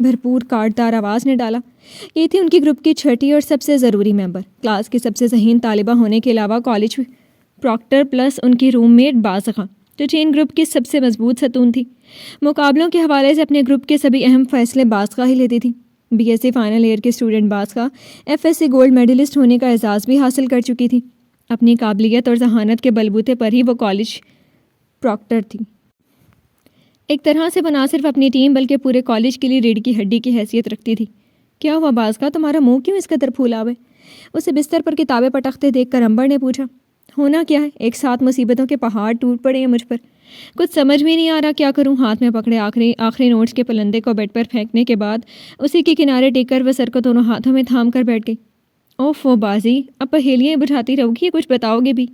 بھرپور کاٹدار آواز نے ڈالا۔ یہ تھی ان کی گروپ کی چھٹی اور سب سے ضروری ممبر، کلاس کی سب سے ذہین طالبہ ہونے کے علاوہ کالج پراکٹر پلس ان کی روم میٹ باسخہ، جو چین گروپ کی سب سے مضبوط ستون تھی۔ مقابلوں کے حوالے سے اپنے گروپ کے سبھی اہم فیصلے باسخہ ہی لیتی تھی۔ B S C final year کی اسٹوڈنٹ باسخہ F S C gold medalist ہونے کا اعزاز بھی حاصل کر چکی تھی۔ اپنی قابلیت اور ذہانت کے بلبوتے پر ہی وہ کالج پراکٹر تھی۔ ایک طرح سے وہ نہ صرف اپنی ٹیم بلکہ پورے کالج کے لیے ریڑھ کی ہڈی کی حیثیت رکھتی تھی۔ کیا ہوا باسخہ، تمہارا منہ کیوں اس قدر پھولا ہوا ہے؟ اسے بستر پر کتابیں پٹکتے دیکھ کر امبر نے پوچھا۔ ہونا کیا ہے، ایک ساتھ مصیبتوں کے پہاڑ ٹوٹ پڑے ہیں مجھ پر، کچھ سمجھ میں نہیں آ رہا کیا کروں۔ ہاتھ میں پکڑے آخری نوٹس کے پلندے کو بیڈ پر پھینکنے کے بعد اسی کے کنارے ٹیک کر وہ سر کو دونوں ہاتھوں میں تھام کر بیٹھ گئی۔ اوفو بازی، اب پہیلیاں بجھاتی رہو گی، کچھ بتاؤ گے بھی؟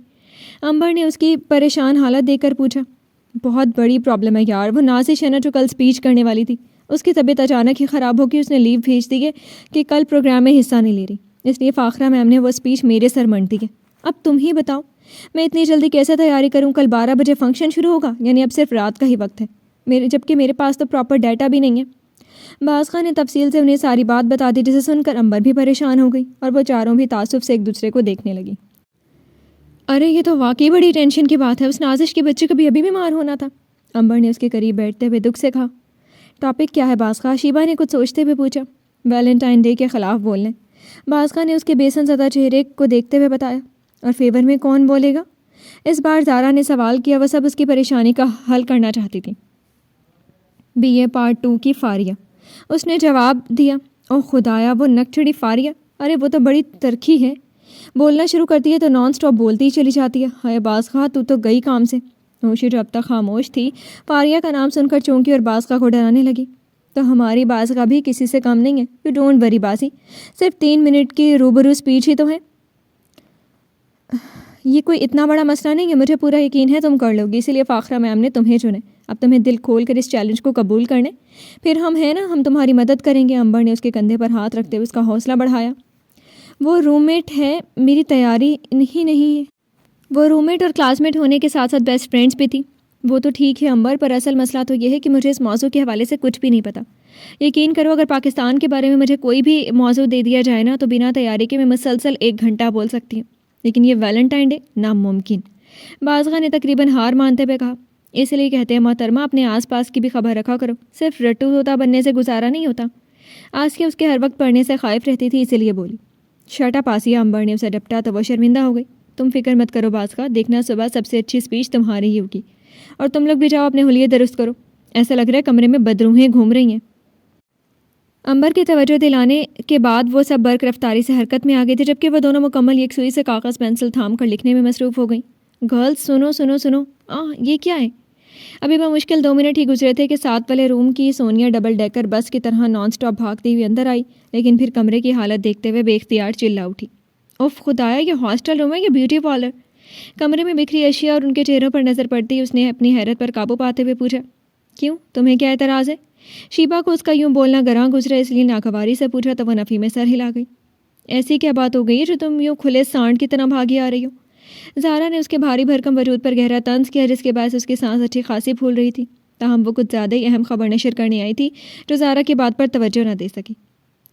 امبر نے اس کی پریشان حالت دیکھ کر پوچھا۔ بہت بڑی پرابلم ہے یار، وہ نازش ہے نا جو کل سپیچ کرنے والی تھی، اس کی طبیعت اچانک ہی خراب ہو گئی، اس نے لیو بھیج دی ہے کہ کل پروگرام میں حصہ نہیں لے رہی، اس لیے فاخرہ میم نے وہ سپیچ میرے سر منڈ دی ہے۔ اب تم ہی بتاؤ میں اتنی جلدی کیسے تیاری کروں؟ کل 12 بجے فنکشن شروع ہوگا، یعنی اب صرف رات کا ہی وقت ہے، جبکہ میرے پاس تو پراپر ڈیٹا بھی نہیں ہے۔ باسخہ نے تفصیل سے انہیں ساری بات بتا دی، جسے سن کر امبر بھی پریشان ہو گئی اور وہ چاروں بھی تعصب سے ایک دوسرے کو دیکھنے لگی۔ ارے یہ تو واقعی بڑی ٹینشن کی بات ہے، اس نازش کے بچے کو بھی ابھی بیمار ہونا تھا، امبر نے اس کے قریب بیٹھتے ہوئے دکھ سے کہا۔ ٹاپک کیا ہے باسخہ؟ شیبہ نے کچھ سوچتے ہوئے پوچھا۔ ویلنٹائن ڈے کے خلاف بولنے، باسخہ نے اس کے بیسن زدہ چہرے کو دیکھتے ہوئے بتایا۔ اور فیور میں کون بولے گا؟ اس بار زارا نے سوال کیا، وہ سب اس کی پریشانی کا حل کرنا چاہتی تھی۔ بی اے پارٹ 2 کی فاریہ، اس نے جواب دیا۔ او خدایا، وہ نکچڑی فاریہ، ارے وہ تو بڑی ترکھی ہے، بولنا شروع کرتی ہے تو نان سٹاپ بولتی ہی چلی جاتی ہے۔ ہائے باسخہ، تو گئی کام سے۔ نوشی جو اب تک خاموش تھی، فاریہ کا نام سن کر چونکی اور باسخہ کو ڈرانے لگی۔ تو ہماری باسخہ بھی کسی سے کم نہیں ہے، یو ڈونٹ وری باسی، صرف 3 منٹ کی روبرو اسپیچ ہی تو ہے، یہ کوئی اتنا بڑا مسئلہ نہیں ہے، مجھے پورا یقین ہے تم کر لو گی، اسی لیے فاخرہ میم نے تمہیں چنے، اب تمہیں دل کھول کر اس چیلنج کو قبول کرنے، پھر ہم ہیں نا، ہم تمہاری مدد کریں گے۔ امبر نے اس کے کندھے پر ہاتھ رکھتے ہوئے اس کا حوصلہ بڑھایا۔ وہ روم میٹ ہے، میری تیاری نہیں ہے، وہ روم میٹ اور کلاس میٹ ہونے کے ساتھ ساتھ بیسٹ فرینڈس بھی تھی۔ وہ تو ٹھیک ہے امبر، پر اصل مسئلہ تو یہ ہے کہ مجھے اس موضوع کے حوالے سے کچھ بھی نہیں پتہ۔ یقین کرو، اگر پاکستان کے بارے میں مجھے کوئی بھی موضوع دے دیا جائے نا، تو بنا تیاری کے میں مسلسل 1 گھنٹہ بول سکتی ہوں، لیکن یہ ویلنٹائن ڈے ناممکن۔ باسخہ نے تقریباً ہار مانتے ہوئے کہا۔ اس لیے کہتے ہیں محترمہ، اپنے آس پاس کی بھی خبر رکھا کرو، صرف رٹو طوطا بننے سے گزارا نہیں ہوتا۔ آسیہ اس کے ہر وقت پڑھنے سے خائف رہتی تھی، اسی لیے بولی۔ شٹ اپ آسیہ، امبر نے اسے ڈپٹا تو وہ شرمندہ ہو گئی۔ تم فکر مت کرو باسخہ، دیکھنا صبح سب سے اچھی اسپیچ تمہاری ہی ہوگی، اور تم لوگ بھی جاؤ اپنے حلیے درست کرو، ایسا لگ رہا ہے کمرے میں بدروحیں گھوم رہی ہیں۔ امبر کے توجہ دلانے کے بعد وہ سب برق رفتاری سے حرکت میں آ گئی تھی، جبکہ وہ دونوں مکمل یکسوئی سے کاغذ پینسل تھام کر لکھنے میں مصروف ہو گئیں۔ گرلز سنو سنو سنو، یہ کیا ہے؟ ابھی بمشکل 2 منٹ ہی گزرے تھے کہ 7 والے روم کی سونیا ڈبل ڈیکر بس کی طرح نان سٹاپ بھاگتی ہوئی اندر آئی، لیکن پھر کمرے کی حالت دیکھتے ہوئے بے اختیار چلا اٹھی۔ اوف خدایا، یہ ہاسٹل روم ہے یا بیوٹی پارلر؟ کمرے میں بکھری اشیاء اور ان کے چہروں پر نظر پڑتی اس نے اپنی حیرت پر قابو پاتے ہوئے پوچھا۔ کیوں، تمہیں کیا اعتراض ہے؟ شیبہ کو اس کا یوں بولنا گراں گزرا، اس لیے ناگواری سے پوچھا تو وہ نفی میں سر ہلا گئی۔ ایسی کیا بات ہو گئی ہے جو تم یوں کھلے سانڈ کی طرح بھاگی آ رہی ہو؟ زارا نے اس کے بھاری بھرکم وجود پر گہرا طنز کیا، جس کے باعث اس کی سانس اچھی خاصی پھول رہی تھی، تاہم وہ کچھ زیادہ ہی اہم خبر نشر کرنے آئی تھی جو زارا کی بات پر توجہ نہ دے سکی۔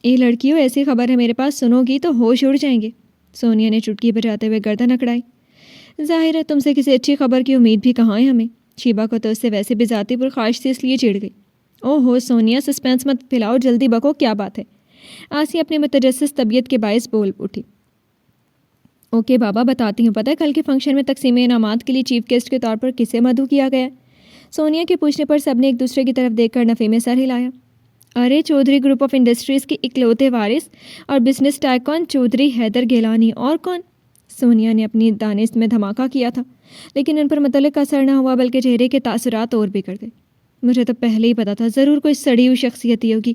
اے لڑکیوں، ایسی خبر ہے میرے پاس، سنو گی تو ہوش اڑ جائیں گے۔ سونیا نے چٹکی بجاتے ہوئے گردن اکڑائی۔ ظاہر ہے تم سے کسی اچھی خبر کی امید بھی کہاں ہے ہمیں۔ شیبہ کو تو اس سے ویسے بھی ذاتی پرخواش سے اس لیے چڑ گئی۔ او ہو سونیا، سسپینس مت پھیلاؤ، جلدی بکو، کیا بات ہے؟ آسیہ اپنے متجسس طبیعت کے باعث بول اٹھی۔ اوکے بابا، بتاتی ہوں، پتہ ہے کل کے فنکشن میں تقسیم انعامات کے لیے چیف گیسٹ کے طور پر کسے مدعو کیا گیا ہے؟ سونیا کے پوچھنے پر سب نے ایک دوسرے کی طرف دیکھ کر نفی میں سر ہلایا۔ ارے چودھری گروپ آف انڈسٹریز کے اکلوتے وارث اور بزنس ٹائکون چودھری حیدر گیلانی، اور کون؟ سونیا نے اپنی دانش میں دھماکہ کیا تھا، لیکن ان پر متعلق اثر نہ ہوا، بلکہ چہرے کے تاثرات اور بگڑ گئے۔ مجھے تو پہلے ہی پتا تھا، ضرور کوئی سڑی ہوئی شخصیت ہی ہوگی،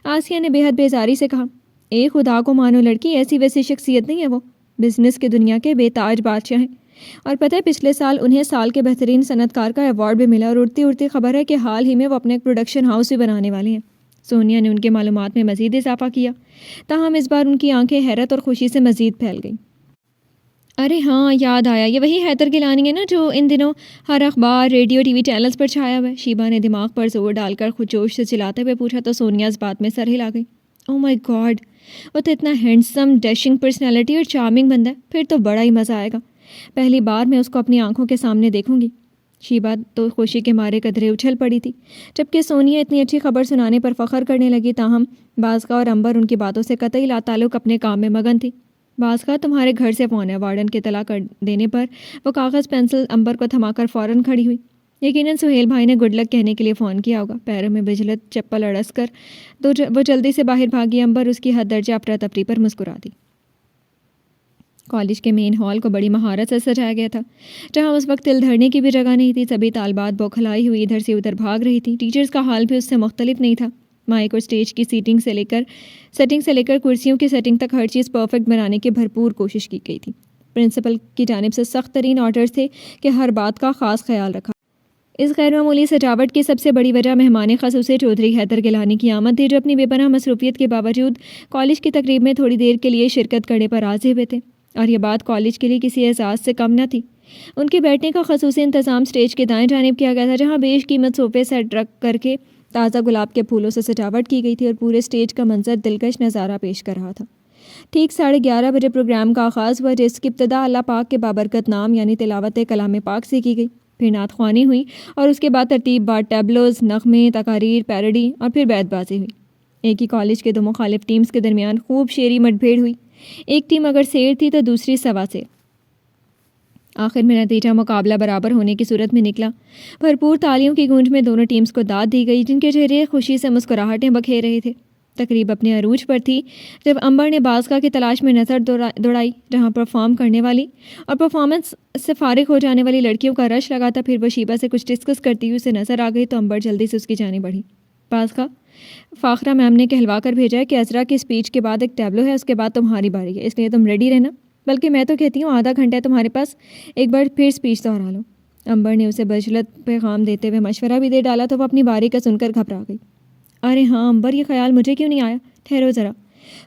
آسیہ نے بے حد بیزاری سے کہا۔ اے خدا کو مانو لڑکی، ایسی ویسی شخصیت نہیں ہے وہ، بزنس کی دنیا کے بے تاج بادشاہ ہیں، اور پتہ ہے پچھلے سال انہیں سال کے بہترین صنعت کار کا ایوارڈ بھی ملا، اور اڑتی اڑتی خبر ہے کہ حال ہی میں وہ اپنے ایک پروڈکشن ہاؤس بھی بنانے والے ہیں۔ سونیا نے ان کے معلومات میں مزید اضافہ کیا، تاہم اس بار ان کی آنکھیں حیرت اور خوشی سے مزید پھیل گئیں۔ ارے ہاں یاد آیا، یہ وہی حیدر گیلانی ہے نا جو ان دنوں ہر اخبار ریڈیو ٹی وی چینلز پر چھایا ہوا ہے۔ شیبہ نے دماغ پر زور ڈال کر خود جوش سے چلاتے ہوئے پوچھا تو سونیا اس بات میں سر ہلا گئی۔ او مائی گاڈ، وہ تو اتنا ہینڈسم ڈیشنگ پرسنالٹی اور چارمنگ بندہ ہے، پھر تو بڑا ہی مزہ آئے گا، پہلی بار میں اس کو اپنی آنکھوں کے سامنے دیکھوں گی۔ شیبہ تو خوشی کے مارے قدرے اچھل پڑی تھی، جبکہ سونیا اتنی اچھی خبر سنانے پر فخر کرنے لگی۔ تاہم بازگاہ اور امبر ان کی باتوں سے قطعی لا تعلق اپنے کام میں مگن تھی۔ بازگاہ تمہارے گھر سے فون ہے، وارڈن کے اطلاع کر دینے پر وہ کاغذ پینسل امبر کو تھما کر فوراً کھڑی ہوئی۔ یقیناً سہیل بھائی نے گڈ لک کہنے کے لیے فون کیا ہوگا۔ پیروں میں بجلت چپل اڑس کر تو وہ جلدی سے باہر بھاگی۔ امبر اس کی حد درجہ افراتفری پر مسکرا دی۔ کالج کے مین ہال کو بڑی مہارت سے سجایا گیا تھا، جہاں اس وقت تل دھرنے کی بھی جگہ نہیں تھی۔ سبھی طالبات بوکھلائی ہوئی ادھر سے ادھر بھاگ رہی تھی۔ ٹیچرز کا حال بھی اس سے مختلف نہیں تھا۔ مائک اور اسٹیج کی سیٹنگ سے لے کر کرسیوں کی سیٹنگ تک ہر چیز پرفیکٹ بنانے کی بھرپور کوشش کی گئی تھی۔ پرنسپل کی جانب سے سخت ترین آرڈرز تھے کہ ہر بات کا خاص خیال رکھا۔ اس غیر معمولی سجاوٹ کی سب سے بڑی وجہ مہمان خصوصی چودھری حیدر گیلانی کی آمد تھی، جو اپنی بے پناہ مصروفیت کے باوجود کالج کی تقریب میں تھوڑی دیر کے لیے شرکت کرنے پر راضی ہوئے تھے، اور یہ بات کالج کے لیے کسی اعزاز سے کم نہ تھی۔ ان کے بیٹھنے کا خصوصی انتظام اسٹیج کے دائیں جانب کیا گیا تھا، جہاں بیش قیمت صوفے سیٹ رکھ کر کے تازہ گلاب کے پھولوں سے سجاوٹ کی گئی تھی، اور پورے اسٹیج کا منظر دلکش نظارہ پیش کر رہا تھا۔ ٹھیک 11:30 بجے پروگرام کا آغاز ہوا، جس کی ابتدا اللہ پاک کے بابرکت نام یعنی تلاوت کلام پاک سے کی گئی، پھر نعت خوانی ہوئی، اور اس کے بعد ترتیب بار ٹیبلوز، نغمے، تقاریر، پیروڈی اور پھر بیت بازی ہوئی۔ ایک ہی کالج کے دو مخالف ٹیمز کے درمیان خوب شیریں مٹ بھیڑ ہوئی۔ ایک ٹیم اگر سیر تھی تو دوسری سوا سیر۔ آخر میں نتیجہ مقابلہ برابر ہونے کی صورت میں نکلا۔ بھرپور تالیوں کی گونج میں دونوں ٹیمز کو داد دی گئی، جن کے چہرے خوشی سے مسکراہٹیں بکھیر رہے تھے۔ تقریب اپنے عروج پر تھی جب امبر نے بازگاہ کی تلاش میں نظر دوڑائی، جہاں پرفارم کرنے والی اور پرفارمنس سے فارغ ہو جانے والی لڑکیوں کا رش لگا تھا۔ پھر وہ شیبہ سے کچھ ڈسکس کرتی ہوئی اسے نظر آ گئی تو امبر جلدی سے اس کی جانب بڑھی۔ بازگاہ، فاخرہ میم نے کہلوا کر بھیجا ہے کہ عذرا کی اسپیچ کے بعد ایک ٹیبلو ہے، اس کے بعد تمہاری باری ہے، اس لیے تم ریڈی رہنا، بلکہ میں تو کہتی ہوں آدھا گھنٹہ ہے تمہارے پاس، ایک بار پھر اسپیچ دہرا لو۔ امبر نے اسے بجلت پیغام دیتے ہوئے مشورہ بھی دے ڈالا تو وہ اپنی باری کا سن کر گھبرا گئی۔ ارے ہاں امبر، یہ خیال مجھے کیوں نہیں آیا؟ ٹھہرو ذرا۔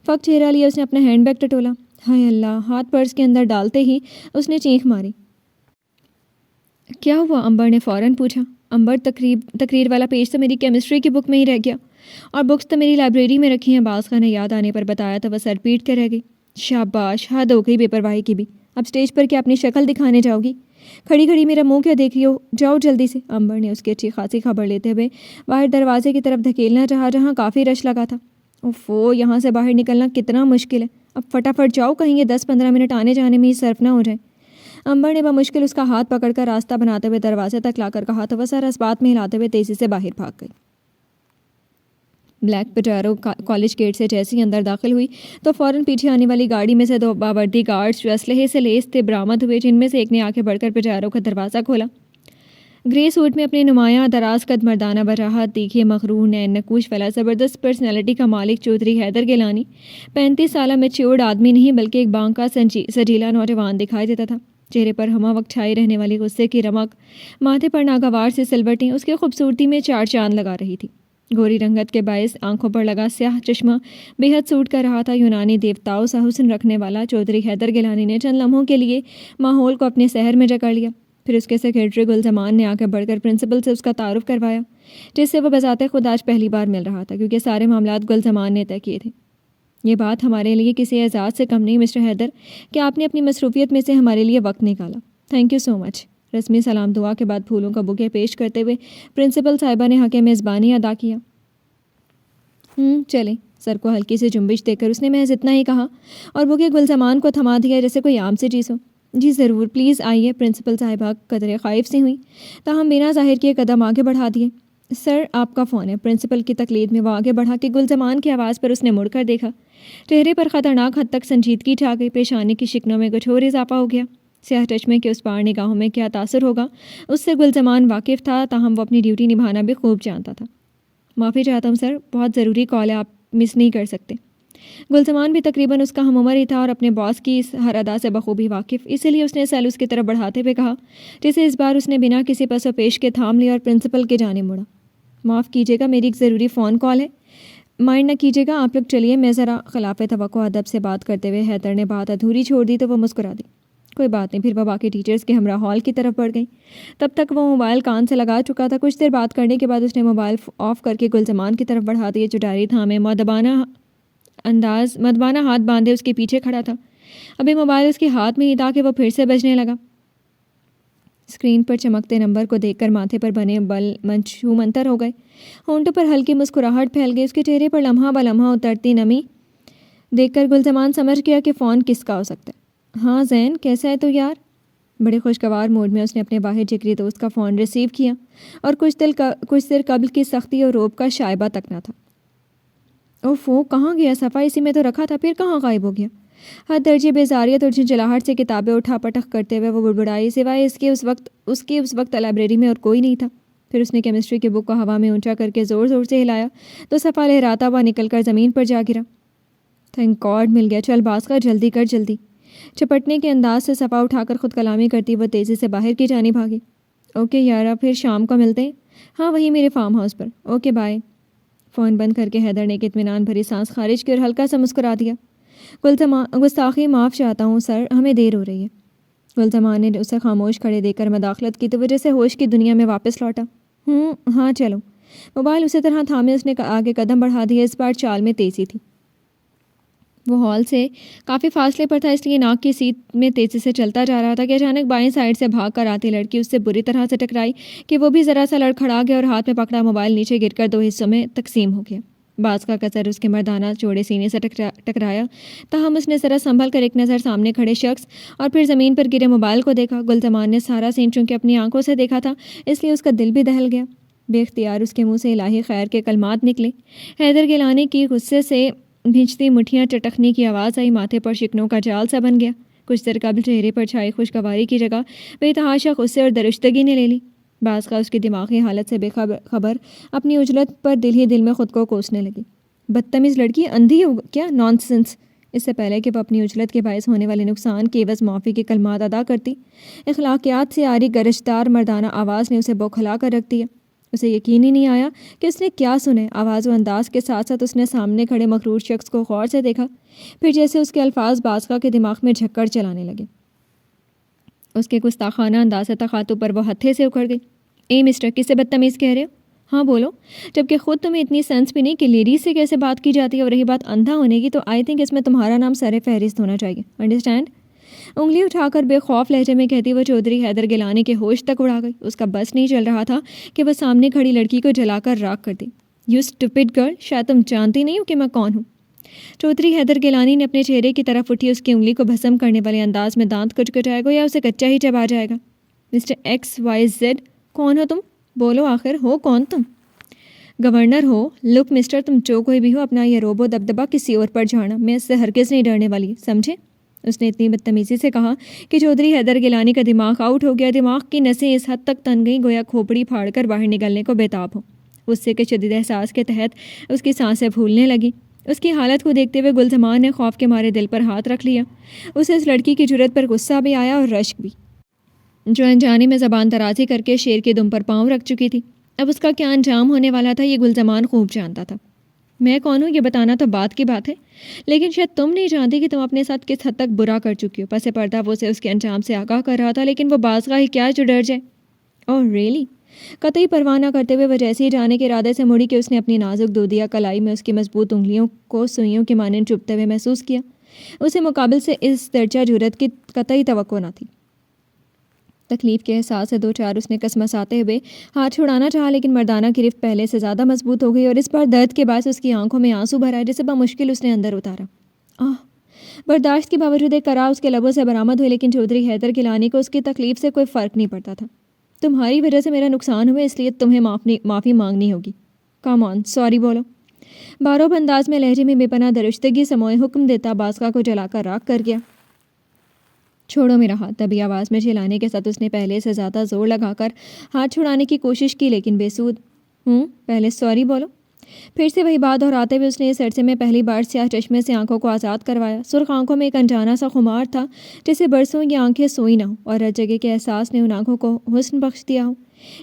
فق چہرہ لیا اس نے اپنا ہینڈ بیگ ٹٹولا۔ ہائے اللہ، ہاتھ پرس کے اندر ڈالتے ہی اس نے چینخ ماری۔ کیا ہوا؟ امبر نے فوراً پوچھا۔ امبر، تقریر والا پیج تو میری کیمسٹری کی بک میں ہی رہ گیا، اور بکس تو میری لائبریری میں رکھی ہیں، بازگاہ نے یاد آنے پر بتایا تو وہ سر پیٹ کر رہ گئی۔ شاباش، حد ہو گئی بے پرواہی کی بھی، اب اسٹیج پر کیا اپنی شکل دکھانے جاؤ گی؟ کھڑی کھڑی میرا منہ کیا دیکھ رہی ہو؟ جاؤ جلدی سے۔ امبر نے اس کی اچھی خاصی خبر لیتے ہوئے باہر دروازے کی طرف دھکیلنا چاہا، جہاں کافی رش لگا تھا۔ اوفو، یہاں سے باہر نکلنا کتنا مشکل ہے، اب فٹافٹ جاؤ، کہیں یہ 10-15 منٹ آنے جانے میں ہی صرف نہ ہو جائے۔ امبر نے بمشکل اس کا ہاتھ پکڑ کر راستہ بناتے ہوئے دروازے تک لا کر کہا تو وہ سر اس بات میں ہلاتے ہوئے تیزی سے باہر بھاگ گئی۔ بلیک پٹیرو کالج گیٹ سے جیسے ہی اندر داخل ہوئی تو فوراً پیچھے آنے والی گاڑی میں سے 2 باوردی گارڈز جو اسلحے سے لیس تھے برآمد ہوئے، جن میں سے ایک نے آگے بڑھ کر پٹیرو کا دروازہ کھولا۔ گرے سوٹ میں اپنے نمایاں دراز قد مردانہ وجاہت، تیکھے مغرور نین نکوش والا زبردست پرسنالٹی کا مالک چودھری حیدر گیلانی 35 سالہ میچیورڈ آدمی نہیں بلکہ ایک بانکا سجیلا نوجوان دکھائی دیتا تھا۔ چہرے پر ہمہ وقت چھائی رہنے والی غصے کی رمق، ماتھے پر ناگوار سے سلوٹیں اس کی خوبصورتی میں 4 چاند لگا رہی تھی۔ گوری رنگت کے باعث آنکھوں پر لگا سیاہ چشمہ بے حد سوٹ کر رہا تھا۔ یونانی دیوتاؤں سا حسن رکھنے والا چودھری حیدر گیلانی نے چند لمحوں کے لیے ماحول کو اپنے سحر میں جکڑ لیا۔ پھر اس کے سیکرٹری گلزمان نے آگے بڑھ کر پرنسپل سے اس کا تعارف کروایا، جس سے وہ بذات خود آج پہلی بار مل رہا تھا، کیونکہ سارے معاملات گلزمان نے طے کیے تھے۔ یہ بات ہمارے لیے کسی اعزاز سے کم نہیں مسٹر حیدر کہ آپ نے اپنی مصروفیت میں سے ہمارے لیے وقت نکالا۔ تھینک یو سو مچ۔ رسمی سلام دعا کے بعد پھولوں کا بوکے پیش کرتے ہوئے پرنسپل صاحبہ نے حق میزبانی ادا کیا۔ چلیں۔ سر کو ہلکی سے جنبش دے کر اس نے محض اتنا ہی کہا اور بوکے گلزمان کو تھما دیا جیسے کوئی عام سی چیز ہو۔ جی ضرور، پلیز آئیے۔ پرنسپل صاحبہ قدرے خائف سی ہوئیں، تاہم بنا ظاہر کیے قدم آگے بڑھا دیے۔ سر آپ کا فون ہے۔ پرنسپل کی تقلید میں وہ آگے بڑھا کہ گلزمان کی آواز پر اس نے مڑ کر دیکھا۔ چہرے پر خطرناک حد تک سنجیدگی چھا گئی، پیشانی کی شکنوں میں کچھ اور اضافہ ہو گیا۔ سیاہ چشمے کے اس پار نگاہوں میں کیا تاثر ہوگا اس سے گلزمان واقف تھا، تاہم وہ اپنی ڈیوٹی نبھانا بھی خوب جانتا تھا۔ معافی چاہتا ہوں سر، بہت ضروری کال ہے، آپ مس نہیں کر سکتے۔ گلزمان بھی تقریباً اس کا ہم عمر ہی تھا اور اپنے باس کی اس ہر ادا سے بخوبی واقف، اسی لیے اس نے سیل اس کی طرف بڑھاتے ہوئے کہا، جسے اس بار اس نے بنا کسی پس و پیش کے تھام لیا اور پرنسپل کی جانب مڑا۔ معاف کیجیے گا، میری ایک ضروری فون کال ہے، مائنڈ نہ کیجیے گا، آپ لوگ چلیے۔ میں ذرا خلاف توقع ادب سے بات کرتے ہوئے حیدر نے بات ادھوری چھوڑ دی تو وہ مسکرا دی۔ کوئی بات نہیں. پھر وہ باقی ٹیچرز کے ہمراہ ہال کی طرف بڑھ گئی. تب تک وہ موبائل کان سے لگا چکا تھا. کچھ دیر بات کرنے کے بعد اس نے موبائل آف کر کے گلزمان کی طرف بڑھا دیا جو ڈائری تھامے مدبانہ ہاتھ باندھے اس کے پیچھے کھڑا تھا. ابھی موبائل اس کے ہاتھ میں ہی تھا کہ وہ پھر سے بجنے لگا. اسکرین پر چمکتے نمبر کو دیکھ کر ماتھے پر بنے بل منشو منتر ہو گئے. ہونٹوں پر ہلکی مسکراہٹ پھیل گئی. اس کے چہرے پر لمحہ بلمحہ اترتی نمی دیکھ کر گلزمان سمجھ گیا کہ فون کس کا ہو سکتا ہے. ہاں زین، کیسا ہے تو یار؟ بڑے خوشگوار موڈ میں اس نے اپنے باہر جگری دوست کا فون ریسیو کیا اور کچھ دیر قبل کی سختی اور روب کا شائبہ تک نہ تھا. اوفو، کہاں گیا؟ صفحہ اسی میں تو رکھا تھا، پھر کہاں غائب ہو گیا؟ حد درجے بیزاریت اور جھنجھلاہٹ سے کتابیں اٹھا پٹخ کرتے ہوئے وہ بڑبڑائی. سوائے اس کے اس وقت لائبریری میں اور کوئی نہیں تھا. پھر اس نے کیمسٹری کی بک کو ہوا میں اونچا کر کے زور زور سے ہلایا تو صفحہ لہراتا ہوا نکل کر زمین پر جا گرا. تھینک گاڈ مل گیا. چل باسکا، جلدی کر جلدی. چپٹنے کے انداز سے صفحہ اٹھا کر خود کلامی کرتی وہ تیزی سے باہر کی جانب بھاگی. اوکے یارا، پھر شام کو ملتے ہیں. ہاں، وہی میرے فارم ہاؤس پر. Okay bye. فون بند کر کے حیدر نے ایک اطمینان بھری سانس خارج کی اور ہلکا سا مسکرا دیا. گستاخی معاف چاہتا ہوں سر، ہمیں دیر ہو رہی ہے. گلزمان نے اسے خاموش کھڑے دیکھ کر مداخلت کی تو وجہ سے ہوش کی دنیا میں واپس لوٹا. ہاں چلو. موبائل اسی طرح تھامے اس نے آگے قدم بڑھا دیا. اس بار چال میں تیزی تھی. وہ ہال سے کافی فاصلے پر تھا، اس لیے ناک کی سیٹ میں تیزی سے چلتا جا رہا تھا کہ اچانک بائیں سائڈ سے بھاگ کر آتی لڑکی اس سے بری طرح سے ٹکرائی کہ وہ بھی ذرا سا لڑکھڑا گیا اور ہاتھ میں پکڑا موبائل نیچے گر کر 2 حصوں میں تقسیم ہو گیا. باز کا کسر اس کے مردانہ چوڑے سینے سے ٹکرایا. تاہم اس نے ذرا سنبھل کر ایک نظر سامنے کھڑے شخص اور پھر زمین پر گرے موبائل کو دیکھا. گلزمان نے سارا سین چونکہ اپنی آنکھوں سے دیکھا تھا اس لیے اس کا دل بھی دہل گیا. بے اختیار اس کے منہ سے الہی خیر کے کلمات نکلے. حیدر گیلانی کی غصے سے بھینچتی مٹھیاں چٹکنے کی آواز آئی. ماتھے پر شکنوں کا جال سا بن گیا. کچھ دیر قبل چہرے پر چھائی خوشگواری کی جگہ بے تحاشا غصے اور درشتگی نے لے لی. باز کا اس کی دماغی حالت سے بے خبر اپنی اجلت پر دل ہی دل میں خود کو کوسنے لگی. بدتمیز لڑکی، اندھی ہو کیا؟ نان سنس. اس سے پہلے کہ وہ اپنی اجلت کے باعث ہونے والے نقصان کے عوض معافی کے کلمات ادا کرتی، اخلاقیات سے آری گرجدار مردانہ آواز نے اسے بوکھلا کر رکھ دیا. اسے یقین ہی نہیں آیا کہ اس نے کیا سنے. آواز و انداز کے ساتھ ساتھ اس نے سامنے کھڑے مغرور شخص کو غور سے دیکھا. پھر جیسے اس کے الفاظ بازگاہ کے دماغ میں جھکڑ چلانے لگے. اس کے گستاخانہ انداز تخاطب پر وہ ہتھے سے اکھڑ گئی. اے مسٹر، کس سے بدتمیز کہہ رہے ہو؟ ہاں بولو. جبکہ خود تمہیں اتنی سینس بھی نہیں کہ لیڈیز سے کیسے بات کی جاتی ہے. اور رہی بات اندھا ہونے کی تو آئی تھنک اس میں تمہارا نام سر فہرست ہونا چاہیے. انڈرسٹینڈ؟ انگلی اٹھا کر بے خوف لہجے میں کہتی وہ چودھری حیدر گیلانی کے ہوش تک اڑا گئی. اس کا بس نہیں چل رہا تھا کہ وہ سامنے کھڑی لڑکی کو جلا کر راکھ کر دی. یو اسٹوپڈ گرل، شاید تم جانتی نہیں ہو کہ میں کون ہوں. چودھری حیدر گیلانی نے اپنے چہرے کی طرف اٹھی اس کی انگلی کو بھسم کرنے والے انداز میں دانت کچکچائے گا یا اسے کچا ہی چبا جائے گا. مسٹر XYZ، کون ہو تم؟ بولو آخر، ہو کون تم؟ گورنر ہو؟ لک مسٹر، تم جو کوئی بھی ہو اپنا یہ روب و دبدبا کسی اور پر جھاڑنا. میں اس سے ہرگز نہیں ڈرنے والی، سمجھے؟ اس نے اتنی بدتمیزی سے کہا کہ چودھری حیدر گیلانی کا دماغ آؤٹ ہو گیا. دماغ کی نسیں اس حد تک تن گئیں گویا کھوپڑی پھاڑ کر باہر نکلنے کو بےتاب ہو. غصے کے شدید احساس کے تحت اس کی سانسیں پھولنے لگی. اس کی حالت کو دیکھتے ہوئے گلزمان نے خوف کے مارے دل پر ہاتھ رکھ لیا. اسے اس لڑکی کی جرت پر غصہ بھی آیا اور رشک بھی، جو انجانے میں زبان درازی کر کے شیر کے دم پر پاؤں رکھ چکی تھی. اب اس کا کیا انجام ہونے والا تھا یہ گلزمان خوب جانتا تھا. میں کون ہوں یہ بتانا تو بات کی بات ہے، لیکن شاید تم نہیں جانتی کہ تم اپنے ساتھ کس حد تک برا کر چکی ہو. پس پردہ وہ اسے اس کے انجام سے آگاہ کر رہا تھا، لیکن وہ بازگاہ ہی کیا جو ڈر جائے. اوہ ریئلی؟ قطعی پرواہ نہ کرتے ہوئے وہ جیسے ہی جانے کے ارادے سے مڑی کہ اس نے اپنی نازک دودیا کلائی میں اس کی مضبوط انگلیوں کو سوئیوں کے مانند چبھتے ہوئے محسوس کیا. اسے مقابل سے اس درجہ جرت کی قطعی توقع نہ تھی. تکلیف کے احساس سے 2-4 اس نے کسمساتے ہوئے ہاتھ چھڑانا چاہا، لیکن مردانہ گرفت پہلے سے زیادہ مضبوط ہو گئی اور اس بار درد کے باعث اس کی آنکھوں میں آنسو بھرائے جسے بمشکل اس نے اندر اتارا. برداشت کے باوجود ایک کرا اس کے لبوں سے برآمد ہوئی، لیکن چودھری حیدر گیلانی کو اس کی تکلیف سے کوئی فرق نہیں پڑتا تھا. تمہاری وجہ سے میرا نقصان ہوا، اس لیے تمہیں معافی مانگنی ہوگی. کم آن، سوری بولو. باروب انداز میں لہجے میں بے پناہ درشتگی سموئے حکم دیتا بازگاہ کو جلا کر راکھ کر گیا. چھوڑو میرا ہاتھ. دبی آواز میں چلانے کے ساتھ اس نے پہلے سے زیادہ زور لگا کر ہاتھ چھڑانے کی کوشش کی، لیکن بے سود. پہلے سوری بولو. پھر سے وہی بات دہراتے ہوئے اس نے اس عرصے میں پہلی بار سیاہ چشمے سے آنکھوں کو آزاد کروایا. سرخ آنکھوں میں ایک انجانا سا خمار تھا جسے برسوں یہ آنکھیں سوئی نہ ہوں اور ہر جگہ کے احساس نے ان آنکھوں کو حسن بخش دیا ہو.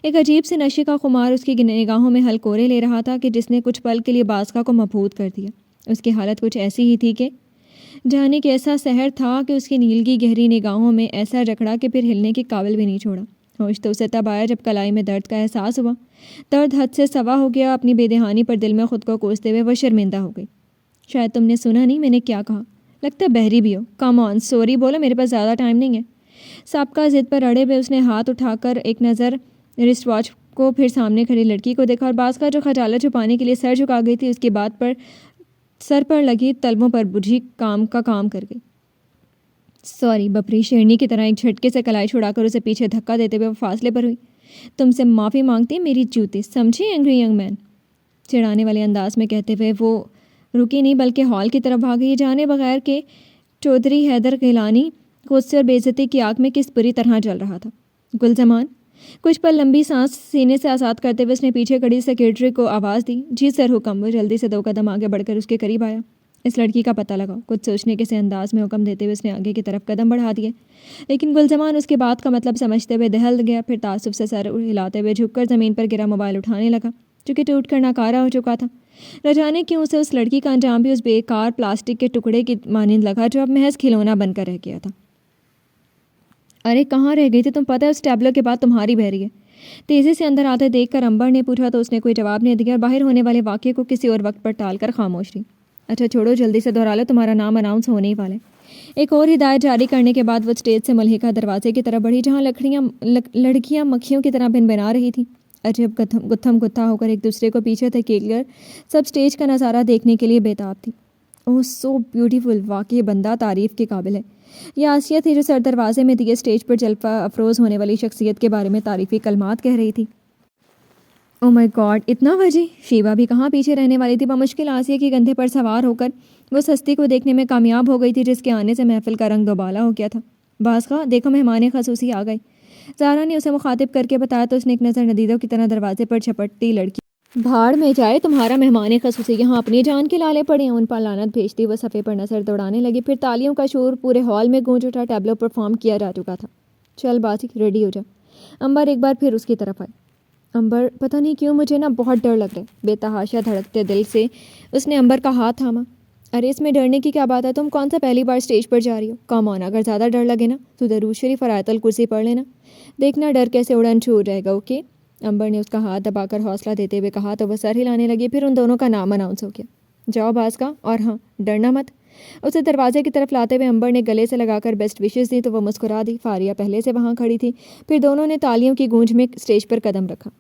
ایک عجیب سے نشے کا خمار اس کی نگاہوں میں ہلکورے لے رہا تھا کہ جس نے کچھ پل کے لیے بازگاہ کو مبہوت کر دیا. اس کی حالت کچھ ایسی ہی تھی کہ جانے کہ ایسا سحر تھا کہ اس کی نیلگی گہری نگاہوں میں ایسا جکڑا کہ پھر ہلنے کے قابل بھی نہیں چھوڑا۔ ہوش تو اسے تب آیا جب کلائی میں درد کا احساس ہوا۔ درد حد سے سوا ہو گیا۔ اپنی بے دہانی پر دل میں خود کو کوستے ہوئے وہ شرمندہ ہو گئی۔ شاید تم نے سنا نہیں میں نے کیا کہا، لگتا ہے بحری بھی ہو۔ کم آن سوری بولو، میرے پاس زیادہ ٹائم نہیں ہے۔ سابقہ ضد پر اڑے ہوئے اس نے ہاتھ اٹھا کر ایک نظر رسٹ واچ کو، پھر سامنے کھڑی لڑکی کو دیکھا اور بعض کا جو خجالت چھپانے کے لیے سر جھکا گئی تھی اس کی بات پر سر پر لگی طلبوں پر بجھی کام کر گئی۔ سوری بپری، شیرنی کی طرح ایک جھٹکے سے کلائی چھڑا کر اسے پیچھے دھکا دیتے ہوئے وہ فاصلے پر ہوئی۔ تم سے معافی مانگتی میری جوتی، سمجھے اینگری ینگ مین، چڑھانے والے انداز میں کہتے ہوئے وہ رکی نہیں بلکہ ہال کی طرف بھاگی، جانے بغیر کہ چودھری حیدر گیلانی غصے اور بے عزتی کی آگ میں کس بری طرح جل رہا تھا۔ گلزمان، کچھ پل لمبی سانس سینے سے آزاد کرتے ہوئے اس نے پیچھے کھڑی سیکرٹری کو آواز دی۔ جی سر حکم۔ وہ جلدی سے 2 قدم آگے بڑھ کر اس کے قریب آیا۔ اس لڑکی کا پتہ لگاؤ، کچھ سوچنے کے سے انداز میں حکم دیتے ہوئے اس نے آگے کی طرف قدم بڑھا دیے، لیکن گلزمان اس کی بات کا مطلب سمجھتے ہوئے دہل گیا، پھر تعصب سے سر ہلاتے ہوئے جھک کر زمین پر گرا موبائل اٹھانے لگا جو کہ ٹوٹ کر ناکارہ ہو چکا تھا۔ نہ جانے کیوں اسے اس لڑکی کا انجام بھی اس بیکار پلاسٹک کے ٹکڑے کی مانند لگا جو اب محض کھلونا بن کر رہ گیا تھا۔ ارے کہاں رہ گئی تھی تم؟ پتہ ہے اس ٹیبلو کے بعد تمہاری بحری ہے۔ تیزی سے اندر آتے دیکھ کر امبر نے پوچھا تو اس نے کوئی جواب نہیں دیا اور باہر ہونے والے واقعے کو کسی اور وقت پر ٹال کر خاموش رہی۔ اچھا چھوڑو، جلدی سے دہرا لو، تمہارا نام اناؤنس ہونے ہی والے۔ ایک اور ہدایت جاری کرنے کے بعد وہ اسٹیج سے ملحقہ دروازے کی طرف بڑھی جہاں لڑکیاں مکھیوں کی طرح بن بنا رہی تھیں، عجب گتھم گتھا ہو کر ایک دوسرے کو پیچھے دھکیل کر سب اسٹیج کا نظارہ دیکھنے کے لیے بےتاب تھی۔ اوہ سو بیوٹیفل، واقعی بندہ تعریف کے قابل ہے۔ یہ آسیہ تھی جو سر دروازے میں دیے اسٹیج پر جلوہ افروز ہونے والی شخصیت کے بارے میں تعریفی کلمات کہہ رہی تھی۔ او مائی گاڈ، اتنا وجی! شیوا بھی کہاں پیچھے رہنے والی تھی۔ بمشکل آسیہ کے کندھے پر سوار ہو کر وہ ہستی کو دیکھنے میں کامیاب ہو گئی تھی جس کے آنے سے محفل کا رنگ دوبالا ہو گیا تھا۔ بازخواہ دیکھو مہمان خصوصی آ گئے، زارا نے اسے مخاطب کر کے بتایا تو اس نے ایک نظر ندیدوں کی طرح دروازے پر جھپٹتی لڑکی بھاڑ میں جائے تمہارا مہمان خصوصی، یہاں اپنی جان کے لالے پڑے ہیں، ان پر لعنت بھیجتی وہ صفحے پر نظر دوڑانے لگی۔ پھر تالیوں کا شور پورے ہال میں گونج اٹھا۔ ٹیبلو پرفارم کیا جا چکا تھا۔ چل باسی ریڈی ہو جا۔ امبر ایک بار پھر اس کی طرف آئی۔ امبر، پتہ نہیں کیوں مجھے نا بہت ڈر لگ رہا ہے۔ بے تحاشا دھڑکتے دل سے اس نے امبر کا ہاتھ تھاما۔ ارے اس میں ڈرنے کی کیا بات ہے؟ تم کون سا پہلی بار اسٹیج پر جا رہی ہو؟ کم آن، اگر زیادہ ڈر لگے نا تو درود شریف اور آیت الکرسی پڑھ لینا، دیکھنا ڈر کیسے اڑن چھوڑ جائے گا، اوکے؟ امبر نے اس کا ہاتھ دبا کر حوصلہ دیتے ہوئے کہا تو وہ سر ہلانے لگی۔ پھر ان دونوں کا نام اناؤنس ہو گیا۔ جاؤ باز کا، اور ہاں ڈرنا مت۔ اسے دروازے کی طرف لاتے ہوئے امبر نے گلے سے لگا کر بیسٹ وشز دی تو وہ مسکرا دی۔ فاریہ پہلے سے وہاں کھڑی تھی۔ پھر دونوں نے تالیوں کی گونج میں اسٹیج پر قدم رکھا۔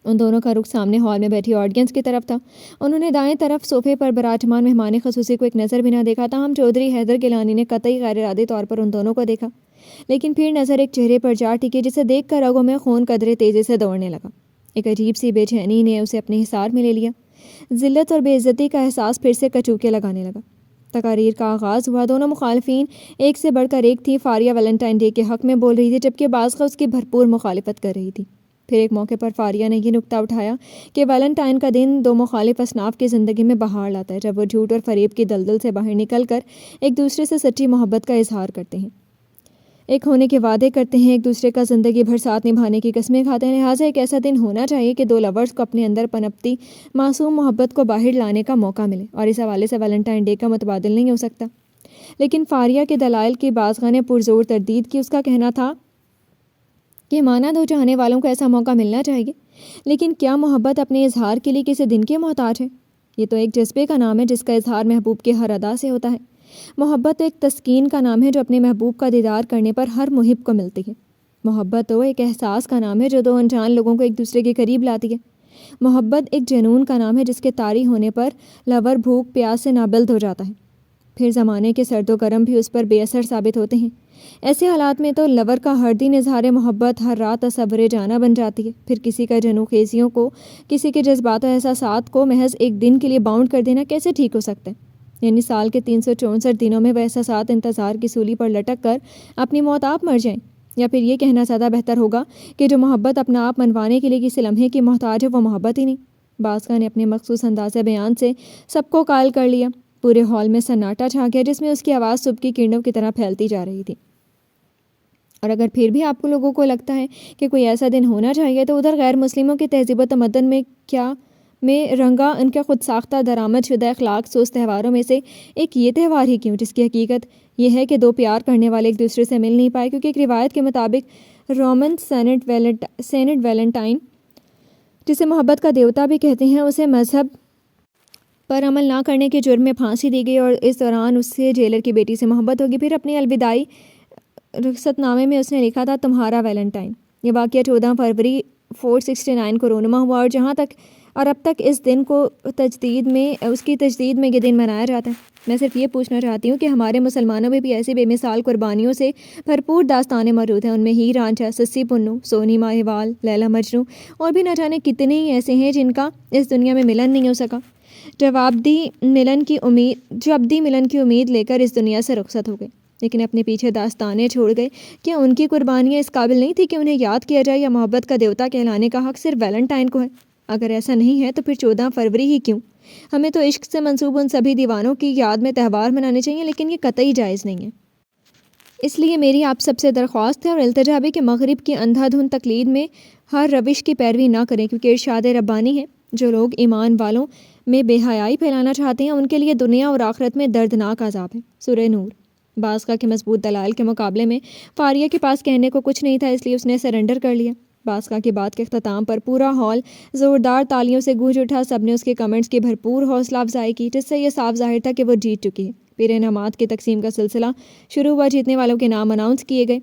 ان دونوں کا رخ سامنے ہال میں بیٹھی آڈینس کی طرف تھا۔ انہوں نے دائیں طرف صوفے پر براجمان مہمان خصوصی کو ایک نظر بھی نہ دیکھا تھا۔ ہم چودھری حیدر گیلانی نے قطعی غیر ارادی طور پر ان دونوں کو دیکھا، لیکن پھر نظر ایک چہرے پر جا ٹکی جسے دیکھ کر رگوں میں خون قدرے تیزی سے دوڑنے لگا۔ ایک عجیب سی بے چینی نے اسے اپنے حصار میں لے لیا۔ ذلت اور بے عزتی کا احساس پھر سے کچوکے لگانے لگا۔ تقاریر کا آغاز ہوا۔ دونوں مخالفین ایک سے بڑھ کر ایک تھی۔ فاریہ ویلنٹائن ڈے کے حق میں بول رہی تھی جبکہ بازخواہ اس کی بھرپور مخالفت کر رہی تھی۔ پھر ایک موقع پر فاریہ نے یہ نکتہ اٹھایا کہ ویلنٹائن کا دن 2 مخالف اصناف کی زندگی میں بہار لاتا ہے جب وہ جھوٹ اور فریب کی دلدل سے باہر نکل کر ایک دوسرے سے سچی محبت کا اظہار کرتے ہیں، ایک ہونے کے وعدے کرتے ہیں، ایک دوسرے کا زندگی بھر ساتھ نبھانے کی قسمیں کھاتے ہیں۔ لہٰذا ایک ایسا دن ہونا چاہیے کہ 2 لورز کو اپنے اندر پنپتی معصوم محبت کو باہر لانے کا موقع ملے، اور اس حوالے سے ویلنٹائن ڈے کا متبادل نہیں ہو سکتا۔ لیکن فاریہ کے دلائل کی بازخواہ نے پرزور تردید کی۔ اس کا کہنا تھا کہ مانا دو چاہنے والوں کو ایسا موقع ملنا چاہیے، لیکن کیا محبت اپنے اظہار کے لیے کسی دن کی محتاج ہے؟ یہ تو ایک جذبے کا نام ہے جس کا اظہار محبوب کے ہر ادا سے ہوتا ہے۔ محبت ایک تسکین کا نام ہے جو اپنے محبوب کا دیدار کرنے پر ہر محب کو ملتی ہے۔ محبت تو ایک احساس کا نام ہے جو 2 انجان لوگوں کو ایک دوسرے کے قریب لاتی ہے۔ محبت ایک جنون کا نام ہے جس کے طاری ہونے پر لور بھوک پیاس سے نابلد ہو جاتا ہے، پھر زمانے کے سرد و گرم بھی اس پر بے اثر ثابت ہوتے ہیں۔ ایسے حالات میں تو لور کا ہر دن اظہار محبت ہر رات تصور جانا بن جاتی ہے۔ پھر کسی کا جنوں خیزیوں کو، کسی کے جذبات و احساسات کو محض ایک دن کے لیے باؤنڈ کر دینا کیسے ٹھیک ہو سکتا ہے؟ یعنی سال کے 364 دنوں میں وہ احساسات انتظار کی سولی پر لٹک کر اپنی موت آپ مر جائیں؟ یا پھر یہ کہنا زیادہ بہتر ہوگا کہ جو محبت اپنا آپ منوانے کے لیے کسی لمحے کی محتاج ہے وہ محبت ہی نہیں۔ بازخواہ نے اپنے مخصوص انداز بیان سے سب کو قائل کر لیا۔ پورے ہال میں سناٹا چھا گیا جس میں اس کی آواز صبح کی کرنوں کی طرح پھیلتی جا رہی تھی۔ اور اگر پھر بھی آپ لوگوں کو لگتا ہے کہ کوئی ایسا دن ہونا چاہیے تو ادھر غیر مسلموں کی تہذیب و تمدن میں کیا میں رنگا ان کے خود ساختہ درآمد شدہ اخلاق سوز تہواروں میں سے ایک یہ تہوار ہی کیوں، جس کی حقیقت یہ ہے کہ دو پیار کرنے والے ایک دوسرے سے مل نہیں پائے، کیونکہ ایک روایت کے مطابق رومن سینٹ ویلنٹائن، جسے محبت کا دیوتا بھی کہتے ہیں، اسے مذہب پر عمل نہ کرنے کے جرم میں پھانسی دی گئی، اور اس دوران اس سے جیلر کی بیٹی سے محبت ہوگی۔ پھر اپنے الوداعی رخصت نامے میں اس نے لکھا تھا، تمہارا ویلنٹائن۔ یہ واقعہ 14 فروری 469 کو رونما ہوا، اور اب تک اس دن کو اس کی تجدید میں یہ دن منایا جاتا ہے۔ میں صرف یہ پوچھنا چاہتی ہوں کہ ہمارے مسلمانوں میں بھی ایسی بے مثال قربانیوں سے بھرپور داستانیں موجود ہیں، ان میں ہیر رانجھا، سسی پنو، سونی ماہیوال، لیلا مجنو، اور بھی نہ جانے کتنے ہی ایسے ہیں جن کا اس دنیا میں ملن نہیں ہو سکا، جب ابدی ملن کی امید لے کر اس دنیا سے رخصت ہو گئے، لیکن اپنے پیچھے داستانیں چھوڑ گئے۔ کیا ان کی قربانیاں اس قابل نہیں تھی کہ انہیں یاد کیا جائے، یا محبت کا دیوتا کہلانے کا حق صرف ویلنٹائن کو ہے؟ اگر ایسا نہیں ہے تو پھر 14 فروری ہی کیوں؟ ہمیں تو عشق سے منسوب ان سبھی دیوانوں کی یاد میں تہوار منانے چاہیے، لیکن یہ قطعی جائز نہیں ہے۔ اس لیے میری آپ سب سے درخواست ہے اور التجا بھی کہ مغرب کی اندھا دھند تقلید میں ہر روش کی پیروی نہ کریں، کیونکہ ارشاد ربانی ہے، جو لوگ ایمان والوں میں بے حیائی پھیلانا چاہتے ہیں ان کے لیے دنیا اور آخرت میں دردناک عذاب ہے۔ سورہ نور۔ باسقہ کے مضبوط دلائل کے مقابلے میں فاریہ کے پاس کہنے کو کچھ نہیں تھا، اس لیے اس نے سرنڈر کر لیا۔ باسقہ کی بات کے اختتام پر پورا ہال زوردار تالیوں سے گونج اٹھا، سب نے اس کے کمنٹس کی بھرپور حوصلہ افزائی کی، جس سے یہ صاف ظاہر تھا کہ وہ جیت چکی ہے۔ پھر انعامات کی تقسیم کا سلسلہ شروع ہوا، جیتنے والوں کے نام اناؤنس کیے گئے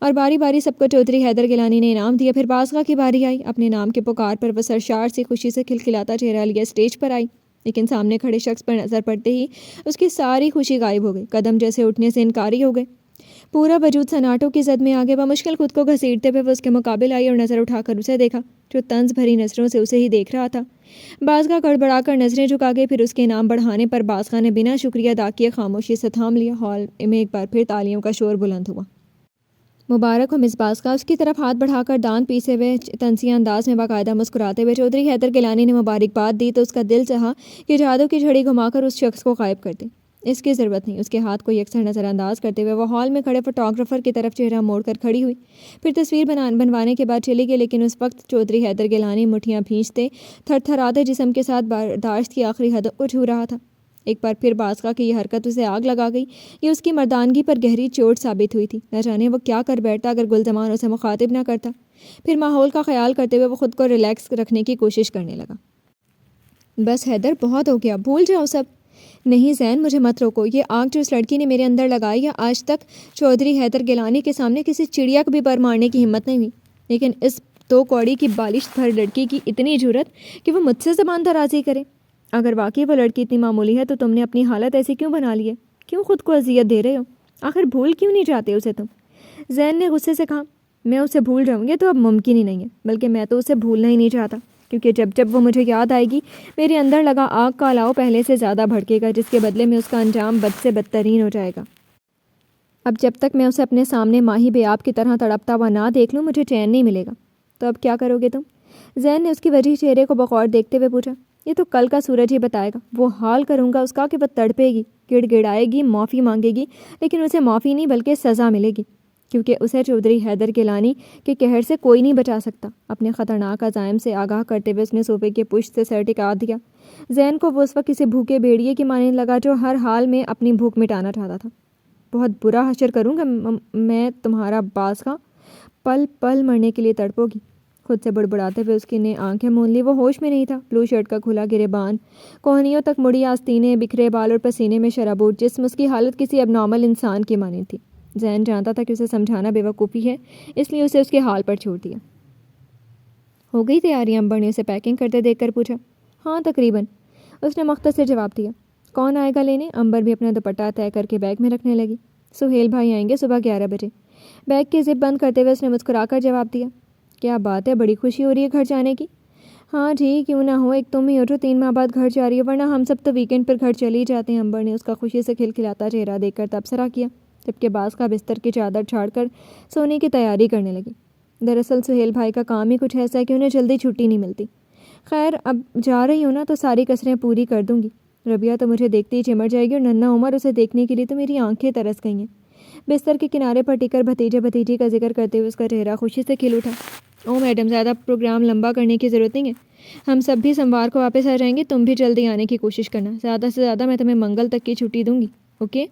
اور باری باری سب کو چودھری حیدر گیلانی نے انعام دیا۔ پھر باسقہ کی باری آئی، اپنے نام کے پکار پر وہ سرشار سی خوشی سے کھلکھلاتا چہرہ لیے اسٹیج پر آئی، لیکن سامنے کھڑے شخص پر نظر پڑتے ہی اس کی ساری خوشی غائب ہو گئی، قدم جیسے اٹھنے سے انکاری ہو گئے، پورا وجود سناٹوں کی زد میں آگے۔ بمشکل خود کو گھسیٹتے ہوئے وہ اس کے مقابل آئی اور نظر اٹھا کر اسے دیکھا، جو طنز بھری نظروں سے اسے ہی دیکھ رہا تھا۔ باسقہ گڑبڑا کر نظریں جھکا گئی، پھر اس کے نام بڑھانے پر باسقہ نے بنا شکریہ ادا کیے خاموشی سے تھام لیا۔ ہال میں ایک بار پھر تالیوں کا شور بلند ہوا۔ مبارک ہو مس باسقہ، اس کی طرف ہاتھ بڑھا کر دانت پیسے ہوئے طنزیہ انداز میں باقاعدہ مسکراتے ہوئے چودھری حیدر گیلانی نے مبارکباد دی تو اس کا دل چاہا کہ جادو کی جھڑی گھما کر اس شخص کو غائب کر دے۔ اس کی ضرورت نہیں۔ اس کے ہاتھ کو یکسر نظر انداز کرتے ہوئے وہ ہال میں کھڑے فوٹوگرافر کی طرف چہرہ موڑ کر کھڑی ہوئی، پھر تصویر بنوانے کے بعد چلی گئی، لیکن اس وقت چودھری حیدر گیلانی مٹھیاں بھینچتے تھر تھراتے جسم کے ساتھ برداشت کی آخری حدوں کو چھو رہا تھا۔ ایک بار پھر باسقہ کی یہ حرکت اسے آگ لگا گئی، یہ اس کی مردانگی پر گہری چوٹ ثابت ہوئی تھی۔ نہ جانے وہ کیا کر بیٹھتا اگر گلزمان اسے مخاطب نہ کرتا۔ پھر ماحول کا خیال کرتے ہوئے وہ خود کو ریلیکس رکھنے کی کوشش کرنے لگا۔ بس حیدر، بہت ہو گیا، بھول جاؤ سب۔ نہیں زین، مجھے مت روکو، یہ آگ جو اس لڑکی نے میرے اندر لگائی ہے، آج تک چودھری حیدر گیلانی کے سامنے کسی چڑیا کو بھی پر مارنے کی ہمت نہیں ہوئی، لیکن اس 2 کوڑی کی بالش بھر لڑکی کی اتنی جرت کہ وہ مجھ سے زبان درازی کرے۔ اگر واقعی وہ لڑکی اتنی معمولی ہے تو تم نے اپنی حالت ایسی کیوں بنا لی ہے؟ کیوں خود کو اذیت دے رہے ہو؟ آخر بھول کیوں نہیں جاتے اسے تم؟ زین نے غصے سے کہا، میں اسے بھول جاؤں گی تو اب ممکن ہی نہیں ہے، بلکہ میں تو اسے بھولنا ہی نہیں چاہتا، کیونکہ جب وہ مجھے یاد آئے گی میرے اندر لگا آگ کا الاؤ پہلے سے زیادہ بھڑکے گا، جس کے بدلے میں اس کا انجام بد سے بدترین ہو جائے گا۔ اب جب تک میں اسے اپنے سامنے ماہی بے آب کی طرح تڑپتا ہوا نہ دیکھ لوں مجھے چین نہیں ملے گا۔ تو اب کیا کرو گے تم؟ زین نے اس کی وجیح چہرے کو بغور دیکھتے ہوئے پوچھا۔ یہ تو کل کا سورج ہی بتائے گا، وہ حال کروں گا اس کا کہ وہ تڑپے گی، گڑ گڑائے گی، معافی مانگے گی، لیکن اسے معافی نہیں بلکہ سزا ملے گی، کیونکہ اسے چودھری حیدر گیلانی کے قہر سے کوئی نہیں بچا سکتا۔ اپنے خطرناک عزائم سے آگاہ کرتے ہوئے اس نے صوفے کے پشت سے سر ٹکا دیا۔ زین کو وہ اس وقت کسی بھوکے بھیڑیے کی مانند لگا جو ہر حال میں اپنی بھوک مٹانا چاہتا تھا۔ بہت برا حشر کروں گا میں تمہارا باسقہ، پل پل مرنے کے لیے تڑپو گی۔ خود سے بڑبڑاتے ہوئے اس کی نے آنکھیں مون لی۔ وہ ہوش میں نہیں تھا۔ بلو شرٹ کا کھلا گریبان، کوہنیوں تک مڑی آستینیں، بکھرے بال اور پسینے میں شرابور جسم، اس کی حالت کسی اب نارمل انسان کی مانند تھی۔ زین جانتا تھا کہ اسے سمجھانا بے وقوفی ہے، اس لیے اسے اس کے حال پر چھوڑ دیا۔ ہو گئی تیاری؟ امبر نے اسے پیکنگ کرتے دیکھ کر پوچھا۔ ہاں تقریباً، اس نے مختصر جواب دیا۔ کون آئے گا لینے؟ امبر بھی اپنا دوپٹہ طے کر کے بیگ میں رکھنے لگی۔ سہیل بھائی آئیں گے صبح 11 بجے۔ بیگ کی زپ بند کرتے ہوئے اس نے مسکرا کر جواب دیا۔ کیا بات ہے، بڑی خوشی ہو رہی ہے گھر جانے کی؟ ہاں جی، کیوں نہ ہو، ایک تم ہی ہو جو 3 ماہ بعد گھر جا رہی ہو، ورنہ ہم سب تو ویکینڈ پر گھر چلے ہی جاتے ہیں۔ امبر نے اس کا خوشی سے کھلکھلاتا چہرہ دیکھ کر تبصرہ کیا، جبکہ باسقہ بستر کی چادر چھاڑ کر سونے کی تیاری کرنے لگی۔ دراصل سہیل بھائی کا کام ہی کچھ ایسا ہے کہ انہیں جلدی چھٹی نہیں ملتی۔ خیر، اب جا رہی ہوں نا تو ساری کسریں پوری کر دوں گی۔ ربیہ تو مجھے دیکھتی ہی چمٹ جائے گی، اور ننھا عمر اسے دیکھنے کے لیے تو میری آنکھیں ترس گئی ہیں۔ بستر کے کنارے پر ٹک کر بھتیجے بھتیجی کا ذکر کرتے ہوئے اس کا چہرہ خوشی سے کھل اٹھا۔ او میڈم، زیادہ پروگرام لمبا کرنے کی ضرورت نہیں ہے، ہم سب بھی سموار کو واپس آ جائیں گے، تم بھی جلدی آنے کی کوشش کرنا، زیادہ سے زیادہ میں تمہیں منگل تک کی چھٹی دوں گی، اوکے؟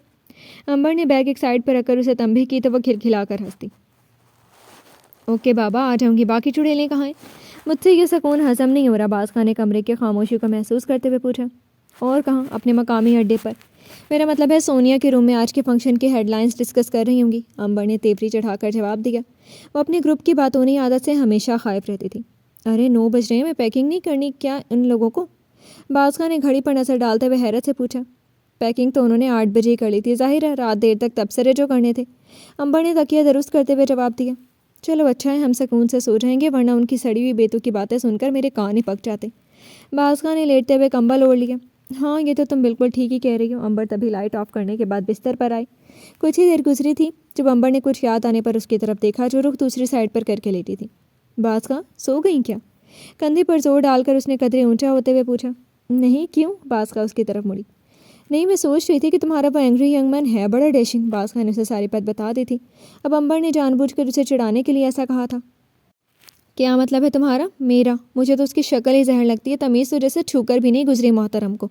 امبر نے بیگ ایک سائڈ پر رکھ کر اسے تنبیہ کی تو وہ کھلکھلا کر ہنس دی۔ اوکے بابا، آ جاؤں گی، باقی چڑیلیں کہاں ہیں؟ مجھ سے یہ سکون ہضم نہیں ہو رہا، باز خان نے کمرے کی خاموشی کو محسوس کرتے ہوئے پوچھا۔ اور کہاں؟ اپنے مقامی اڈے پر۔ میرا مطلب ہے سونیا کے روم میں آج کے فنکشن کے ہیڈ لائنز ڈسکس کر رہی ہوں گی، امبر نے تیوری چڑھا کر جواب دیا۔ وہ اپنے گروپ کی باتونی عادت سے ہمیشہ خائف رہتی تھی۔ ارے 9 بج رہے ہیں، میں پیکنگ نہیں کرنی کیا ان لوگوں کو؟ باز خان نے گھڑی پر نظر ڈالتے ہوئے حیرت سے پوچھا۔ پیکنگ تو انہوں نے 8 بجے ہی کر لی تھی، ظاہر ہے رات دیر تک تبصرے جو کرنے تھے، امبر نے تکیہ درست کرتے ہوئے جواب دیا۔ چلو اچھا ہے، ہم سکون سے سو جائیں گے، ورنہ ان کی سڑی ہوئی بیتو کی باتیں سن کر میرے کان ہی پک جاتے۔ باز خان نے لیٹتے ہوئے کمبل اوڑھ لیا۔ ہاں یہ تو تم بالکل ٹھیک ہی کہہ رہی ہو، امبر تبھی لائٹ آف کرنے کے بعد بستر پر آئی۔ کچھ ہی دیر گزری تھی جب امبر نے کچھ یاد آنے پر اس کی طرف دیکھا جو رخ دوسری سائڈ پر کر کے لیٹی تھی۔ باز خان سو گئیں کیا؟ کندھے پر زور ڈال کر اس نے قدرے اونچا ہوتے ہوئے پوچھا۔ نہیں، کیوں؟ باز خان اس کی طرف مڑی۔ نہیں، میں سوچ رہی تھی کہ تمہارا وہ اینگری ینگ مین ہے بڑا ڈیشنگ، باز خان نے اسے ساری بات بتا دی تھی۔ اب امبر نے جان بوجھ کر اسے چڑھانے کے لیے ایسا کہا تھا۔ کیا مطلب ہے تمہارا؟ میرا؟ مجھے تو اس کی شکل ہی زہر لگتی ہے، تمیز تو جیسے چھو کر بھی نہیں گزری محترم کو۔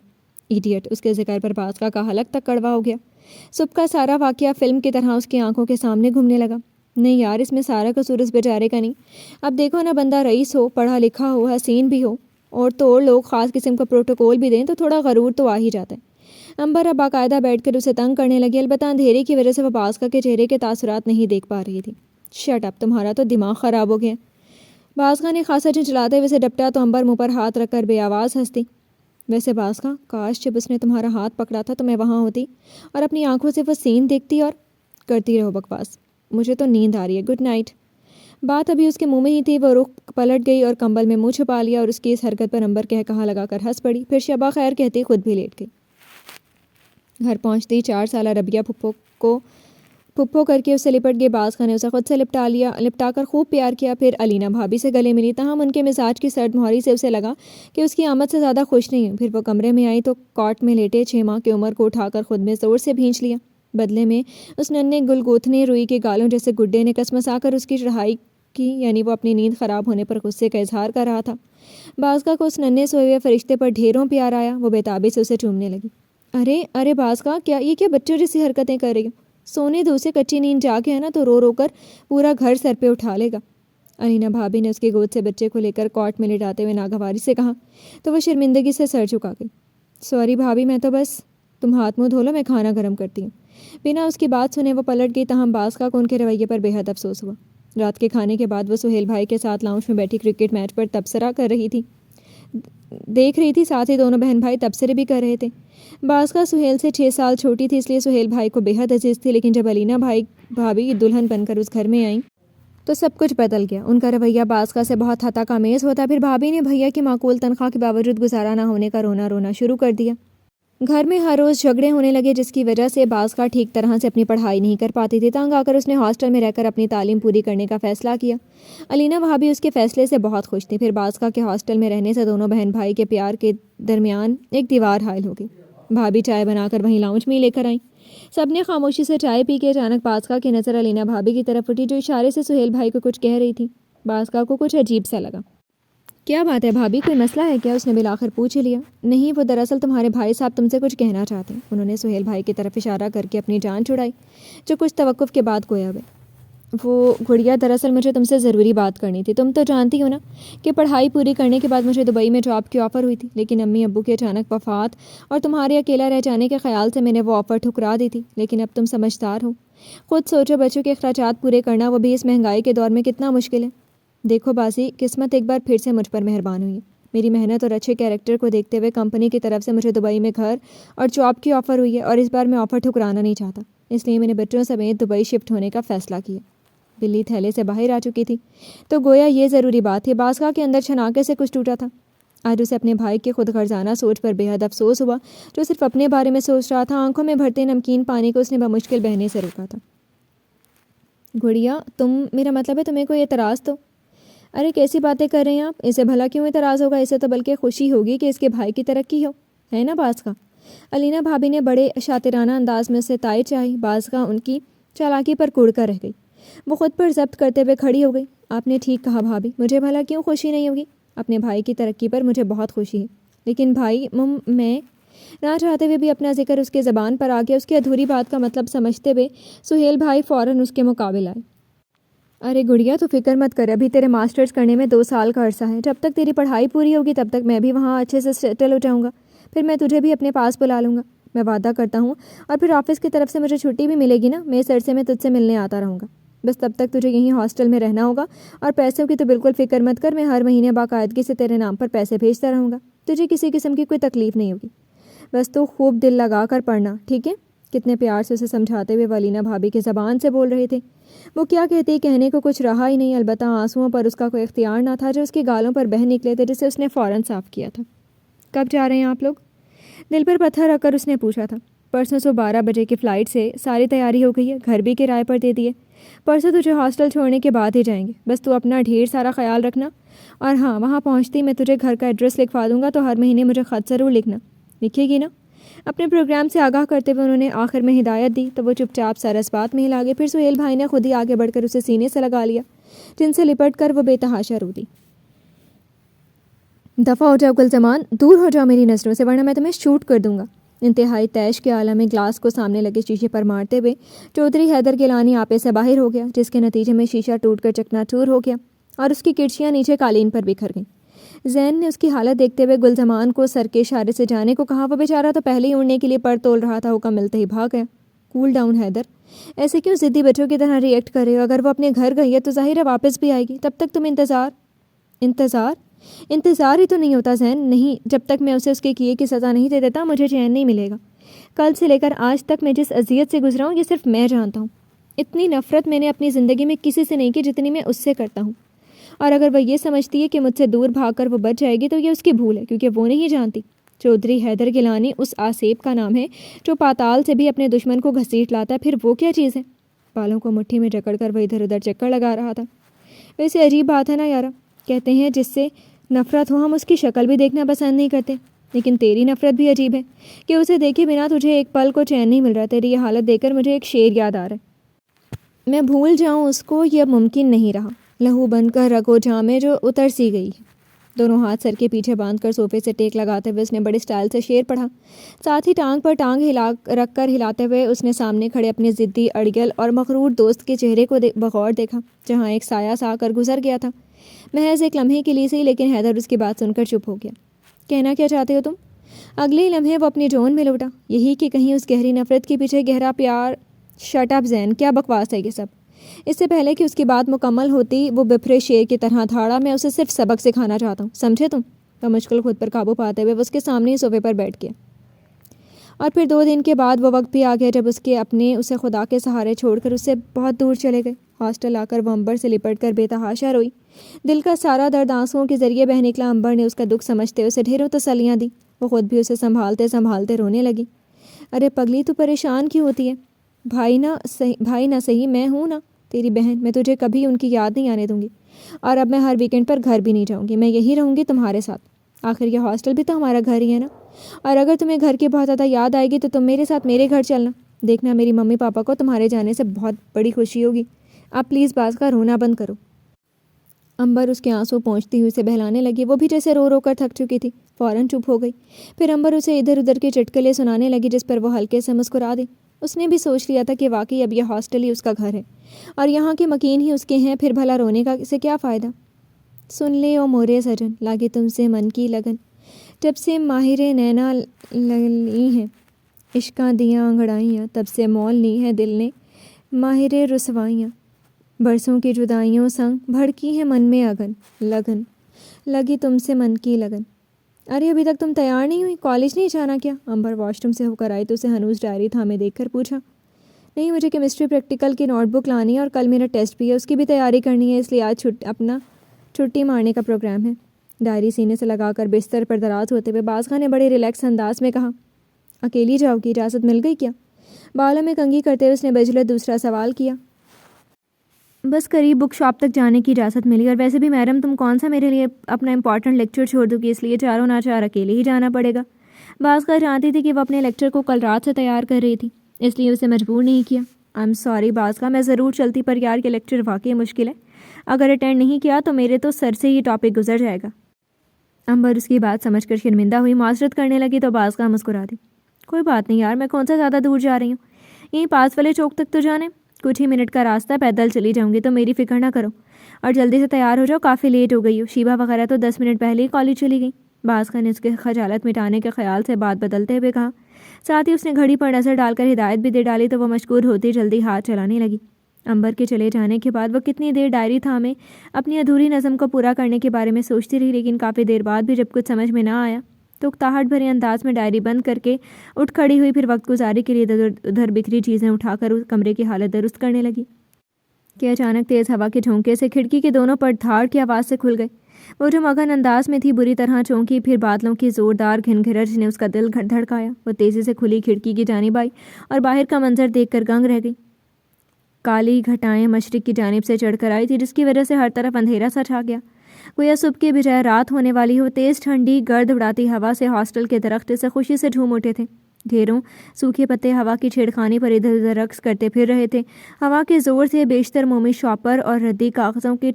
ایڈیٹ، اس کے ذکر پر باز کا حلق تک کڑوا ہو گیا۔ صبح کا سارا واقعہ فلم کی طرح اس کی آنکھوں کے سامنے گھومنے لگا۔ نہیں یار، اس میں سارا قصور اس بیچارے کا نہیں۔ اب دیکھو نا، بندہ رئیس ہو، پڑھا لکھا ہو، حسین بھی ہو، اور تو اور لوگ خاص قسم کا پروٹوکول بھی دیں تو تھوڑا غرور تو آ ہی جاتا ہے۔ امبر اب باقاعدہ بیٹھ کر اسے تنگ کرنے لگی، البتہ اندھیرے کی وجہ سے وہ باز کے چہرے کے تاثرات نہیں دیکھ پا رہی تھی۔ شٹ اپ، تمہارا تو دماغ خراب ہو گیا۔ باز خان نے خاصا چنچلاتے ہوئے اسے ڈپٹا تو امبر منہ پر ہاتھ رکھ کر بے آواز ہنستی۔ ویسے باز خان، کاش جب اس نے تمہارا ہاتھ پکڑا تھا تو میں وہاں ہوتی اور اپنی آنکھوں سے وہ سین دیکھتی اور… کرتی رہو بکواس، مجھے تو نیند آ رہی ہے، گڈ نائٹ۔ بات ابھی اس کے منہ میں ہی تھی، وہ رخ پلٹ گئی اور کمبل میں منہ چھپا لیا اور اس کی اس حرکت پر امبر کہا لگا کر ہنس پڑی، پھر شبہ خیر کہتی خود بھی لیٹ گئی۔ گھر پہنچتی 4 سالہ ربیہ پھپھو کر کے اس سے لپٹ گئی۔ باز خان نے اسے خود سے لپٹا کر خوب پیار کیا، پھر علینا بھابھی سے گلے ملی، تاہم ان کے مزاج کی سرد مہری سے اسے لگا کہ اس کی آمد سے زیادہ خوش نہیں ہے۔ پھر وہ کمرے میں آئی تو کاٹ میں لیٹے 6 ماہ کی عمر کو اٹھا کر خود میں زور سے بھینچ لیا۔ بدلے میں اس ننھے گلگوتھنے روئی کے گالوں جیسے گڈے نے کسمسا کر اس کی چڑھائی کی، یعنی وہ اپنی نیند خراب ہونے پر غصے کا اظہار کر رہا تھا۔ بازگاہ کو اس ننھے سوئے ہوئے فرشتے پر ڈھیروں پیار آیا، وہ بےتابی سے اسے چومنے لگی۔ ارے بازگاہ، کیا بچوں جیسی حرکتیں کر رہی ہو؟ سونے دو سے، کچی نیند جا کے ہے نا تو رو رو کر پورا گھر سر پہ اٹھا لے گا۔ علینا بھابھی نے اس کی گود سے بچے کو لے کر کاٹ میں لٹاتے ہوئے ناگواری سے کہا تو وہ شرمندگی سے سر جھکا گئی۔ سوری بھابھی، میں تو بس… تم ہاتھ منہ دھو لو، میں کھانا گرم کرتی ہوں۔ بنا اس کی بات سنے وہ پلٹ گئی، تاہم بازگاہ کو ان کے رویے پر بے حد افسوس ہوا۔ رات کے کھانے کے بعد وہ سہیل بھائی کے ساتھ لاؤنج میں بیٹھی کرکٹ میچ پر تبصرہ دیکھ رہی تھی، ساتھ ہی دونوں بہن بھائی تبصرے بھی کر رہے تھے۔ بازگاہ سہیل سے 6 سال چھوٹی تھی، اس لیے سہیل بھائی کو بے حد عزیز تھی، لیکن جب علینا بھابھی دلہن بن کر اس گھر میں آئیں تو سب کچھ بدل گیا۔ ان کا رویہ بازگاہ سے بہت ہتک آمیز ہوتا، پھر بھابھی نے بھیا کی معقول تنخواہ کے باوجود گزارا نہ ہونے کا رونا شروع کر دیا۔ گھر میں ہر روز جھگڑے ہونے لگے، جس کی وجہ سے بازگاہ ٹھیک طرح سے اپنی پڑھائی نہیں کر پاتی تھی۔ تنگ آ کر اس نے ہاسٹل میں رہ کر اپنی تعلیم پوری کرنے کا فیصلہ کیا۔ علینا بھابھی اس کے فیصلے سے بہت خوش تھی۔ پھر بازگاہ کے ہاسٹل میں رہنے سے دونوں بہن بھائی کے پیار کے درمیان ایک دیوار حائل ہو گئی۔ بھابھی چائے بنا کر وہیں لاؤنج میں ہی لے کر آئیں۔ سب نے خاموشی سے چائے پی کے اچانک بازگاہ کی نظر علینا بھابھی کی طرف اٹھی، جو اشارے سے سہیل بھائی کو کچھ کہہ رہی تھی۔ بازگاہ کو کچھ عجیب سا لگا۔ کیا بات ہے بھابھی، کوئی مسئلہ ہے کیا؟ اس نے بالآخر پوچھ لیا۔ نہیں، وہ دراصل تمہارے بھائی صاحب تم سے کچھ کہنا چاہتے ہیں، انہوں نے سہیل بھائی کی طرف اشارہ کر کے اپنی جان چھڑائی، جو کچھ توقف کے بعد گویا ہوئے۔ وہ گڑیا، دراصل مجھے تم سے ضروری بات کرنی تھی۔ تم تو جانتی ہو نا کہ پڑھائی پوری کرنے کے بعد مجھے دبئی میں جاب کی آفر ہوئی تھی، لیکن امی ابو کی اچانک وفات اور تمہارے اکیلا رہ جانے کے خیال سے میں نے وہ آفر ٹھکرا دی تھی۔ لیکن اب تم سمجھدار ہو، خود سوچو بچوں کے اخراجات پورے کرنا، وہ بھی اس مہنگائی کے دور میں، کتنا مشکل ہے۔ دیکھو بازی، قسمت ایک بار پھر سے مجھ پر مہربان ہوئی ہے۔ میری محنت اور اچھے کیریکٹر کو دیکھتے ہوئے کمپنی کی طرف سے مجھے دبئی میں گھر اور جاب کی آفر ہوئی ہے، اور اس بار میں آفر ٹھکرانا نہیں چاہتا، اس لیے میں نے بچوں سمیت دبئی شفٹ ہونے کا فیصلہ کیا۔ بلی تھیلے سے باہر آ چکی تھی تو گویا یہ ضروری بات تھی۔ بازگاہ کے اندر چھناکے سے کچھ ٹوٹا تھا۔ آج اسے اپنے بھائی کی خود غرضانہ سوچ پر بے حد افسوس ہوا، جو صرف اپنے بارے میں سوچ رہا تھا۔ آنکھوں میں بھرتے نمکین پانی کو اس نے بمشکل بہنے سے روکا تھا۔ گڑیا، میرا مطلب ہے تمہیں کوئی اعتراض تو… ارے کیسی باتیں کر رہے ہیں آپ؟ اسے بھلا کیوں اعتراض ہوگا؟ اسے تو بلکہ خوشی ہوگی کہ اس کے بھائی کی ترقی ہو، ہے نا بازگاہ؟ علینا بھابھی نے بڑے شاطرانہ انداز میں اسے تائید چاہی۔ بازگاہ ان کی چالاکی پر کڑ کر رہ گئی۔ وہ خود پر ضبط کرتے ہوئے کھڑی ہو گئی۔ آپ نے ٹھیک کہا بھابھی، مجھے بھلا کیوں خوشی نہیں ہوگی؟ اپنے بھائی کی ترقی پر مجھے بہت خوشی ہے، لیکن بھائی میں نہ چاہتے ہوئے بھی اپنا ذکر اس کے زبان پر آ گیا۔ اس کی ادھوری بات کا مطلب سمجھتے ہوئے سہیل بھائی فوراً اس کے مقابل آئے۔ ارے گڑیا، تو فکر مت کر، ابھی تیرے ماسٹرز کرنے میں 2 سال کا عرصہ ہے۔ جب تک تیری پڑھائی پوری ہوگی تب تک میں بھی وہاں اچھے سے سیٹل ہو جاؤں گا، پھر میں تجھے بھی اپنے پاس بلا لوں گا، میں وعدہ کرتا ہوں۔ اور پھر آفس کی طرف سے مجھے چھٹی بھی ملے گی نا، میں اس عرصے میں تجھ سے ملنے آتا رہوں گا۔ بس تب تک تجھے یہیں ہاسٹل میں رہنا ہوگا، اور پیسوں کی تو بالکل فکر مت کر، میں ہر مہینے باقاعدگی سے تیرے نام پر پیسے بھیجتا رہوں گا، تجھے کسی قسم کی کوئی تکلیف نہیں ہوگی۔ بس تو خوب دل لگا کر پڑھنا، ٹھیک ہے؟ کتنے پیار سے اسے سمجھاتے ہوئے ولینا بھابھی کی زبان سے بول رہے تھے۔ وہ کیا کہتی، کہنے کو کچھ رہا ہی نہیں، البتہ آنسوؤں پر اس کا کوئی اختیار نہ تھا جو اس کی گالوں پر بہہ نکلے تھے، جسے اس نے فوراً صاف کیا تھا۔ کب جا رہے ہیں آپ لوگ؟ دل پر پتھر رکھ کر اس نے پوچھا تھا۔ پرسوں صبح 12 بجے کی فلائٹ سے ساری تیاری ہو گئی ہے، گھر بھی کرائے پر دے دیے، پرسوں تجھے ہاسٹل چھوڑنے کے بعد ہی جائیں گے۔ بس تو اپنا ڈھیر سارا خیال رکھنا، اور ہاں، وہاں پہنچتی میں تجھے گھر کا ایڈریس لکھوا دوں گا، تو ہر مہینے مجھے خط ضرور لکھنا، لکھے گی نا؟ اپنے پروگرام سے آگاہ کرتے ہوئے انہوں نے آخر میں ہدایت دی تو وہ چپ چاپ سر اس بات میں ہلا گئے۔ پھر سہیل بھائی نے خود ہی آگے بڑھ کر اسے سینے سے لگا لیا، جن سے لپٹ کر وہ بے تحاشا رو دی۔ دفع ہو جاؤ گلزمان، دور ہو جاؤ میری نظروں سے، ورنہ میں تمہیں شوٹ کر دوں گا۔ انتہائی تیش کے عالم میں گلاس کو سامنے لگے شیشے پر مارتے ہوئے چودھری حیدر گیلانی آپے سے باہر ہو گیا، جس کے نتیجے میں شیشہ ٹوٹ کر چکنا چور ہو گیا اور اس کی کرچیاں نیچے قالین پر بکھر گئیں۔ زین نے اس کی حالت دیکھتے ہوئے گلزمان کو سر کے اشارے سے جانے کو کہا۔ وہ بیچارہ تو پہلے ہی اڑنے کے لیے پر تول رہا تھا، حکم ملتے ہی بھاگ گیا۔ کول ڈاؤن حیدر، ایسے کیوں ضدی بچوں کی طرح ری ایکٹ کر رہے ہو؟ اگر وہ اپنے گھر گئی ہے تو ظاہر ہے واپس بھی آئے گی، تب تک تم انتظار ہی تو نہیں ہوتا زین؟ نہیں، جب تک میں اسے اس کے کیے کی سزا نہیں دے دیتا مجھے چین نہیں ملے گا۔ کل سے لے کر آج تک میں جس اذیت سے گزرا ہوں یہ صرف میں جانتا ہوں۔ اتنی نفرت میں نے اپنی زندگی میں کسی سے نہیں کی جتنی میں اس سے کرتا ہوں، اور اگر وہ یہ سمجھتی ہے کہ مجھ سے دور بھاگ کر وہ بچ جائے گی تو یہ اس کی بھول ہے، کیونکہ وہ نہیں جانتی چودھری حیدر گیلانی اس آسیب کا نام ہے جو پاتال سے بھی اپنے دشمن کو گھسیٹ لاتا ہے۔ پھر وہ کیا چیز ہے؟ بالوں کو مٹھی میں جکڑ کر وہ ادھر ادھر چکر لگا رہا تھا۔ ویسے عجیب بات ہے نا یارا، کہتے ہیں جس سے نفرت ہو ہم اس کی شکل بھی دیکھنا پسند نہیں کرتے، لیکن تیری نفرت بھی عجیب ہے کہ اسے دیکھے بنا تجھے ایک پل کو چین نہیں مل رہا۔ تیری یہ حالت دیکھ کر مجھے ایک شعر یاد آ رہا ہے، میں بھول جاؤں اس کو یہ ممکن نہیں رہا، لہو بن کر رگو جاں میں جو اتر سی گئی ہے۔ دونوں ہاتھ سر کے پیچھے باندھ کر صوفے سے ٹیک لگاتے ہوئے اس نے بڑے سٹائل سے شعر پڑھا، ساتھ ہی ٹانگ پر ٹانگ رکھ کر ہلاتے ہوئے اس نے سامنے کھڑے اپنے ضدی، اڑگل اور مغرور دوست کے چہرے کو بغور دیکھا، جہاں ایک سایہ سا کر گزر گیا تھا، محض ایک لمحے کے لیے صحیح، لیکن حیدر اس کی بات سن کر چپ ہو گیا۔ کہنا کیا چاہتے ہو تم؟ اگلے ہی لمحے وہ اپنی جون میں لوٹا، یہی کہ کہیں اس گہری نفرت کے پیچھے گہرا پیار۔ شٹ اپ زین، کیا بکواس ہے یہ سب؟ اس سے پہلے کہ اس کی بات مکمل ہوتی وہ بپھرے شیر کی طرح دھاڑا، میں اسے صرف سبق سکھانا چاہتا ہوں، سمجھے تم؟ تو مشکل خود پر قابو پاتے ہوئے وہ اس کے سامنے ہی صوفے پر بیٹھ گیا۔ اور پھر 2 دن کے بعد وہ وقت بھی آ گیا جب اس کے اپنے اسے خدا کے سہارے چھوڑ کر اس سے بہت دور چلے گئے۔ ہاسٹل آ کر وہ امبر سے لپٹ کر بے تحاشا روئی، دل کا سارا درد آنسوؤں کے ذریعے بہہ نکلا۔ امبر نے اس کا دکھ سمجھتے اسے ڈھیروں تسلیاں دی، وہ خود بھی اسے سنبھالتے رونے لگی۔ ارے پگلی، تو پریشان کیوں ہوتی ہے؟ بھائی نہ صحیح میں ہوں نا تیری بہن، میں تجھے کبھی ان کی یاد نہیں آنے دوں گی، اور اب میں ہر ویکنڈ پر گھر بھی نہیں جاؤں گی، میں یہی رہوں گی تمہارے ساتھ، آخر یہ ہاسٹل بھی تو ہمارا گھر ہی ہے نا۔ اور اگر تمہیں گھر کی بہت زیادہ یاد آئے گی تو تم میرے ساتھ میرے گھر چلنا، دیکھنا میری ممی پاپا کو تمہارے جانے سے بہت بڑی خوشی ہوگی۔ اب پلیز باز کا رونا بند کرو۔ امبر اس کے آنسو پہنچتی ہوئی اسے بہلانے لگی، وہ بھی جیسے رو رو کر تھک چکی تھی، فوراً چپ ہو گئی۔ پھر امبر اسے ادھر ادھر کے چٹکلے سنانے لگی، جس پر وہ ہلکے سے مسکرا دی۔ اس نے بھی سوچ لیا تھا کہ واقعی اب یہ ہاسٹل ہی اس کا گھر ہے اور یہاں کے مکین ہی اس کے ہیں، پھر بھلا رونے کا سے کیا فائدہ؟ سن لے او مورے سجن، لاگے تم سے من کی لگن، جب سے ماہر نینا لی ہیں عشقاں دیاں انگڑائیاں، تب سے مول لی ہیں دل نے ماہر رسوائیاں، برسوں کی جدائیوں سنگ بھڑکی ہے من میں لگن، لگی تم سے من کی لگن۔ ارے ابھی تک تم تیار نہیں ہوئی؟ کالج نہیں جانا کیا؟ امبر واش روم سے ہو کر آئی تو اسے ہنوز ڈائری تھامے دیکھ کر پوچھا۔ نہیں، مجھے کیمسٹری پریکٹیکل کی نوٹ بک لانی ہے اور کل میرا ٹیسٹ بھی ہے، اس کی بھی تیاری کرنی ہے، اس لیے آج اپنا چھٹی مارنے کا پروگرام ہے۔ ڈائری سینے سے لگا کر بستر پر دراز ہوتے ہوئے بازغہ نے بڑے ریلیکس انداز میں کہا۔ اکیلی جاؤ گی؟ اجازت مل گئی کیا؟ بالوں میں کنگھی کرتے ہوئے اس نے بجلے دوسرا سوال کیا۔ بس قریب بک شاپ تک جانے کی اجازت ملی، اور ویسے بھی میڈم تم کون سا میرے لیے اپنا امپورٹنٹ لیکچر چھوڑ دو گی، اس لیے چاروں ناچار اکیلے ہی جانا پڑے گا۔ بازغہ جانتی تھی کہ وہ اپنے لیکچر کو کل رات سے تیار کر رہی تھی، اس لیے اسے مجبور نہیں کیا۔ آئی ایم سوری بازغہ، میں ضرور چلتی، پر یار یہ لیکچر واقعی مشکل ہے، اگر اٹینڈ نہیں کیا تو میرے تو سر سے یہ ٹاپک گزر جائے گا۔ امبر اس کی بات سمجھ کر شرمندہ ہوئی، معذرت کرنے لگی تو بازگاہ مسکرا دی۔ کوئی بات نہیں یار، میں کون سا زیادہ دور جا رہی ہوں، یہیں پاس والے چوک تک تو جانے، کچھ ہی منٹ کا راستہ، پیدل چلی جاؤں گی، تو میری فکر نہ کرو، اور جلدی سے تیار ہو جاؤ، کافی لیٹ ہو گئی ہو۔ شیبہ وغیرہ تو 10 منٹ پہلے ہی کالج چلی گئی۔ بازگاہ نے اس کے خجالت مٹانے کے خیال سے بات بدلتے ہوئے کہا۔ ساتھ ہی اس نے گھڑی پر نظر ڈال کر ہدایت بھی دے ڈالی تو وہ مشکور ہوتی جلدی ہاتھ چلانے لگی۔ امبر کے چلے جانے کے بعد وہ کتنی دیر ڈائری تھامے اپنی ادھوری نظم کو پورا کرنے کے بارے میں سوچتی رہی، لیکن کافی دیر بعد بھی جب کچھ سمجھ میں نہ آیا تو اکتاہٹ بھرے انداز میں ڈائری بند کر کے اٹھ کھڑی ہوئی، پھر وقت گزاری کے لیے ادھر بکھری چیزیں اٹھا کر اس کمرے کی حالت درست کرنے لگی کہ اچانک تیز ہوا کے جھونکے سے کھڑکی کے دونوں پٹ دھاڑ کی آواز سے کھل گئے۔ وہ جو مگن انداز میں تھی بری طرح چونکی، پھر بادلوں کی زوردار گھنگھرٹ نے اس کا دل دھڑکایا۔ وہ تیزی سے کھلی کھڑکی کی جانب آئی اور باہر کا منظر دیکھ کر دنگ رہ گئی۔ کالی گھٹائیں مشرق کی جانب سے چڑھ کر آئی تھی، جس کی وجہ سے ہر طرف اندھیرا سا چھا گیا، گویا صبح کے بجائے رات ہونے والی ہو۔ تیز ٹھنڈی گرد اڑاتی ہوا سے ہاسٹل کے درخت سے خوشی سے جھوم اٹھے تھے۔ ڈھیروں سوکھے پتے ہوا کی چھیڑخانی پر ادھر ادھر رقص کرتے پھر رہے تھے۔ ہوا کے زور سے بیشتر مومی شاپر اور ردی کاغذوں کے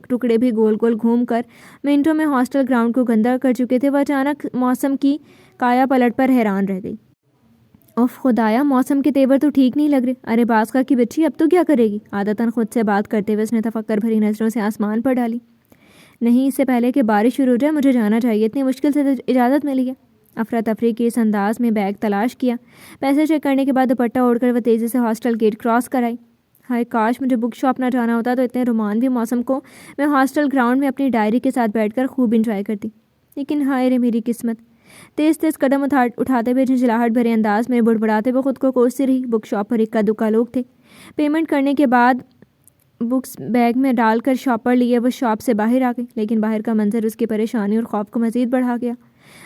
ٹکڑے بھی گول گول گھوم کر منٹوں میں ہاسٹل گراؤنڈ کو گندا کر چکے تھے۔ وہ اچانک موسم کی کایا پلٹ پر حیران رہ گئی۔ اوف خدایا، موسم کے تیور تو ٹھیک نہیں لگ رہے۔ ارے بازگاہ کی بچی اب تو کیا کرے گی؟ عادتاً خود سے بات کرتے ہوئے اس نے تفکر بھری نظروں سے آسمان پر ڈالی۔ نہیں، اس سے پہلے کہ بارش شروع ہو جائے مجھے جانا چاہیے، اتنی مشکل سے اجازت ملی ہے۔ افراتفری کے اس انداز میں بیگ تلاش کیا، پیسے چیک کرنے کے بعد دوپٹہ اوڑھ کر وہ تیزی سے ہاسٹل گیٹ کراس کر آئی۔ ہائے کاش مجھے بک شاپ نہ جانا ہوتا تو اتنے رومانوی موسم کو میں ہاسٹل گراؤنڈ میں اپنی ڈائری کے ساتھ بیٹھ کر خوب انجوائے کرتی، لیکن ہائے رے میری قسمت۔ تیز تیز قدم اٹھاتے ہوئے جھنجھلاہٹ بھرے انداز میں بڑبڑاتے ہوئے خود کو کوستی رہی۔ بک شاپ پر اکا دکا لوگ تھے۔ پیمنٹ کرنے کے بعد بکس بیگ میں ڈال کر شاپر لیے وہ شاپ سے باہر آ گئی، لیکن باہر کا منظر اس کی پریشانی اور خوف کو مزید بڑھا گیا۔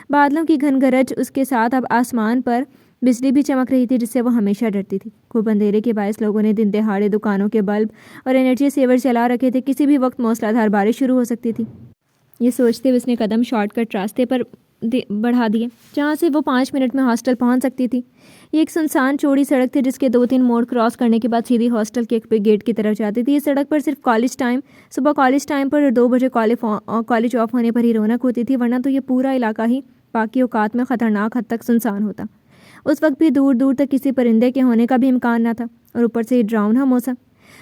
بادلوں کی گھن گرج، اس کے ساتھ اب آسمان پر بجلی بھی چمک رہی تھی جس سے وہ ہمیشہ ڈرتی تھی۔ خوب اندھیرے کے باعث لوگوں نے دن دہاڑے دکانوں کے بلب اور انرجی سیور چلا رکھے تھے، کسی بھی وقت موسلا دھار بارش شروع ہو سکتی تھی۔ یہ سوچتے ہوئے اس نے قدم شارٹ کٹ راستے پر بڑھا دیے جہاں سے وہ 5 منٹ میں ہاسٹل پہنچ سکتی تھی۔ یہ ایک سنسان چوڑی سڑک تھی جس کے 2-3 موڑ کراس کرنے کے بعد سیدھی ہاسٹل کے گیٹ کی طرف جاتی تھی۔ اس سڑک پر صرف صبح کالج ٹائم پر اور 2 بجے کالج آف ہونے پر ہی رونق ہوتی تھی، ورنہ تو یہ پورا علاقہ ہی باقی اوقات میں خطرناک حد تک سنسان ہوتا۔ اس وقت بھی دور دور تک کسی پرندے کے ہونے کا بھی امکان نہ تھا، اور اوپر سے یہ ڈراؤنا موسم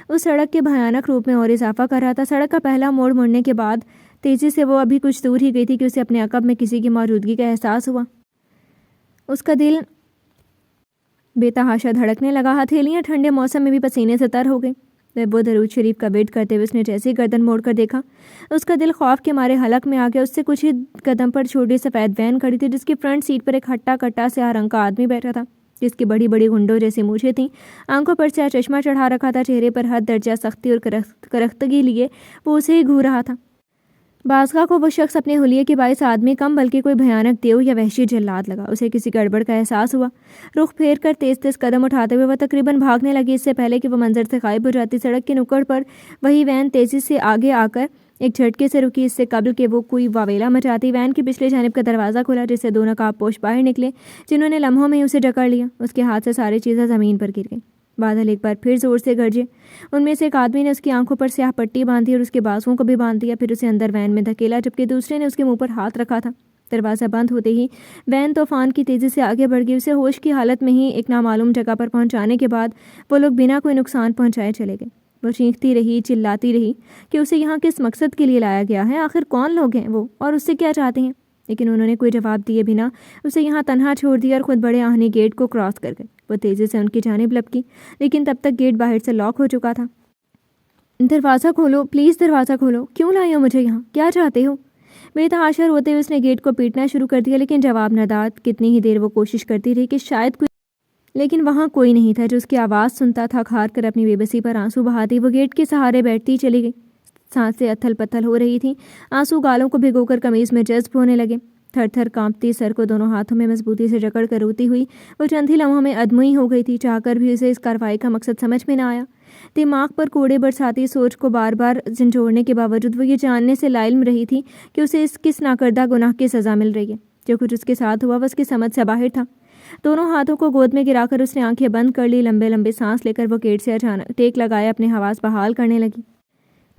اس سڑک کے بھیانک روپ میں اور اضافہ کر رہا تھا۔ سڑک کا پہلا موڑ مڑنے کے بعد تیزی سے وہ ابھی کچھ دور ہی گئی تھی کہ اسے اپنے عقب میں کسی کی موجودگی کا احساس ہوا۔ اس کا دل بے تحاشا دھڑکنے لگا، ہتھیلیاں ٹھنڈے موسم میں بھی پسینے سے تر ہو گئی۔ وہ درود شریف کا ویٹ کرتے ہوئے اس نے جیسے ہی گردن موڑ کر دیکھا، اس کا دل خوف کے مارے حلق میں آ گیا۔ اس سے کچھ ہی قدم پر چھوٹی سفید وین کھڑی تھی جس کی فرنٹ سیٹ پر ایک ہٹا کٹا سیاہ رنگ کا آدمی بیٹھا تھا، جس کی بڑی بڑی گنڈوں جیسی مونچھیں تھیں، آنکھوں پر سیاہ چشمہ چڑھا رکھا تھا، چہرے پر حد درجہ سختی اور کرختگی لیے وہ اسے ہی گھور رہا تھا۔ بازگاہ کو وہ شخص اپنے حلیے کے باعث آدمی کم بلکہ کوئی بھیانک دیو یا وحشی جلاد لگا۔ اسے کسی گڑبڑ کا احساس ہوا۔ رخ پھیر کر تیز تیز قدم اٹھاتے ہوئے وہ تقریباً بھاگنے لگی، اس سے پہلے کہ وہ منظر سے غائب ہو جاتی۔ سڑک کے نکڑ پر وہی وین تیزی سے آگے آ کر ایک جھٹکے سے رکی، اس سے قبل کہ وہ کوئی واویلا مچاتی۔ وین کی پچھلے جانب کا دروازہ کھلا جس سے 2 نقاب پوش باہر نکلے، جنہوں نے لمحوں میں اسے جکڑ لیا۔ اس کے ہاتھ سے ساری چیزیں زمین پر گر گئیں۔ بادل ایک بار پھر زور سے گرجے۔ ان میں سے ایک آدمی نے اس کی آنکھوں پر سیاہ پٹی باندھی اور اس کے بازوؤں کو بھی باندھ دیا، پھر اسے اندر وین میں دھکیلا، جبکہ دوسرے نے اس کے منہ پر ہاتھ رکھا تھا۔ دروازہ بند ہوتے ہی وین طوفان کی تیزی سے آگے بڑھ گئی۔ اسے ہوش کی حالت میں ہی ایک نامعلوم جگہ پر پہنچانے کے بعد وہ لوگ بنا کوئی نقصان پہنچائے چلے گئے۔ وہ چیختی رہی، چلاتی رہی کہ اسے یہاں کس مقصد کے لیے لایا گیا ہے، آخر کون لوگ ہیں وہ اور اس سے کیا چاہتے ہیں، لیکن انہوں نے کوئی جواب دیے بنا اسے یہاں تنہا چھوڑ دیا اور خود بڑے آہنی گیٹ کو کراس کر گئے۔ وہ تیزی سے ان کی جانب لپکی، لیکن تب تک گیٹ باہر سے لاک ہو چکا تھا۔ دروازہ کھولو پلیز، دروازہ کھولو، کیوں لائے ہو مجھے یہاں، کیا چاہتے ہو؟ بے تحاشا روتے ہوئے اس نے گیٹ کو پیٹنا شروع کر دیا، لیکن جواب نہ داد۔ کتنی ہی دیر وہ کوشش کرتی رہی کہ شاید کوئی، لیکن وہاں کوئی نہیں تھا جو اس کی آواز سنتا تھا۔ کھار کر اپنی بے بسی پر آنسو بہاتی وہ گیٹ کے سہارے بیٹھتی چلی گئی۔ سانسیں اتھل پتھل ہو رہی تھیں، آنسو گالوں کو بھگو کر قمیض میں جذب ہونے لگے۔ تھر تھر کانپتی، سر کو دونوں ہاتھوں میں مضبوطی سے جکڑ کر روتی ہوئی وہ چند ہی لمحوں میں ادموئی ہو گئی تھی۔ چاہ کر بھی اسے اس کارروائی کا مقصد سمجھ میں نہ آیا۔ دماغ پر کوڑے برساتی سوچ کو بار بار جھنجھوڑنے کے باوجود وہ یہ جاننے سے لا علم رہی تھی کہ اسے اس کس ناکردہ گناہ کی سزا مل رہی ہے۔ جو کچھ اس کے ساتھ ہوا وہ اس کی سمجھ سے باہر تھا۔ دونوں ہاتھوں کو گود میں گرا کر اس نے آنکھیں بند کر لی، لمبے لمبے سانس لے کر وہ گیٹ سے اچانک ٹیک لگائے اپنے حواس بحال کرنے لگی۔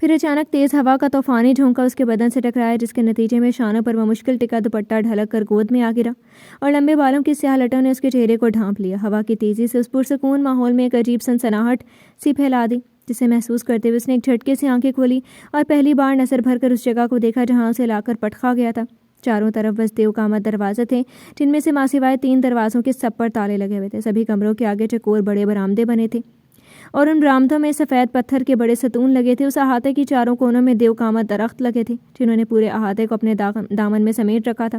پھر اچانک تیز ہوا کا طوفانی جھونکا اس کے بدن سے ٹکرایا، جس کے نتیجے میں شانوں پر وہ مشکل ٹکا دوپٹہ ڈھلک کر گود میں آ گرا اور لمبے بالوں کی سیاہ لٹوں نے اس کے چہرے کو ڈھانپ لیا۔ ہوا کی تیزی سے اس پرسکون ماحول میں ایک عجیب سنسناہٹ سی پھیلا دی، جسے محسوس کرتے ہوئے اس نے ایک جھٹکے سے آنکھیں کھولی اور پہلی بار نظر بھر کر اس جگہ کو دیکھا جہاں اسے لا کر پٹخا گیا تھا۔ چاروں طرف بس دیو قامت دروازے تھے، جن میں سے ماسوائے 3 دروازوں کے سب پر تالے لگے ہوئے تھے۔ سبھی کمروں کے آگے چکور بڑے برآمدے بنے تھے اور ان برآمدوں میں سفید پتھر کے بڑے ستون لگے تھے۔ اس احاطے کی چاروں کونوں میں دیو قامت درخت لگے تھے، جنہوں نے پورے احاطے کو اپنے دامن میں سمیٹ رکھا تھا۔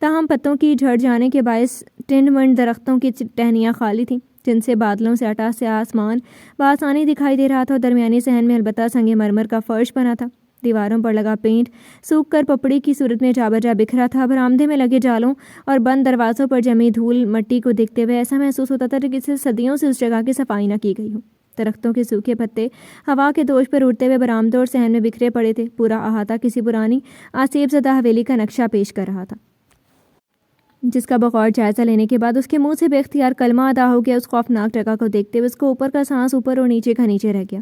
تاہم پتوں کی جھڑ جانے کے باعث ٹنڈ منڈ درختوں کی ٹہنیاں خالی تھیں، جن سے بادلوں سے اٹا سے آسمان بآسانی دکھائی دے رہا تھا، اور درمیانی صحن میں البتہ سنگ مرمر کا فرش بنا تھا۔ دیواروں پر لگا پینٹ سوکھ کر پپڑی کی صورت میں جا بجا بکھرا تھا۔ برآمدے میں لگے جالوں اور بند دروازوں پر جمی دھول مٹی کو دیکھتے ہوئے ایسا محسوس ہوتا تھا کہ کسی صدیوں سے اس جگہ کی صفائی نہ کی گئی ہو۔ درختوں کے سوکھے پتے ہوا کے دوش پر اڑتے ہوئے برآمدوں اور صحن میں بکھرے پڑے تھے۔ پورا احاطہ کسی پرانی آسیب زدہ حویلی کا نقشہ پیش کر رہا تھا، جس کا بغور جائزہ لینے کے بعد اس کے منہ سے بے اختیار کلمہ ادا ہو گیا۔ اس خوفناک جگہ کو دیکھتے ہوئے اس کو اوپر کا سانس اوپر اور نیچے کا نیچے رہ گیا۔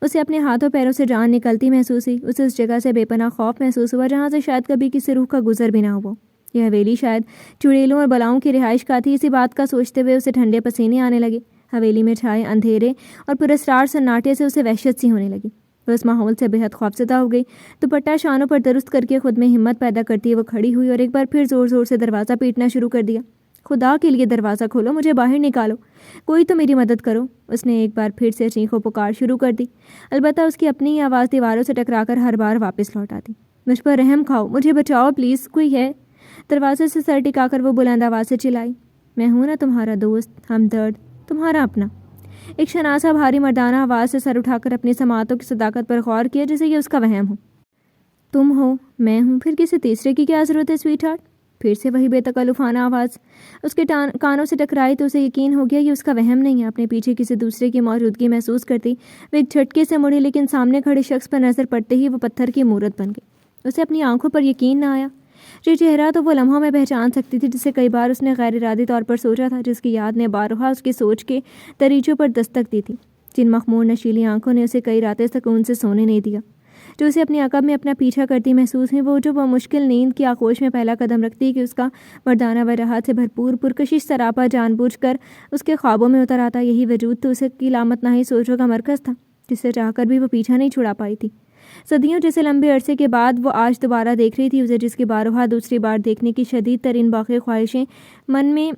اسے اپنے ہاتھوں پیروں سے جان نکلتی محسوس ہوئی۔ اسے اس جگہ سے بے پناہ خوف محسوس ہوا جہاں سے شاید کبھی کسی روح کا گزر بھی نہ ہوا۔ یہ حویلی شاید چڑیلوں اور بلاؤں کی رہائش گاہ تھی۔ اسی بات کا سوچتے ہوئے اسے ٹھنڈے پسینے آنے لگے۔ حویلی میں چھائے اندھیرے اور پراسرار سناٹے سے اسے وحشت سی ہونے لگی۔ وہ اس ماحول سے بے حد خوفزدہ ہو گئی۔ دوپٹہ شانوں پر درست کر کے خود میں ہمت پیدا کرتی وہ کھڑی ہوئی اور ایک بار پھر زور زور سے دروازہ پیٹنا شروع کر دیا۔ خدا کے لیے دروازہ کھولو، مجھے باہر نکالو، کوئی تو میری مدد کرو۔ اس نے ایک بار پھر سے چیخ و پکار شروع کر دی، البتہ اس کی اپنی آواز دیواروں سے ٹکرا کر ہر بار واپس لوٹ آتی۔ مجھ پر رحم کھاؤ، مجھے بچاؤ پلیز، کوئی ہے؟ دروازے سے سر ٹکا کر وہ بلند آواز سے چلائی، میں ہوں نا تمہارا دوست، ہمدرد، تمہارا اپنا۔ ایک شناسا بھاری مردانہ آواز سے سر اٹھا کر اپنی سماعتوں کی صداقت پر غور کیا، جیسے یہ اس کا وہم ہو۔ تم ہو، میں ہوں، پھر کسی تیسرے کی کیا ضرورت ہے سویٹ ہارٹ؟ پھر سے وہی بے تکلفانہ آواز اس کے کانوں سے ٹکرائی تو اسے یقین ہو گیا یہ اس کا وہم نہیں ہے۔ اپنے پیچھے کسی دوسرے کی موجودگی محسوس کرتی وہ ایک جھٹکے سے مڑی، لیکن سامنے کھڑے شخص پر نظر پڑتے ہی وہ پتھر کی مورت بن گئی۔ اسے اپنی آنکھوں پر یقین نہ آیا۔ جو چہرہ تو وہ لمحوں میں پہچان سکتی تھی، جسے کئی بار اس نے غیر ارادی طور پر سوچا تھا، جس کی یاد نے بارہا اس کی سوچ کے دریچوں پر دستک دی تھی، جن مخمور نشیلی آنکھوں نے اسے کئی راتیں سکون سے سونے نہیں دیا، جو اسے اپنے عقب میں اپنا پیچھا کرتی محسوس ہوئی، وہ جو مشکل نیند کی آغوش میں پہلا قدم رکھتی کہ اس کا مردانہ وجاہت سے بھرپور پرکشش سراپا جان بوجھ کر اس کے خوابوں میں اتر آتا۔ یہی وجود تو اسے کی لامت ناہی سوچوں کا مرکز تھا، جس سے چاہ کر بھی وہ پیچھا نہیں چھڑا پائی تھی۔ صدیوں جیسے لمبے عرصے کے بعد وہ آج دوبارہ دیکھ رہی تھی اسے، جس کی بارہا دوسری بار دیکھنے کی شدید ترین باقی خواہشیں من میں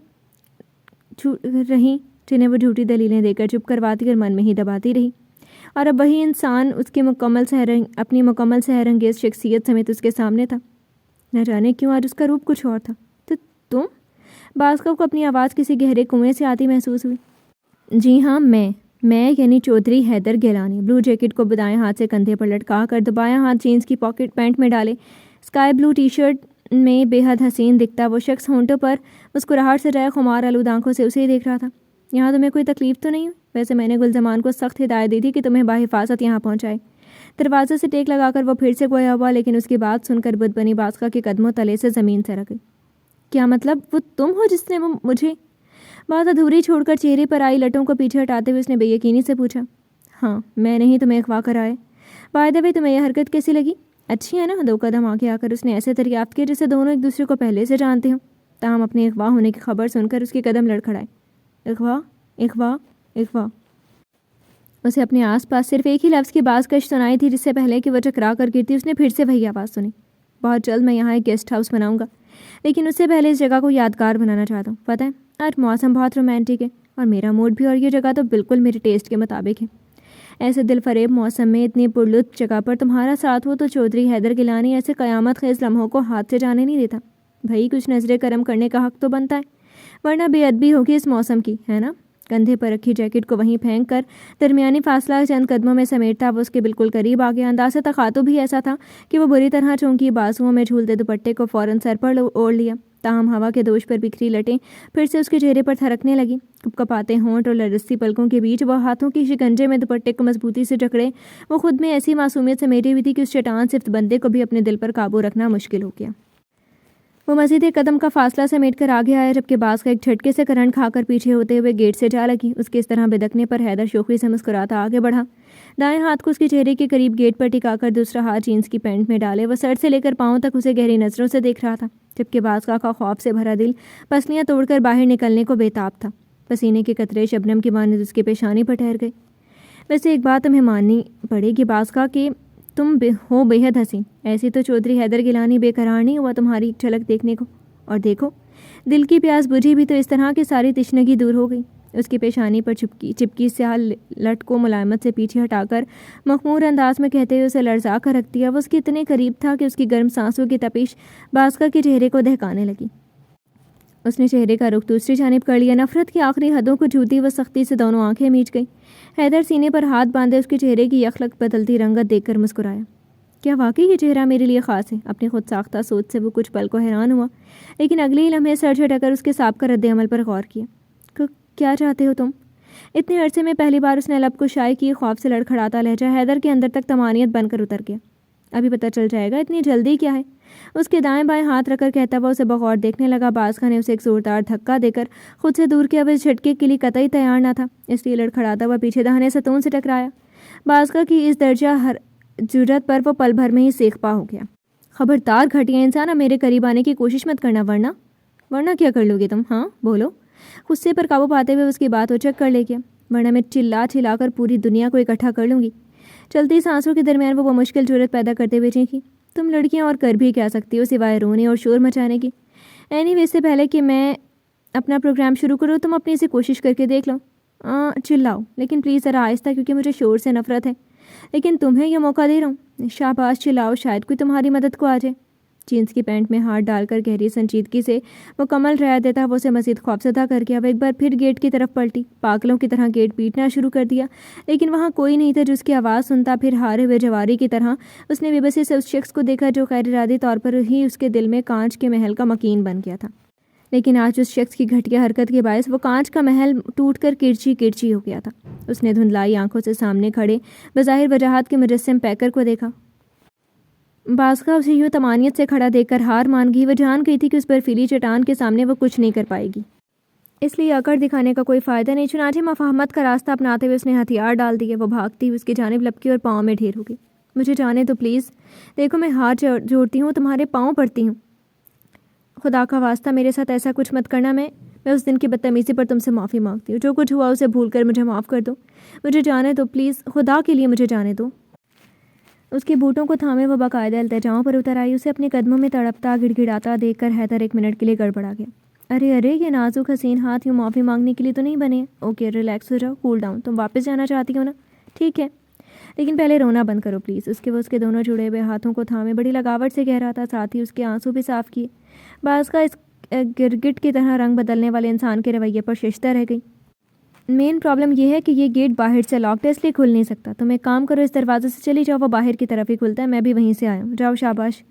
رہیں، جنہیں وہ جھوٹی دلیلیں دے کر چپ کرواتی اور من میں ہی دباتی رہی۔ اور اب وہی انسان اس کی اپنی مکمل سحر انگیز شخصیت سمیت اس کے سامنے تھا۔ نہ جانے کیوں آج اس کا روپ کچھ اور تھا۔ تو تم؟ باسکو کو اپنی آواز کسی گہرے کنویں سے آتی محسوس ہوئی۔ جی ہاں، میں یعنی چودھری حیدر گیلانی۔ بلو جیکٹ کو بائیں ہاتھ سے کندھے پر لٹکا کر بایاں ہاتھ جینس کی پاکٹ پینٹ میں ڈالے اسکائی بلو ٹی شرٹ میں بے حد حسین دکھتا وہ شخص ہونٹوں پر مسکراہٹ سے جائے خمار آلود آنکھوں سے اسے ہی دیکھ رہا تھا۔ یہاں تمہیں کوئی تکلیف تو نہیں ہوئی؟ ویسے میں نے گلزمان کو سخت ہدایت دی تھی کہ تمہیں بحفاظت یہاں پہنچائے۔ دروازے سے ٹیک لگا کر وہ پھر سے گویا ہوا، لیکن اس کی بات سن کر بت بنی باسکا کے قدموں تلے سے زمین سے رک گئی۔ کیا مطلب وہ تم ہو جس نے مجھے؟ بات ادھوری چھوڑ کر چہرے پر آئی لٹوں کو پیچھے ہٹاتے ہوئے اس نے بے یقینی سے پوچھا۔ ہاں، میں نہیں تمہیں اغوا کرائے۔ بائی دی وے، تمہیں یہ حرکت کیسی لگی؟ اچھی ہے نا؟ 2 قدم آگے آ کر اس نے ایسے دریافت کیا جیسے دونوں ایک دوسرے کو پہلے سے جانتے ہوں، تاہم اپنے اغوا ہونے کی خبر سن کر اس کے قدم لڑکھڑائے۔ اغوا، اغوا، اغوا۔ اسے اپنے آس پاس صرف ایک ہی لفظ کی باز کش سنائی تھی، جس سے پہلے کہ وہ ٹکرا کر گرتی اس نے پھر سے وہی آواز سنی۔ بہت جلد میں یہاں ایک گیسٹ ہاؤس بناؤں گا، لیکن اس سے پہلے اس جگہ کو یادگار بنانا چاہتا ہوں۔ پتہ ہے آج موسم بہت رومانٹک ہے اور میرا موڈ بھی، اور یہ جگہ تو بالکل میرے ٹیسٹ کے مطابق ہے۔ ایسے دل فریب موسم میں اتنی پرلطف جگہ پر تمہارا ساتھ ہو تو چودھری حیدر گیلانی ایسے قیامت خیز لمحوں کو ہاتھ سے جانے نہیں دیتا۔ بھائی کچھ نظر کرم کرنے کا حق تو بنتا ہے، ورنہ بے ادبی ہوگی اس موسم کی، ہے نا؟ کندھے پر رکھی جیکٹ کو وہیں پھینک کر درمیانی فاصلہ چند قدموں میں سمیٹتا وہ اس کے بالکل قریب آ گیا۔ انداز تخاطب بھی ایسا تھا کہ وہ بری طرح چونکی بازوؤں میں جھولتے دوپٹے کو فوراً سر پر اوڑھ لیا، تاہم ہوا کے دوش پر بکھری لٹیں پھر سے اس کے چہرے پر تھرکنے لگی۔ کپکپاتے ہونٹ اور لرزتی پلکوں کے بیچ وہ ہاتھوں کی شکنجے میں دوپٹے کو مضبوطی سے جکڑے وہ خود میں ایسی معصومیت سمیٹی ہوئی تھی کہ اس چٹان صفت بندے کو بھی اپنے دل پر قابو رکھنا مشکل ہو گیا۔ وہ مزید ایک قدم کا فاصلہ سمیٹ کر آگے آیا جبکہ باز کا ایک جھٹکے سے کرنٹ کھا کر پیچھے ہوتے ہوئے گیٹ سے جا لگی۔ اس کے اس طرح بدکنے پر حیدر شوخی سے مسکراتا آگے بڑھا، دائیں ہاتھ کو اس کے چہرے کے قریب گیٹ پر ٹکا کر دوسرا ہاتھ جینس کی پینٹ میں ڈالے وہ سر سے لے کر پاؤں تک اسے گہری نظروں سے دیکھ رہا تھا، جبکہ باز کا خواب سے بھرا دل پسلیاں توڑ کر باہر نکلنے کو بےتاب تھا۔ پسینے کے قطرے شبنم کی مانند اس کی پیشانی پر ٹھہر گئے۔ ویسے ایک بات تمہیں ماننی پڑے گی باز کا کہ تم ہو بے حد حسین، ایسی تو چودھری حیدر گیلانی بے قرار نہیں ہوا تمہاری جھلک دیکھنے کو۔ اور دیکھو دل کی پیاس بجھی بھی تو اس طرح کی ساری تشنگی دور ہو گئی۔ اس کی پیشانی پر چپکی سیاہ لٹ کو ملائمت سے پیچھے ہٹا کر مخمور انداز میں کہتے ہوئے اسے لرزا کر رکھ دیا۔ وہ اس کے اتنے قریب تھا کہ اس کی گرم سانسوں کی تپش باسکا کے چہرے کو دہکانے لگی۔ اس نے چہرے کا رخ دوسری جانب کر لیا، نفرت کی آخری حدوں کو چھوتی وہ سختی سے دونوں آنکھیں میچ گئی۔ حیدر سینے پر ہاتھ باندھے اس کے چہرے کی یخلک بدلتی رنگت دیکھ کر مسکرایا۔ کیا واقعی یہ چہرہ میرے لیے خاص ہے؟ اپنی خود ساختہ سوچ سے وہ کچھ پل کو حیران ہوا، لیکن اگلے ہی لمحے سر جھٹک کر اس کے سابقہ رد عمل پر غور کیا۔ کیا چاہتے ہو تم؟ اتنے عرصے میں پہلی بار اس نے لب کو شائع کی، خواب سے لڑکھڑاتا لہجہ حیدر کے اندر تک طمانینت بن کر اتر گیا۔ ابھی پتہ چل جائے گا، اتنی جلدی کیا ہے؟ اس کے دائیں بائیں ہاتھ رکھ کر کہتا ہوا اسے بغور دیکھنے لگا۔ بازخان نے اسے ایک زوردار دھکا دے کر خود سے دور کیا، وہ اس جھٹکے کے لیے قطعی تیار نہ تھا، اس لیے لڑکھڑاتا ہوا پیچھے دہانے ستون سے ٹکرایا۔ بازخان کی اس درجہ جرأت پر وہ پل بھر میں ہی سیخ پا ہو گیا۔ خبردار گھٹیا انسان، اب میرے قریب آنے کی کوشش مت کرنا، ورنہ کیا کر لو گے تم؟ ہاں بولو۔ غصے پر قابو پاتے ہوئے اس کی بات اچک کر لے گیا، ورنہ میں چلا کر پوری دنیا کو اکٹھا کر لوں گی۔ چلتی سانسوں کے درمیان وہ مشکل جرأت پیدا کرتے ہوئے چیخی، تم لڑکیاں اور کر بھی کیا سکتی ہو سوائے رونے اور شور مچانے کی؟ اینی وے سے پہلے کہ میں اپنا پروگرام شروع کروں تم اپنی سے کوشش کر کے دیکھ لو۔ چلاؤ لیکن پلیز ذرا آہستہ، کیونکہ مجھے شور سے نفرت ہے، لیکن تمہیں یہ موقع دے رہا ہوں۔ شاباش چلاؤ، شاید کوئی تمہاری مدد کو آ جائے۔ جینس کی پینٹ میں ہاتھ ڈال کر گہری سنجیدگی سے مکمل رعایت دیتا وہ اسے مزید خوفزدہ کر گیا۔ وہ ایک بار پھر گیٹ کی طرف پلٹی، پاگلوں کی طرح گیٹ پیٹنا شروع کر دیا، لیکن وہاں کوئی نہیں تھا جو اس کی آواز سنتا۔ پھر ہارے ہوئے جواری کی طرح اس نے بے بسی سے اس شخص کو دیکھا جو غیر ارادی طور پر ہی اس کے دل میں کانچ کے محل کا مکین بن گیا تھا، لیکن آج اس شخص کی گھٹیا حرکت کے باعث وہ کانچ کا محل ٹوٹ کر کرچی ہو گیا تھا۔ اس نے دھندلائی آنکھوں سے سامنے کھڑے بظاہر وجاہت کے مجسم پیکر کو دیکھا۔ بازخا اسے یوں طمانینت سے کھڑا دیکھ کر ہار مان گئی۔ وہ جان گئی تھی کہ اس برفیلی چٹان کے سامنے وہ کچھ نہیں کر پائے گی، اس لیے اکڑ دکھانے کا کوئی فائدہ نہیں۔ چنانچہ مفاہمت کا راستہ اپناتے ہوئے اس نے ہتھیار ڈال دیے۔ وہ بھاگتی ہوئی اس کی جانب لپکی اور پاؤں میں ڈھیر ہو گئی۔ مجھے جانے دو پلیز، دیکھو میں ہاتھ جوڑتی ہوں، تمہارے پاؤں پڑتی ہوں، خدا کا واسطہ میرے ساتھ ایسا کچھ مت کرنا۔ میں اس دن کی بدتمیزی پر تم سے معافی مانگتی ہوں، جو کچھ ہوا اسے بھول کر مجھے معاف کر دو، مجھے جانے دو پلیز، خدا کے لیے مجھے جانے دو۔ اس کے بوٹوں کو تھامے وہ باقاعدہ التجاؤں پر اتر آئی۔ اسے اپنے قدموں میں تڑپتا گڑ گڑاتا دیکھ کر حیدر ایک منٹ کے لیے گڑبڑا گیا۔ ارے یہ نازک حسین ہاتھ یوں معافی مانگنے کے لیے تو نہیں بنے۔ اوکے ریلیکس ہو جاؤ، کول ڈاؤن، تم واپس جانا چاہتی ہو نا؟ ٹھیک ہے، لیکن پہلے رونا بند کرو پلیز۔ وہ اس کے دونوں جڑے ہوئے ہاتھوں کو تھامے بڑی لگاوٹ سے کہہ رہا تھا، ساتھ ہی اس کے آنسو بھی صاف کیے۔ بعض کا اس گرگٹ کی طرح رنگ بدلنے والے انسان کے رویے پر ششدر رہ گئی۔ مین پرابلم یہ ہے کہ یہ گیٹ باہر سے لاکڈ ہے، اس لیے کھل نہیں سکتا۔ تم ایک کام کرو، اس دروازے سے چلی جاؤ، وہ باہر کی طرف ہی کھلتا ہے، میں بھی وہیں سے آیا ہوں، جاؤ شاباش۔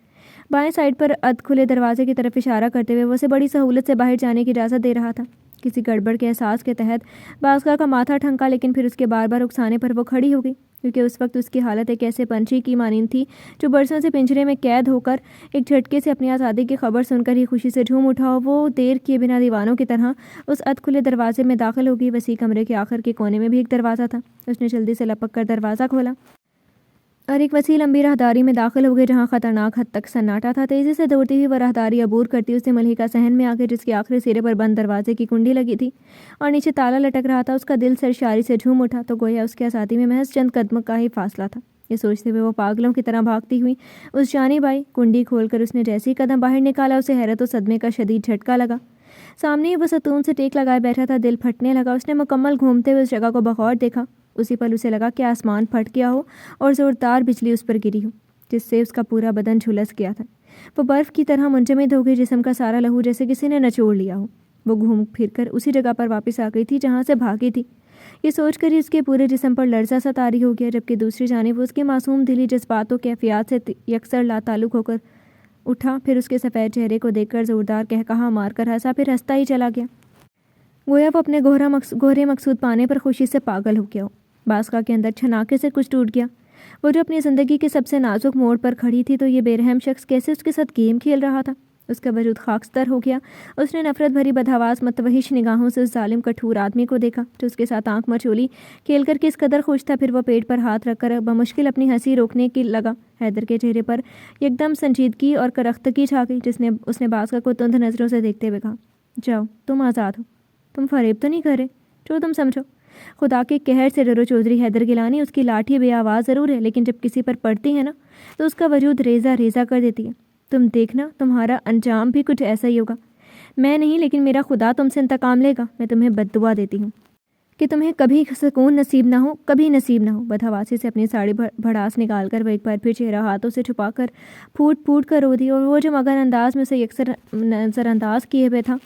بائیں سائڈ پر کھلے دروازے کی طرف اشارہ کرتے ہوئے وہ اسے بڑی سہولت سے باہر جانے کی اجازت دے رہا تھا۔ کسی گڑبڑ کے احساس کے تحت بازگاہ کا ماتھا ٹھنکا، لیکن پھر اس کے بار بار اکسانے پر وہ کھڑی ہو گئی، کیونکہ اس وقت اس کی حالت ایک ایسے پنچھی کی مانند تھی جو برسوں سے پنجرے میں قید ہو کر ایک جھٹکے سے اپنی آزادی کی خبر سن کر ہی خوشی سے جھوم اٹھا۔ وہ دیر کیے بنا دیوانوں کی طرح اس کھلے دروازے میں داخل ہو گئی۔ وسیع کمرے کے آخر کے کونے میں بھی ایک دروازہ تھا۔ اس نے جلدی سے لپک کر دروازہ کھولا اور ایک وسیع لمبی راہداری میں داخل ہو گئے جہاں خطرناک حد تک سناٹا تھا۔ تیزی سے دوڑتی ہوئی وہ راہداری عبور کرتی اس نے ملحقہ صحن میں آ گئی، جس کے آخری سرے پر بند دروازے کی کنڈی لگی تھی اور نیچے تالا لٹک رہا تھا۔ اس کا دل سرشاری سے جھوم اٹھا تو گویا اس کے آزادی میں محض چند قدم کا ہی فاصلہ تھا۔ یہ سوچتے ہوئے وہ پاگلوں کی طرح بھاگتی ہوئی اس جانب آئی۔ کنڈی کھول کر اس نے جیسے ہی قدم باہر نکالا، اسے حیرت و صدمے کا شدید جھٹکا لگا۔ سامنے ہی وہ ستون سے ٹیک لگائے بیٹھا تھا، دل پھٹنے لگا۔ اس نے مکمل گھومتے ہوئے اس جگہ کو بغور دیکھا۔ اسی پل اسے لگا کہ آسمان پھٹ گیا ہو اور زوردار بجلی اس پر گری ہو، جس سے اس کا پورا بدن جھلس گیا تھا۔ وہ برف کی طرح منجمد ہو گئی، جسم کا سارا لہو جیسے کسی نے نچوڑ لیا ہو۔ وہ گھوم پھر کر اسی جگہ پر واپس آ گئی تھی جہاں سے بھاگی تھی۔ یہ سوچ کر ہی اس کے پورے جسم پر لرزہ سا طاری ہو گیا، جبکہ دوسری جانب وہ اس کے معصوم دلی جذبات و کیفیات سے یکسر لا تعلق ہو کر اٹھا۔ پھر اس کے سفید چہرے کو دیکھ کر زوردار قہقہا مار کر ہنسا، پھر ہنستا ہی چلا گیا، گویا وہ اپنے گہرے مقصود پانے پر خوشی سے پاگل ہو گیا ہو۔ بازخا کے اندر چھناکے سے کچھ ٹوٹ گیا۔ وہ جو اپنی زندگی کے سب سے نازک موڑ پر کھڑی تھی، تو یہ بے رحم شخص کیسے اس کے ساتھ گیم کھیل رہا تھا؟ اس کا وجود خاکستر ہو گیا۔ اس نے نفرت بھری بدحواس متوحش نگاہوں سے اس ظالم کٹھور آدمی کو دیکھا جو اس کے ساتھ آنکھ مچولی کھیل کر کے اس قدر خوش تھا۔ پھر وہ پیٹ پر ہاتھ رکھ کر بمشکل اپنی ہنسی روکنے کی لگا۔ حیدر کے چہرے پر یکدم سنجیدگی اور کرختگی چھا گئی، اس نے بازگاہ کو تند نظروں سے دیکھتے ہوئے کہا، جاؤ، تم آزاد ہو، تم فریب تو نہیں کر رہے، جو تم سمجھو۔ خدا کے قہر سے ڈرو چودھری حیدر گیلانی، اس کی لاٹھی بے آواز ضرور ہے لیکن جب کسی پر پڑتی ہے نا تو اس کا وجود ریزہ ریزہ کر دیتی ہے۔ تم دیکھنا تمہارا انجام بھی کچھ ایسا ہی ہوگا۔ میں نہیں لیکن میرا خدا تم سے انتقام لے گا۔ میں تمہیں بد دعا دیتی ہوں کہ تمہیں کبھی سکون نصیب نہ ہو، کبھی نصیب نہ ہو۔ بدحواسی سے اپنی ساڑی بھڑاس نکال کر وہ ایک بار پھر چہرہ ہاتھوں سے چھپا کر پھوٹ پھوٹ کر رو دی، اور وہ جو مگر انداز میں اسے یکسر نظر انداز کیے ہوئے تھا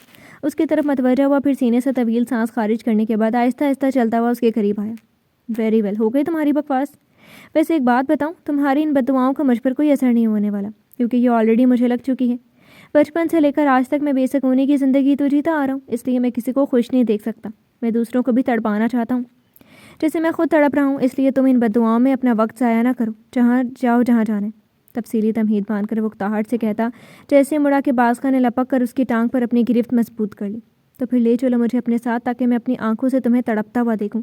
اس کی طرف متوجہ ہوا، پھر سینے سے طویل سانس خارج کرنے کے بعد آہستہ آہستہ چلتا ہوا اس کے قریب آیا۔ ویری ویل، ہو گئی تمہاری بکواس۔ ویسے ایک بات بتاؤں، تمہاری ان بددعاؤں کا مجھ پر کوئی اثر نہیں ہونے والا، کیونکہ یہ آلریڈی مجھے لگ چکی ہے۔ بچپن سے لے کر آج تک میں بے سکونی کی زندگی تو جیتا آ رہا ہوں، اس لیے میں کسی کو خوش نہیں دیکھ سکتا۔ میں دوسروں کو بھی تڑپانا چاہتا ہوں جیسے میں خود تڑپ رہا ہوں، اس لیے تم ان بددعاؤں میں اپنا وقت ضائع نہ کرو، جہاں جاؤ جہاں جانے۔ تفصیلی تمہید باندھ کر وہ اکتاہٹ سے کہتا جیسے مڑا کہ بازگاہ نے لپک کر اس کی ٹانگ پر اپنی گرفت مضبوط کر لی۔ تو پھر لے چلو مجھے اپنے ساتھ تاکہ میں اپنی آنکھوں سے تمہیں تڑپتا ہوا دیکھوں۔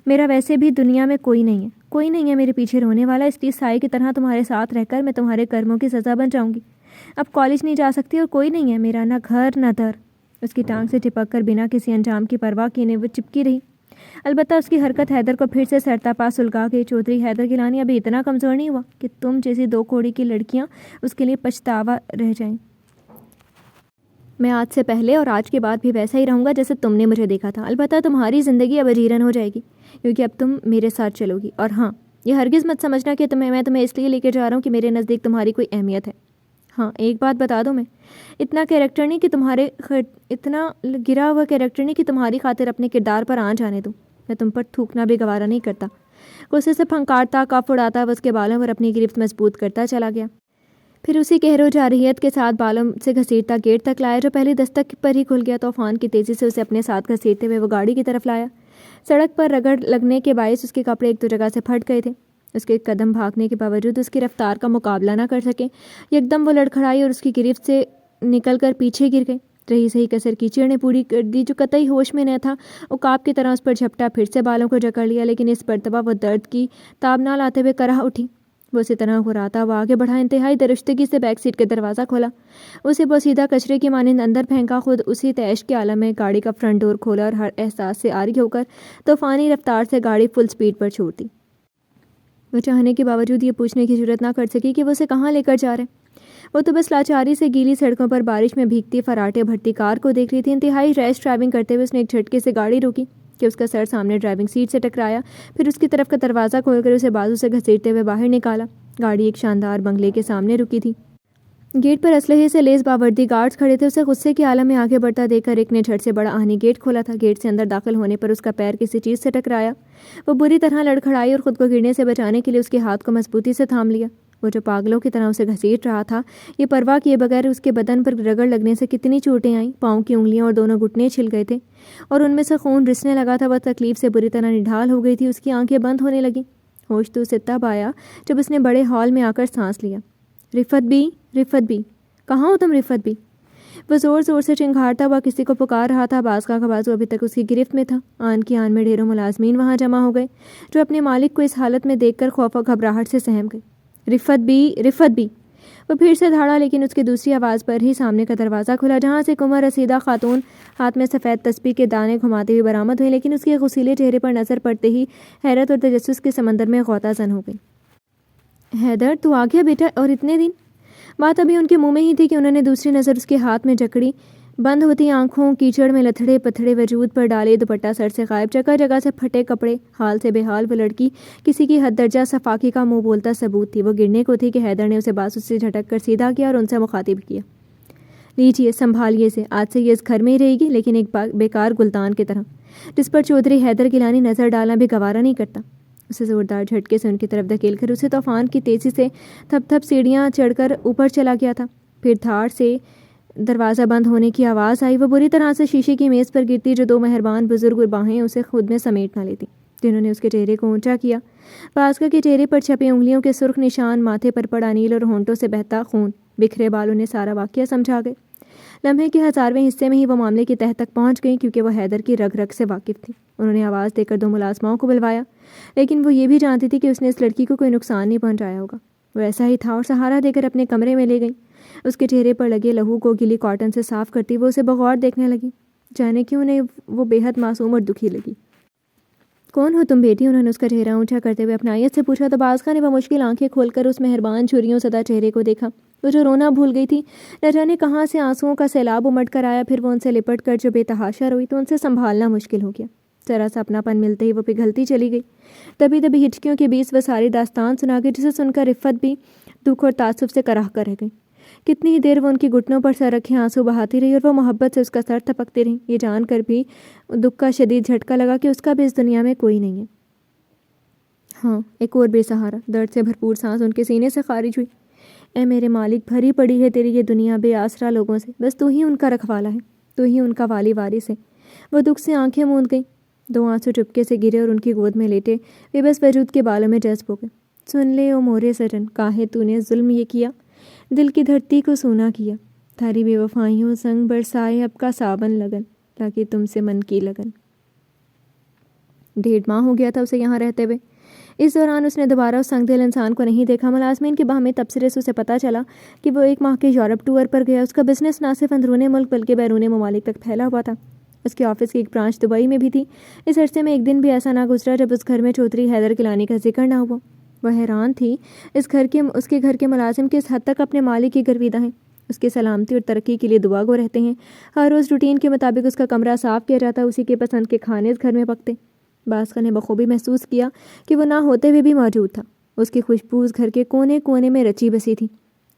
میرا ویسے بھی دنیا میں کوئی نہیں ہے میرے پیچھے رونے والا، اس لیے سائے کی طرح تمہارے ساتھ رہ کر میں تمہارے کرموں کی سزا بن جاؤں گی۔ اب کالج نہیں جا سکتی اور کوئی نہیں ہے میرا، نہ گھر نہ در۔ اس کی ٹانگ سے چپک کر بنا کسی انجام کی پرواہ کیے وہ چپکی رہی۔ البتہ اس کی حرکت حیدر کو پھر سے سرتا پا سلگا گئی۔ چودھری حیدر گیلانی ابھی اتنا کمزور نہیں ہوا کہ تم جیسی دو کوڑی کی لڑکیاں اس کے لیے پچھتاوا رہ جائیں۔ میں آج سے پہلے اور آج کے بعد بھی ویسا ہی رہوں گا جیسے تم نے مجھے دیکھا تھا۔ البتہ تمہاری زندگی اب اجیرن ہو جائے گی کیونکہ اب تم میرے ساتھ چلو گی۔ اور ہاں، یہ ہرگز مت سمجھنا کہ میں تمہیں اس لیے لے کے جا رہا ہوں کہ میرے نزدیک تمہاری کوئی اہمیت ہے۔ ہاں، ایک بات بتا دوں، میں اتنا کیریکٹر نہیں کہ اتنا گرا ہوا کیریکٹر نہیں کہ تمہاری خاطر اپنے کردار پر آن جانے دوں۔ میں تم پر تھوکنا بھی گوارا نہیں کرتا۔ غصے سے پھنکارتا کاف اڑاتا وہ اس کے بالوں پر اپنی گرفت مضبوط کرتا چلا گیا۔ پھر اسی قہر و جارحیت کے ساتھ بالوں سے گھسیٹتا گیٹ تک لایا جو پہلی دستک پر ہی کھل گیا۔ طوفان کی تیزی سے اسے اپنے ساتھ گھسیٹتے ہوئے وہ گاڑی کی طرف لایا۔ سڑک پر رگڑ لگنے کے باعث اس کے کپڑے ایک دو جگہ سے پھٹ گئے تھے۔ اس کے قدم بھاگنے کے باوجود اس کی رفتار کا مقابلہ نہ کر سکے۔ یکدم وہ لڑکھڑائی اور اس کی گرفت سے نکل کر پیچھے گر گئی۔ رہی سہی کسر کیچڑ نے پوری کر دی۔ جو قطعی ہوش میں نہ تھا عقاب کی طرح اس پر جھپٹا، پھر سے بالوں کو جکڑ لیا، لیکن اس مرتبہ وہ درد کی تاب نہ لاتے ہوئے کرہ اٹھی۔ وہ اسی طرح گھراتا ہوا آگے بڑھا، انتہائی درشتگی سے بیک سیٹ کا دروازہ کھولا، اسے بوسیدہ کچرے کی مانند اندر پھینکا، خود اسی تیش کے عالم میں گاڑی کا فرنٹ ڈور کھولا اور ہر احساس سے عاری ہو کر طوفانی رفتار سے گاڑی فل سپیڈ پر چھوڑ دی۔ وہ چاہنے کے باوجود یہ پوچھنے کی جرات نہ کر سکی کہ وہ اسے کہاں لے کر جا رہے۔ وہ تو بس لاچاری سے گیلی سڑکوں پر بارش میں بھیگتی فراٹے بھرتی کار کو دیکھ رہی تھی۔ انتہائی ریش ڈرائیونگ کرتے ہوئے اس نے ایک جھٹکے سے گاڑی روکی کہ اس کا سر سامنے ڈرائیونگ سیٹ سے ٹکرایا، پھر اس کی طرف کا دروازہ کھول کر اسے بازو سے گھسیٹتے ہوئے باہر نکالا۔ گاڑی ایک شاندار بنگلے کے سامنے رکی تھی۔ گیٹ پر اسلحے سے لیس باوردی گارڈز کھڑے تھے۔ اسے غصے کے عالم میں آگے بڑھتا دیکھ کر ایک نے جھٹ سے بڑا آہنی گیٹ کھولا تھا۔ گیٹ سے اندر داخل ہونے پر اس کا پیر کسی چیز سے ٹکرایا۔ وہ بری طرح لڑکھڑائی اور خود کو گرنے سے بچانے کے لیے اس کے ہاتھ کو مضبوطی سے تھام لیا۔ وہ جو پاگلوں کی طرح اسے گھسیٹ رہا تھا، یہ پرواہ کیے بغیر اس کے بدن پر رگڑ لگنے سے کتنی چوٹیں آئیں۔ پاؤں کی انگلیاں اور دونوں گھٹنے چھل گئے تھے اور ان میں سے خون رسنے لگا تھا۔ وہ تکلیف سے بری طرح نڈھال ہو گئی تھی، اس کی آنکھیں بند ہونے لگیں۔ ہوش تو اسے تب آیا جب اس نے بڑے ہال میں آ کر سانس لیا۔ رفت بھی، کہاں ہو تم رفت بھی؟ وہ زور زور سے چنگھاڑتا ہوا کسی کو پکار رہا تھا۔ بازگاہ کا بازو ابھی تک اس کی گرفت میں تھا۔ آن کی آن میں ڈھیروں ملازمین وہاں جمع ہو گئے جو اپنے مالک کو اس حالت میں دیکھ کر خوف و گھبراہٹ سے سہم گئے۔ رفت بھی، وہ پھر سے دھاڑا، لیکن اس کی دوسری آواز پر ہی سامنے کا دروازہ کھلا جہاں سے ایک عمر رسیدہ خاتون ہاتھ میں سفید تسبیح کے دانے گھماتے ہوئے برآمد ہوئی، لیکن اس کے غسیلے چہرے پر نظر پڑتے ہی حیرت اور تجسس کے سمندر میں غوطہ زن ہو گئی۔ حیدر، تو آ گیا بیٹا، اور اتنے دن؟ بات ابھی ان کے منہ میں ہی تھی کہ انہوں نے دوسری نظر اس کے ہاتھ میں جکڑی بند ہوتی آنکھوں، کیچڑ میں لتھڑے پتھڑے وجود پر ڈالے، دوپٹہ سر سے غائب، جگہ جگہ سے پھٹے کپڑے، حال سے بے حال وہ لڑکی کسی کی حد درجہ صفاکی کا منہ بولتا ثبوت تھی۔ وہ گرنے کو تھی کہ حیدر نے اسے بازو سے جھٹک کر سیدھا کیا اور ان سے مخاطب کیا، لیجیے سنبھالیے اسے، آج سے یہ اس گھر میں ہی رہے گی، لیکن ایک بیکار گلدان کی طرح جس پر چودھری حیدر گیلانی نظر ڈالنا بھی گوارا نہیں کرتا۔ اسے زوردار جھٹکے سے ان کی طرف دھکیل کر اسے طوفان کی تیزی سے تھپ تھپ سیڑھیاں چڑھ کر اوپر چلا گیا تھا۔ پھر دھاڑ سے دروازہ بند ہونے کی آواز آئی۔ وہ بری طرح سے شیشے کی میز پر گرتی جو دو مہربان بزرگ باہیں اسے خود میں سمیٹ نہ لیتی، جنہوں نے اس کے چہرے کو اونچا کیا۔ بازگاہ کے چہرے پر چھپے انگلیوں کے سرخ نشان، ماتھے پر پڑا نیل اور ہونٹوں سے بہتا خون بکھرے بالوں نے سارا واقعہ سمجھا گئے۔ لمحے کے 1000ویں حصے میں ہی وہ معاملے کی تہ تک پہنچ گئیں، کیونکہ وہ حیدر کی رگ رگ سے واقف تھی۔ انہوں نے آواز دے کر 2 ملازماؤں کو بلوایا، لیکن وہ یہ بھی جانتی تھی کہ اس نے اس لڑکی کو کوئی نقصان نہیں پہنچایا ہوگا۔ وہ ایسا ہی تھا اور سہارا دے کر اپنے کمرے میں لے گئیں۔ اس کے چہرے پر لگے لہو کو گلی کاٹن سے صاف کرتی وہ اسے بغور دیکھنے لگی۔ جانے کیوں انہیں وہ بے حد معصوم اور دکھی لگی۔ کون ہو تم بیٹی؟ انہوں نے اس کا چہرہ اونچا کرتے ہوئے اپنائیت سے پوچھا تو بازخہ نے وہ مشکل آنکھیں کھول کر اس مہربان جھریوں زدہ چہرے کو دیکھا۔ وہ جو رونا بھول گئی تھی، نہ جانے کہاں سے آنسوؤں کا سیلاب امٹ کر آیا، پھر وہ ان سے لپٹ کر جو بے تحاشا روئی تو ان سے سنبھالنا مشکل ہو گیا۔ ذرا سا اپناپن ملتے ہی وہ پگھلتی چلی گئی۔ دبی دبی ہچکیوں کے بیچ وہ ساری داستان سنا گئی، جسے سن کر رفت بھی دکھ اور تعصب سے کراہ کر رہ گئی۔ کتنی ہی دیر وہ ان کی گھٹنوں پر سر رکھے آنسو بہاتی رہی اور وہ محبت سے اس کا سر تھپکتی رہی، یہ جان کر بھی دکھ کا شدید جھٹکا لگا کہ اس کا بھی اس دنیا میں کوئی نہیں ہے۔ ہاں، ایک اور بے سہارا درد سے بھرپور سانس ان کے سینے سے خارج ہوئی۔ اے میرے مالک، بھری پڑی ہے تیری یہ دنیا بے آسرا لوگوں سے، بس تو ہی ان کا رکھوالا ہے، تو ہی ان کا والی وارث ہے۔ وہ دکھ سے آنکھیں موند گئیں۔ 2 آنسو چپکے سے گرے اور ان کی گود میں لیٹے بے بس وجود کے بالوں میں جذب ہو گئے۔ سن لے او مورے سجن، کاہے تو نے ظلم یہ کیا، دل کی دھرتی کو سونا کیا، تھاری بے وفائیوں سنگ برسائے اب کا سابن لگن، تاکہ تم سے من کی لگن۔ 1.5 ماہ ہو گیا تھا اسے یہاں رہتے ہوئے۔ اس دوران اس نے دوبارہ اس سنگ دل انسان کو نہیں دیکھا۔ ملازمین کے باہمی تبصرے سے اسے پتہ چلا کہ وہ 1 ماہ کے یورپ ٹور پر گیا۔ اس کا بزنس نہ صرف اندرون ملک بلکہ بیرون ممالک تک پھیلا ہوا تھا۔ اس کے آفس کی ایک برانچ دبئی میں بھی تھی۔ اس عرصے میں ایک دن بھی ایسا نہ گزرا جب اس گھر میں چودھری حیدر گیلانی کا ذکر نہ ہوا۔ وہ حیران تھی اس کے گھر کے ملازم کس حد تک اپنے مالک کی گرویدہ ہیں، اس کی سلامتی اور ترقی کے لیے دعا گو رہتے ہیں۔ ہر روز روٹین کے مطابق اس کا کمرہ صاف کیا جاتا، اسی کے پسند کے کھانے اس گھر میں پکتے۔ بازخہ نے بخوبی محسوس کیا کہ وہ نہ ہوتے ہوئے بھی موجود تھا۔ اس کی خوشبو اس گھر کے کونے کونے میں رچی بسی تھی۔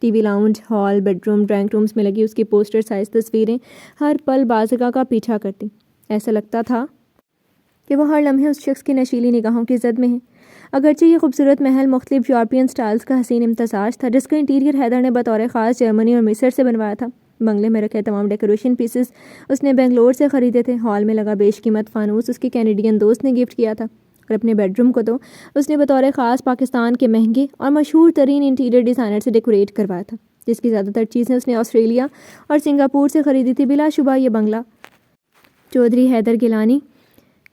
T V, lounge, hall, bedroom, drawing rooms میں لگی اس کی پوسٹر سائز تصویریں ہر پل بازگاہ کا پیچھا کرتی۔ ایسا لگتا تھا کہ وہ ہر لمحے اس شخص کی نشیلی نگاہوں کی زد میں ہے۔ اگرچہ یہ خوبصورت محل مختلف یورپین سٹائلز کا حسین امتزاج تھا، جس کا انٹیریئر حیدر نے بطور خاص جرمنی اور مصر سے بنوایا تھا۔ بنگلے میں رکھے تمام ڈیکوریشن پیسز اس نے بنگلور سے خریدے تھے۔ ہال میں لگا بیش قیمت فانوس اس کی کینیڈین دوست نے گفٹ کیا تھا، اور اپنے بیڈ روم کو تو اس نے بطور خاص پاکستان کے مہنگے اور مشہور ترین انٹیریئر ڈیزائنر سے ڈیکوریٹ کروایا تھا، جس کی زیادہ تر چیزیں اس نے آسٹریلیا اور سنگاپور سے خریدی تھی۔ بلا شبہ یہ بنگلہ چودھری حیدر گیلانی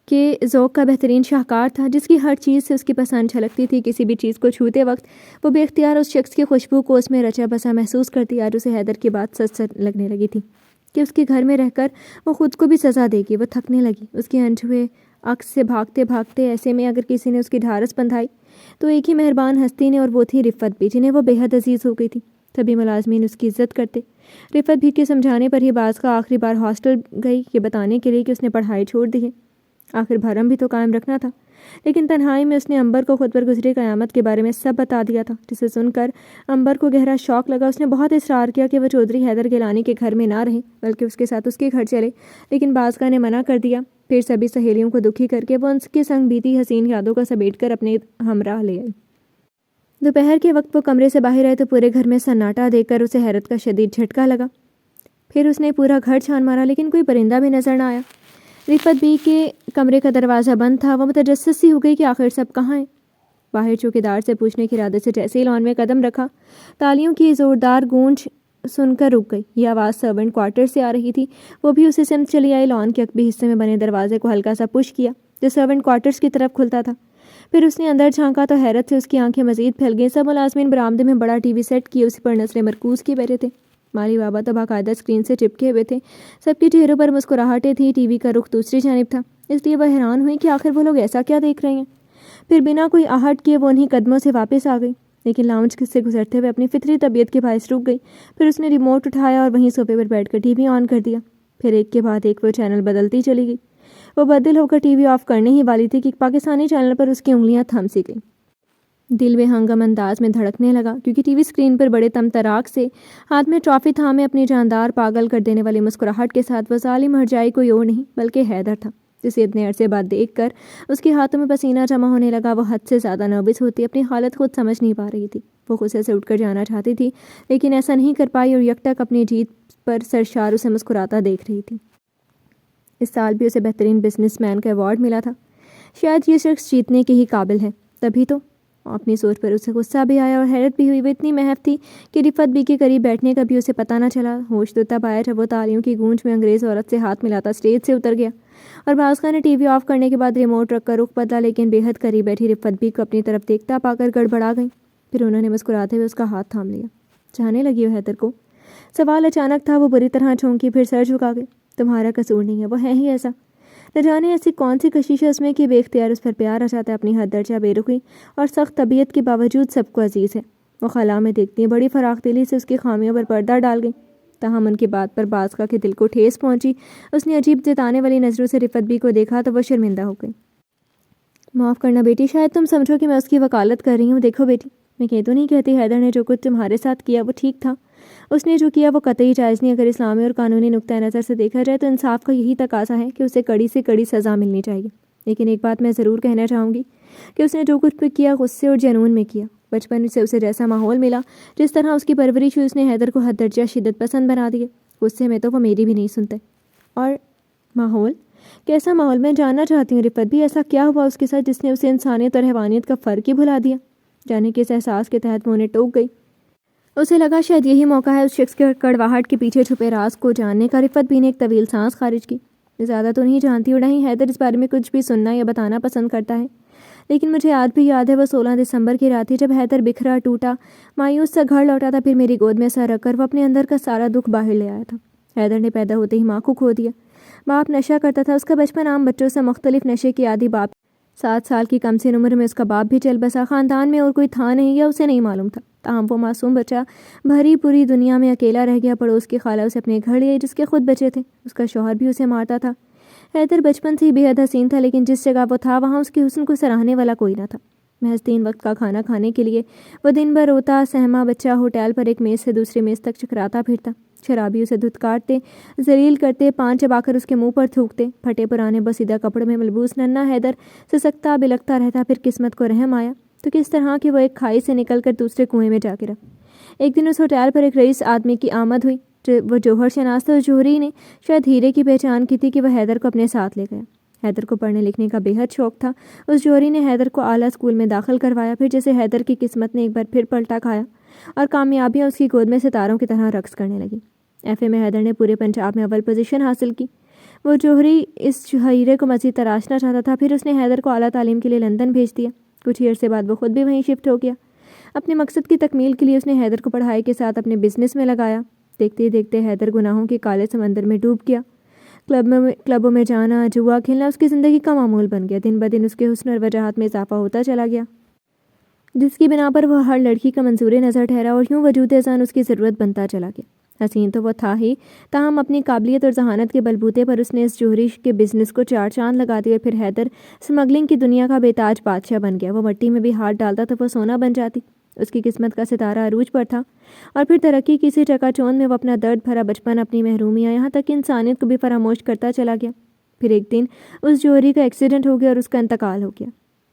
کے ذوق کا بہترین شاہکار تھا، جس کی ہر چیز سے اس کی پسند جھلکتی تھی۔ کسی بھی چیز کو چھوتے وقت وہ بے اختیار اس شخص کی خوشبو کو اس میں رچا بسا محسوس کرتی۔ آج اسے حیدر کی بات سچ لگنے لگی تھی کہ اس کے گھر میں رہ کر وہ خود کو بھی سزا دے گی۔ وہ تھکنے لگی اس کے انجھوے عکس سے بھاگتے بھاگتے۔ ایسے میں اگر کسی نے اس کی ڈھارس بندھائی تو ایک ہی مہربان ہستی نے، اور وہ تھی رفت بھی، جنہیں وہ بے حد عزیز ہو گئی تھی۔ سبھی ملازمین اس کی عزت کرتے۔ رفت بھی کے سمجھانے پر ہی باز کا آخری بار ہاسٹل گئی، یہ بتانے کے لیے کہ اس نے پڑھائی چھوڑ دی ہے۔ آخر بھرم بھی تو قائم رکھنا تھا، لیکن تنہائی میں اس نے امبر کو خود پر گزری قیامت کے بارے میں سب بتا دیا تھا، جسے سن کر امبر کو گہرا شوق لگا۔ اس نے بہت اصرار کیا کہ وہ چودھری حیدر گیلانی کے گھر میں نہ رہے، بلکہ اس کے ساتھ اس کے گھر چلے، لیکن بازگاہ نے منع کر دیا۔ پھر سبھی سہیلیوں کو دکھی کر کے وہ ان کے سنگ بیتی حسین یادوں کا سمیٹ کر اپنے ہمراہ لے آئی۔ دوپہر کے وقت وہ کمرے سے باہر آئے تو پورے گھر میں سناٹا دیکھ کر اسے حیرت کا شدید جھٹکا لگا۔ پھر اس نے پورا گھر چھان مارا، لیکن کوئی پرندہ بھی نظر نہ آیا۔ رفت بھی کے کمرے کا دروازہ بند تھا۔ وہ متجسس سی ہو گئی کہ آخر سب کہاں ہیں۔ باہر چوکیدار سے پوچھنے کے ارادے سے جیسے ہی لان میں قدم رکھا، تالیوں کی زوردار گونج سن کر رک گئی۔ یہ آواز سرونٹ کوارٹر سے آ رہی تھی۔ وہ بھی اسی سمت چلی آئی۔ لان کے عقبی حصے میں بنے دروازے کو ہلکا سا پش کیا جو سرونٹ کوارٹرز کی طرف کھلتا تھا۔ پھر اس نے اندر جھانکا تو حیرت سے اس کی آنکھیں مزید پھیل گئیں۔ سب ملازمین برآمدے میں بڑا ٹی وی سیٹ کیے اسی پر نظریں مرکوز کیے بیٹھے تھے۔ مالی بابا تو باقاعدہ اسکرین سے چپکے ہوئے تھے۔ سب کے چہروں پر مسکراہٹیں تھیں۔ ٹی وی کا رخ دوسری جانب تھا، اس لیے وہ حیران ہوئی کہ آخر وہ لوگ ایسا کیا دیکھ رہے ہیں۔ پھر بنا کوئی آہٹ کیے وہ انہی قدموں سے واپس آ گئی، لیکن لاؤنج سے گزرتے ہوئے اپنی فطری طبیعت کے باعث رک گئی۔ پھر اس نے ریموٹ اٹھایا اور وہیں صوفے پر بیٹھ کر ٹی وی آن کر دیا۔ پھر ایک کے بعد ایک وہ چینل بدلتی چلی گئی۔ وہ بدل ہو کر ٹی وی آف کرنے ہی والی تھی کہ پاکستانی چینل پر اس کی انگلیاں تھم سی گئیں۔ دل بے ہنگم انداز میں دھڑکنے لگا، کیونکہ ٹی وی اسکرین پر بڑے تمطراق سے ہاتھ میں ٹرافی تھامے اپنی جاندار پاگل کر دینے والی مسکراہٹ کے ساتھ وہ ظالم ہرجائی کوئی اور نہیں بلکہ حیدر تھا، جسے اتنے عرصے بعد دیکھ کر اس کے ہاتھوں میں پسینہ جمع ہونے لگا۔ وہ حد سے زیادہ نروس ہوتی، اپنی حالت خود سمجھ نہیں پا رہی تھی۔ وہ غصے سے اٹھ کر جانا چاہتی تھی، لیکن ایسا نہیں کر پائی اور یکٹک اپنی جیت پر سرشار اسے مسکراتا دیکھ رہی تھی۔ اس سال بھی اسے بہترین بزنس مین کا ایوارڈ ملا تھا۔ شاید یہ شخص جیتنے کے ہی قابل ہے، تبھی تو اپنی سوچ پر اسے غصہ بھی آیا اور حیرت بھی ہوئی. وہ اتنی محف تھی کہ رفت بی کے قریب بیٹھنے کا بھی اسے پتہ نہ چلا. ہوش تو تب آیا جب وہ تالیوں کی گونج میں انگریز عورت سے ہاتھ ملاتا اسٹیج سے اتر گیا اور بازخان نے ٹی وی آف کرنے کے بعد ریموٹ رکھ کر رخ بدلا، لیکن بے حد قریب بیٹھی رفت بی کو اپنی طرف دیکھتا پا کر گڑبڑا گئی. پھر انہوں نے مسکراتے ہوئے اس کا ہاتھ تھام لیا. چاہنے لگی ہو حیدر کو؟ سوال اچانک تھا. وہ بری طرح چونکی، پھر سر جھکا گئی. تمہارا قصور نہیں ہے، وہ ہے ہی ایسا. نہ جانے ایسی کون سی کشش ہے اس میں کہ بے اختیار اس پر پیار آ جاتا ہے. اپنی حد درجہ بے رخی اور سخت طبیعت کے باوجود سب کو عزیز ہے. وہ خلا میں دیکھتی ہیں بڑی فراخ دلی سے اس کی خامیوں پر پردہ ڈال گئی. تاہم ان کی بات پر بازقہ کے دل کو ٹھیس پہنچی. اس نے عجیب جتانے والی نظروں سے رفت بی کو دیکھا تو وہ شرمندہ ہو گئی. معاف کرنا بیٹی، شاید تم سمجھو کہ میں اس کی وکالت کر رہی ہوں. دیکھو بیٹی، میں یہ تو نہیں کہتی حیدر نے جو کچھ تمہارے ساتھ کیا وہ ٹھیک تھا. اس نے جو کیا وہ قطعی جائز نہیں. اگر اسلامی اور قانونی نقطۂ نظر سے دیکھا جائے تو انصاف کا یہی تقاضا ہے کہ اسے کڑی سے کڑی سزا ملنی چاہیے. لیکن ایک بات میں ضرور کہنا چاہوں گی کہ اس نے جو کچھ بھی کیا غصے اور جنون میں کیا. بچپن سے اسے جیسا ماحول ملا، جس طرح اس کی پرورش ہوئی، اس نے حیدر کو حد درجہ شدت پسند بنا دیا. غصے میں تو وہ میری بھی نہیں سنتے. اور ماحول؟ کیسا ماحول؟ میں جاننا چاہتی ہوں رفت بھی. ایسا کیا ہوا اس کے ساتھ جس نے اسے انسانیت اور حیوانیت کا فرق ہی بھلا دیا؟ جانے کے اس احساس کے تحت وہ انہیں ٹوک گئی. اسے لگا شاید یہی موقع ہے اس شخص کے کڑواہٹ کے پیچھے چھپے راز کو جاننے کا. رفت بھی نے ایک طویل سانس خارج کی. زیادہ تو نہیں جانتی اور نہ ہی حیدر اس بارے میں کچھ بھی سننا یا بتانا پسند کرتا ہے، لیکن مجھے بھی یاد ہے وہ 16 دسمبر کی رات تھی جب حیدر بکھرا ٹوٹا مایوس سا گھر لوٹا تھا. پھر میری گود میں سر رکھ کر وہ اپنے اندر کا سارا دکھ باہر لے آیا تھا. حیدر نے پیدا ہوتے ہی ماں کو کھو دیا. باپ نشہ کرتا تھا. اس کا بچپن عام بچوں سے مختلف. نشے کی عادی باپ. 7 سال کی کم سن عمر میں اس کا باپ بھی چل بسا. خاندان میں اور کوئی تھا نہیں یا اسے نہیں معلوم تھا. تاہم وہ معصوم بچہ بھری پوری دنیا میں اکیلا رہ گیا. پڑوس کی خالہ اسے اپنے گھر لے جس کے خود بچے تھے. اس کا شوہر بھی اسے مارتا تھا. حیدر بچپن سے ہی بے حد حسین تھا، لیکن جس جگہ وہ تھا وہاں اس کے حسن کو سراہنے والا کوئی نہ تھا. محض 3 وقت کا کھانا کھانے کے لیے وہ دن بھر روتا سہما بچہ ہوٹل پر ایک میز سے دوسرے میز تک چکراتا پھرتا. شرابی اسے دھتکارتے، ذلیل کرتے، پان چبا کر اس کے منہ پر تھوکتے. پھٹے پرانے بسیدہ کپڑے میں ملبوس ننھا حیدر سسکتا بلکتا رہتا. پھر قسمت کو رحم آیا تو کس طرح کہ وہ ایک کھائی سے نکل کر دوسرے کنویں میں جا گرا. ایک دن اس ہوٹل پر ایک رئیس آدمی کی آمد ہوئی. وہ جوہر شناس تھا. اس جوہری نے شاید ہیرے کی پہچان کی تھی کہ وہ حیدر کو اپنے ساتھ لے گیا. حیدر کو پڑھنے لکھنے کا بے حد شوق تھا. اس جوہری نے حیدر کو اعلیٰ اسکول میں داخل کروایا. پھر جیسے حیدر کی قسمت نے ایک بار پھر پلٹا کھایا اور کامیابیاں اس کی گود میں ستاروں کی طرح رقص کرنے لگیں. ایف اے میں حیدر نے پورے پنجاب میں اول پوزیشن حاصل کی. وہ جوہری اس ہیرے کو مزید تراشنا چاہتا تھا. پھر اس نے حیدر کو اعلیٰ تعلیم کے لیے لندن بھیج دیا. کچھ ہی عرصے بعد وہ خود بھی وہیں شفٹ ہو گیا. اپنے مقصد کی تکمیل کے لیے اس نے حیدر کو پڑھائی کے ساتھ اپنے بزنس میں لگایا. دیکھتے ہی دیکھتے حیدر گناہوں کے کالے سمندر میں ڈوب گیا. کلبوں میں جانا، جوا کھیلنا اس کی زندگی کا معمول بن گیا. دن بدن اس کے حسن اور وجاہت میں اضافہ ہوتا چلا گیا، جس کی بنا پر وہ ہر لڑکی کا منظور نظر ٹھہرا اور یوں وجود اذان اس کی ضرورت بنتا چلا گیا. حسین تو وہ تھا ہی، تاہم اپنی قابلیت اور ذہانت کے بلبوتے پر اس نے اس جوہری کے بزنس کو 4 چاند لگا دیے. پھر حیدر سمگلنگ کی دنیا کا بے تاج بادشاہ بن گیا. وہ مٹی میں بھی ہاتھ ڈالتا تو وہ سونا بن جاتی. اس کی قسمت کا ستارہ عروج پر تھا. اور پھر ترقی کی اسی چکا چوند میں وہ اپنا درد بھرا بچپن، اپنی محرومیاں، یہاں تک کہ انسانیت کو بھی فراموش کرتا چلا گیا. پھر ایک دن اس جوہری کا ایکسیڈنٹ ہو گیا اور اس کا انتقال ہو گیا.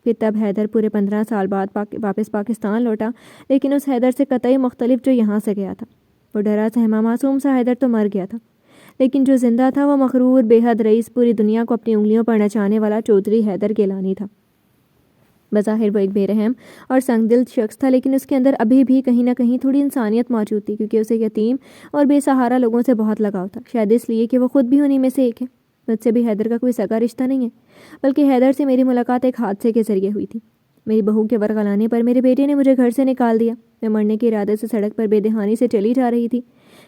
پھر تب حیدر پورے 15 سال بعد واپس پاکستان لوٹا، لیکن اس حیدر سے قطعی مختلف جو یہاں سے گیا تھا. وہ ڈرا سہما معصوم سا حیدر تو مر گیا تھا، لیکن جو زندہ تھا وہ مغرور بے حد رئیس، پوری دنیا کو اپنی انگلیوں پر نچانے والا چودھری حیدر گیلانی تھا. بظاہر وہ ایک بے رحم اور سنگ دل شخص تھا، لیکن اس کے اندر ابھی بھی کہیں نہ کہیں تھوڑی انسانیت موجود تھی، کیونکہ اسے یتیم اور بے سہارا لوگوں سے بہت لگاؤ تھا. شاید اس لیے کہ وہ خود بھی انہی میں سے ایک ہے. مجھ سے بھی حیدر کا کوئی سگا رشتہ نہیں ہے، بلکہ حیدر سے میری ملاقات ایک حادثے کے ذریعے ہوئی تھی. میری بہو کے ورغلانے پر میرے بیٹے نے مجھے گھر سے نکال دیا. میں مرنے کے ارادے سے سڑک پر بے دہانی سے چلی جا رہی تھی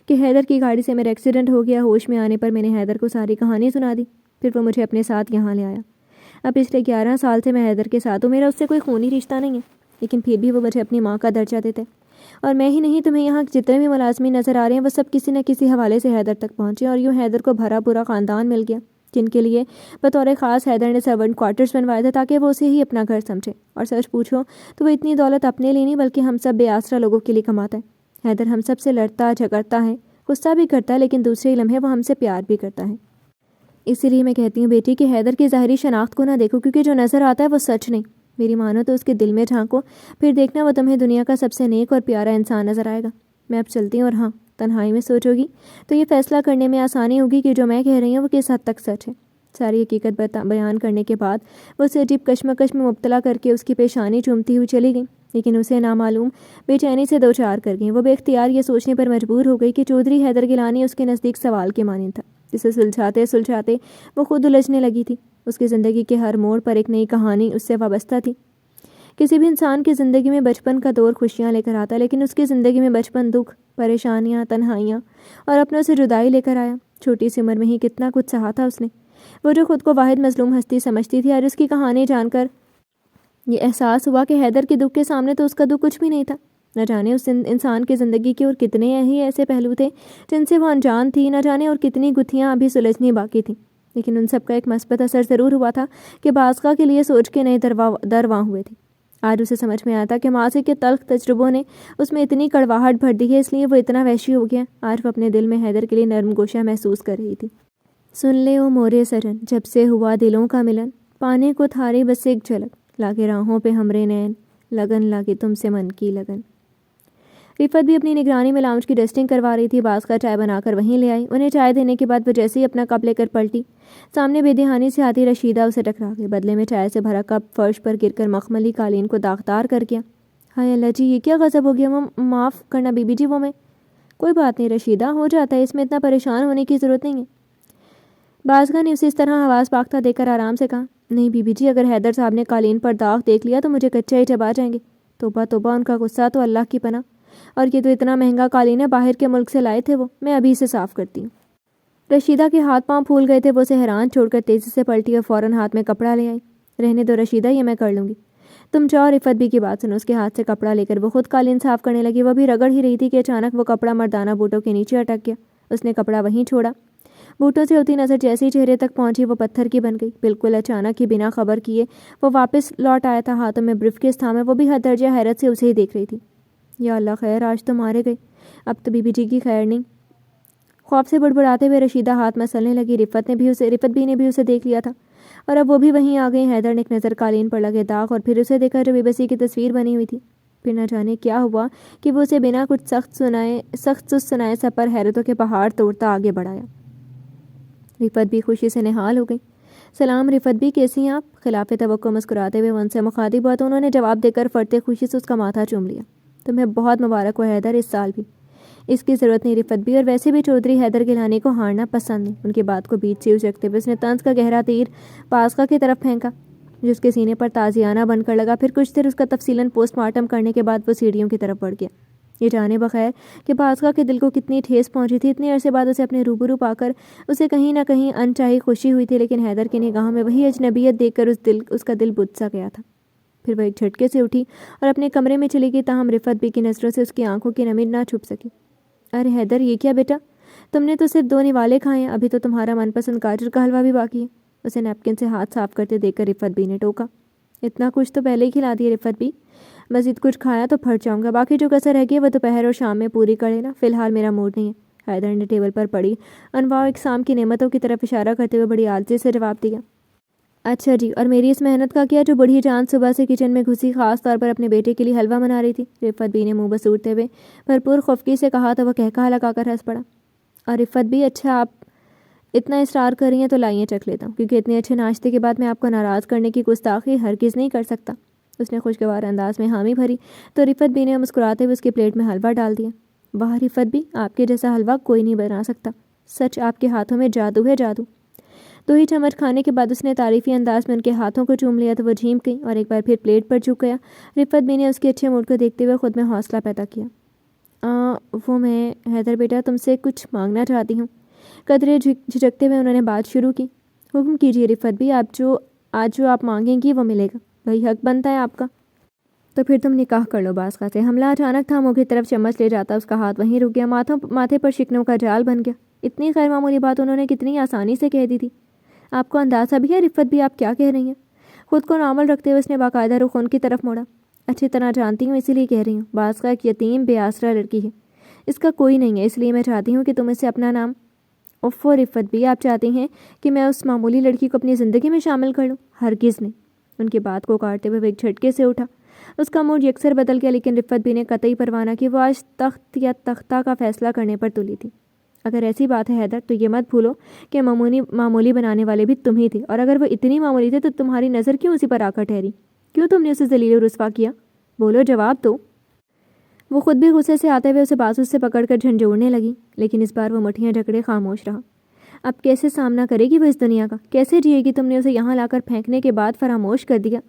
کہ حیدر کی گاڑی سے میرا ایکسیڈنٹ ہو گیا. ہوش میں آنے پر میں نے حیدر کو ساری کہانی سنا دی. پھر وہ مجھے اپنے ساتھ یہاں لے آیا. اب پچھلے 11 سال سے میں حیدر کے ساتھ ہوں. میرا اس سے کوئی خونی رشتہ نہیں ہے، لیکن پھر بھی وہ مجھے اپنی ماں کا درجہ دیتے. اور میں ہی نہیں، تمہیں یہاں جتنے بھی ملازمین نظر آ رہے ہیں وہ سب کسی نہ کسی حوالے سے حیدر تک پہنچے. اور یوں حیدر کو بھرا پورا خاندان مل گیا، جن کے لیے بطور خاص حیدر نے سرونٹ کوارٹرز بنوائے تھے تاکہ وہ اسے ہی اپنا گھر سمجھے. اور سچ پوچھو تو وہ اتنی دولت اپنے لیے نہیں بلکہ ہم سب بے آسرا لوگوں کے لیے کماتا ہے. حیدر ہم سب سے لڑتا جھگڑتا ہے، غصہ بھی کرتا ہے، لیکن دوسرے لمحے وہ ہم سے پیار بھی کرتا ہے. اسی لیے میں کہتی ہوں بیٹی کہ حیدر کی ظاہری شناخت کو نہ دیکھو، کیونکہ جو نظر آتا ہے وہ سچ نہیں. میری مانو تو اس کے دل میں جھانکو، پھر دیکھنا وہ تمہیں دنیا کا سب سے نیک اور پیارا انسان نظر آئے گا. میں اب چلتی ہوں. اور ہاں، تنہائی میں سوچو گی تو یہ فیصلہ کرنے میں آسانی ہوگی کہ جو میں کہہ رہی ہوں وہ کس حد تک سچ ہے. ساری حقیقت بیان کرنے کے بعد وہ اسے عجیب کشمکش میں مبتلا کر کے اس کی پیشانی چومتی ہوئی چلی گئی، لیکن اسے نامعلوم بے چینی سے دوچار کر گئیں۔ وہ بے اختیار یہ سوچنے پر مجبور ہو گئی کہ چودھری حیدر گیلانی اس کے نزدیک سوال کے مانند تھا، جسے سلجھاتے سلجھاتے وہ خود الجھنے لگی تھی۔ اس کی زندگی کے ہر موڑ پر ایک نئی کہانی اس سے وابستہ تھی۔ کسی بھی انسان کی زندگی میں بچپن کا دور خوشیاں لے کر آتا، لیکن اس کی زندگی میں بچپن دکھ، پریشانیاں، تنہائیاں اور اپنوں سے جدائی لے کر آیا۔ چھوٹی سی عمر میں ہی کتنا کچھ سہا تھا اس نے۔ وہ جو خود کو واحد مظلوم ہستی سمجھتی تھی، آج اس کی کہانی جان کر یہ احساس ہوا کہ حیدر کے دکھ کے سامنے تو اس کا دکھ کچھ بھی نہیں تھا۔ نہ جانے اس انسان کی زندگی کے اور کتنے ہی ایسے پہلو تھے جن سے وہ انجان تھی، نہ جانے اور کتنی گتھیاں ابھی سلجھنی باقی تھیں، لیکن ان سب کا ایک مثبت اثر ضرور ہوا تھا کہ بازگاہ کے لیے سوچ کے نئے درواں ہوئے تھے۔ آج اسے سمجھ میں آتا کہ ماضی کے تلخ تجربوں نے اس میں اتنی کڑواہٹ بھر دی ہے، اس لیے وہ اتنا وحشی ہو گیا۔ آج وہ اپنے دل میں حیدر کے لیے نرم گوشہ محسوس کر رہی تھی۔ سن لے او مورے سجن، جب سے ہوا دلوں کا ملن، پانے کو تھاری بس ایک جھلک، لاگے راہوں پہ ہمرے نین، لگن لاگے تم سے من کی لگن۔ رفت بھی اپنی نگرانی میں لاؤنج کی ڈسٹنگ کروا رہی تھی۔ باز کا چائے بنا کر وہیں لے آئی۔ انہیں چائے دینے کے بعد وہ جیسے ہی اپنا کپ لے کر پلٹی، سامنے بے دہانی سے آتی رشیدہ اسے ٹکرا گئی۔ بدلے میں چائے سے بھرا کپ فرش پر گر کر مخملی قالین کو داغدار کر گیا۔ ہائے اللہ جی، یہ کیا غضب ہو گیا! وہ معاف کرنا بی بی جی، وہ میں کوئی بات نہیں رشیدہ، ہو جاتا ہے، اس میں اتنا پریشان ہونے کی ضرورت نہیں ہے۔ بازگاہ نے اسے اس طرح حواس باختہ دے کر آرام سے کہا، نہیں بی بی جی، اگر حیدر صاحب نے قالین پر داغ دیکھ لیا تو مجھے کچا ہی چبا جائیں گے۔ توبہ توبہ، ان کا غصہ تو اللہ کی پناہ، اور یہ تو اتنا مہنگا قالین ہے، باہر کے ملک سے لائے تھے وہ، میں ابھی اسے صاف کرتی ہوں۔ رشیدہ کے ہاتھ پاؤں پھول گئے تھے، وہ اسے حیران چھوڑ کر تیزی سے پلٹی اور فوراً ہاتھ میں کپڑا لے آئی۔ رہنے دو رشیدہ، یہ میں کر لوں گی، تم جاؤ۔ رفت بھی کی بات سنو۔ اس کے ہاتھ سے کپڑا لے کر وہ خود قالین صاف کرنے لگی۔ وہ بھی رگڑ ہی رہی تھی کہ اچانک وہ کپڑا مردانہ بوٹوں کے نیچے اٹک گیا۔ اس نے کپڑا وہیں چھوڑا۔ بوٹوں سے ہوتی نظر جیسے ہی چہرے تک پہنچی، وہ پتھر کی بن گئی۔ بالکل اچانک ہی بنا خبر کیے وہ واپس لوٹ آیا تھا، ہاتھوں میں بریف کیس تھامے۔ وہ بھی حد درجہ حیرت سے اسے ہی دیکھ رہی تھی۔ یا اللہ خیر، آج تو مارے گئے، اب تو بی بی جی کی خیر نہیں۔ خوف سے بڑبڑاتے ہوئے رشیدہ ہاتھ مسلنے لگی۔ رفت بھی نے بھی اسے دیکھ لیا تھا، اور اب وہ بھی وہیں آ گئی۔ حیدر نے ایک نظر قالین پر لگے داغ اور پھر اسے دیکھا جو بے بسی کی تصویر بنی ہوئی تھی۔ پھر نہ جانے کیا ہوا کہ وہ اسے بنا کچھ سخت سنائے سفر حیرتوں کے پہاڑ توڑتا آگے بڑھایا۔ رفت بھی خوشی سے نہال ہو گئی۔ سلام رفت بھی، کیسی ہیں آپ؟ خلاف توقع مسکراتے ہوئے وہ ان سے مخاطب ہوا تو انہوں نے جواب دے کر فرتے خوشی سے اس کا ماتھا چوم لیا۔ تمہیں بہت مبارک ہو حیدر، اس سال بھی۔ اس کی ضرورت نہیں رفت بھی، اور ویسے بھی چودھری حیدر گیلانی کو ہارنا پسند نہیں۔ ان کی بات کو بیچ سے اچکتے ہوئے اس نے طنز کا گہرا تیر بازگاہ کی طرف پھینکا، جو اس کے سینے پر تازیانہ بن کر لگا۔ پھر کچھ دیر اس کا تفصیلاً پوسٹ مارٹم کرنے کے بعد وہ سیڑھیوں کی طرف بڑھ گیا، یہ جانے بغیر کہ بازگاہ کے دل کو کتنی ٹھیس پہنچی تھی۔ اتنے عرصے بعد اسے اپنے روبرو پا کر اسے کہیں نہ کہیں انچاہی خوشی ہوئی تھی، لیکن حیدر کی نگاہوں میں وہی اجنبیت دیکھ کر اس کا دل بجھ سا گیا تھا۔ پھر وہ ایک جھٹکے سے اٹھی اور اپنے کمرے میں چلی گئی، تاہم رفت بھی کی نظروں سے اس کی آنکھوں کی نمی نہ چھپ سکی۔ ارے حیدر، یہ کیا بیٹا، تم نے تو صرف 2 نوالے کھائے ہیں، ابھی تو تمہارا من پسند گاجر کا حلوہ بھی باقی ہے۔ اسے نیپکن سے ہاتھ صاف کرتے دیکھ کر رفت بھی نے ٹوکا۔ اتنا کچھ تو پہلے ہی کھلا دیے رفت بھی، مزید کچھ کھایا تو پھٹ جاؤں گا، باقی جو کسر رہ گئی وہ دوپہر اور شام میں پوری کر لینا، فی الحال میرا موڈ نہیں ہے۔ حیدر نے ٹیبل پر پڑی انواع اقسام کی نعمتوں کی طرف اشارہ کرتے ہوئے بڑی عاجزی سے جواب دیا۔ اچھا جی، اور میری اس محنت کا کیا جو بڑھی جان صبح سے کچن میں گھسی، خاص طور پر اپنے بیٹے کے لیے حلوہ بنا رہی تھی؟ رفت بھی نے منہ بسورتے ہوئے بھرپور خفگی سے کہا تو وہ کہکہا لگا کر ہنس پڑا۔ اور رفت بھی، اچھا آپ اتنا اصرار کر رہی ہیں تو لائیے چکھ لیتا ہوں، کیونکہ اتنے اچھے ناشتے کے بعد میں آپ کو ناراض کرنے کی گستاخی ہرگز نہیں کر سکتا۔ اس نے خوشگوار انداز میں حامی بھری تو رفت بھی نے مسکراتے ہوئے اس کی پلیٹ میں حلوہ ڈال دیا۔ واہ رفت بھی، آپ کے جیسا حلوہ کوئی نہیں بنا سکتا، سچ آپ کے ہاتھوں میں جادو ہے، جادو۔ 2 ہی چمچ کھانے کے بعد اس نے تعریفی انداز میں ان کے ہاتھوں کو چوم لیا تو وہ جھیم گئی اور ایک بار پھر پلیٹ پر جھک گیا۔ رفت بھی نے اس کے اچھے موڈ کو دیکھتے ہوئے خود میں حوصلہ پیدا کیا۔ وہ میں حیدر بیٹا تم سے کچھ مانگنا چاہتی ہوں۔ قدرے جھجکتے ہوئے انہوں نے بات شروع کی۔ حکم کیجیے رفت بھی، آج جو آپ مانگیں گی وہ ملے گا، وہی حق بنتا ہے آپ کا۔ تو پھر تم نکاح کر لو بازگاہ سے۔ حملہ اچانک تھا، منہ کی طرف چمچ لے جاتا اس کا ہاتھ وہیں رک گیا، ماتھے پر شکنوں کا جال بن گیا۔ اتنی غیر معمولی بات انہوں نے کتنی آسانی سے کہہ دی تھی۔ آپ کو اندازہ بھی ہے رفت بھی آپ کیا کہہ رہی ہیں؟ خود کو نارمل رکھتے ہوئے اس نے باقاعدہ رخ ان کی طرف موڑا۔ اچھی طرح جانتی ہوں، اسی لیے کہہ رہی ہوں، بازگاہ ایک یتیم بے آسرا لڑکی ہے، اس کا کوئی نہیں ہے، اس لیے میں چاہتی ہوں کہ تم اسے اپنا نام۔ اوفو رفت بھی، آپ چاہتی ہیں کہ میں اس معمولی لڑکی کو اپنی زندگی میں شامل کر لوں؟ ہرگز نہیں۔ ان کی بات کو کاٹتے ہوئے وہ ایک جھٹکے سے اٹھا۔ اس کا موڈ یکسر بدل گیا، لیکن رفت بھی نے قطعی پرواہ نہ کی، وہ آج تخت یا تختہ کا فیصلہ کرنے پر تلی تھی۔ اگر ایسی بات ہے حیدر تو یہ مت بھولو کہ معمولی بنانے والے بھی تم ہی تھے، اور اگر وہ اتنی معمولی تھے تو تمہاری نظر کیوں اسی پر آ کر ٹھہری؟ کیوں تم نے اسے ذلیل و رسوا کیا؟ بولو، جواب دو۔ وہ خود بھی غصے سے آتے ہوئے اسے بازو سے پکڑ کر جھنجھوڑنے لگی، لیکن اس بار وہ مٹھیاں جکڑے خاموش رہا۔ اب کیسے سامنا کرے گی وہ اس دنیا کا؟ کیسے جیے گی؟ تم نے اسے یہاں لا کر پھینکنے کے بعد فراموش کر دیا،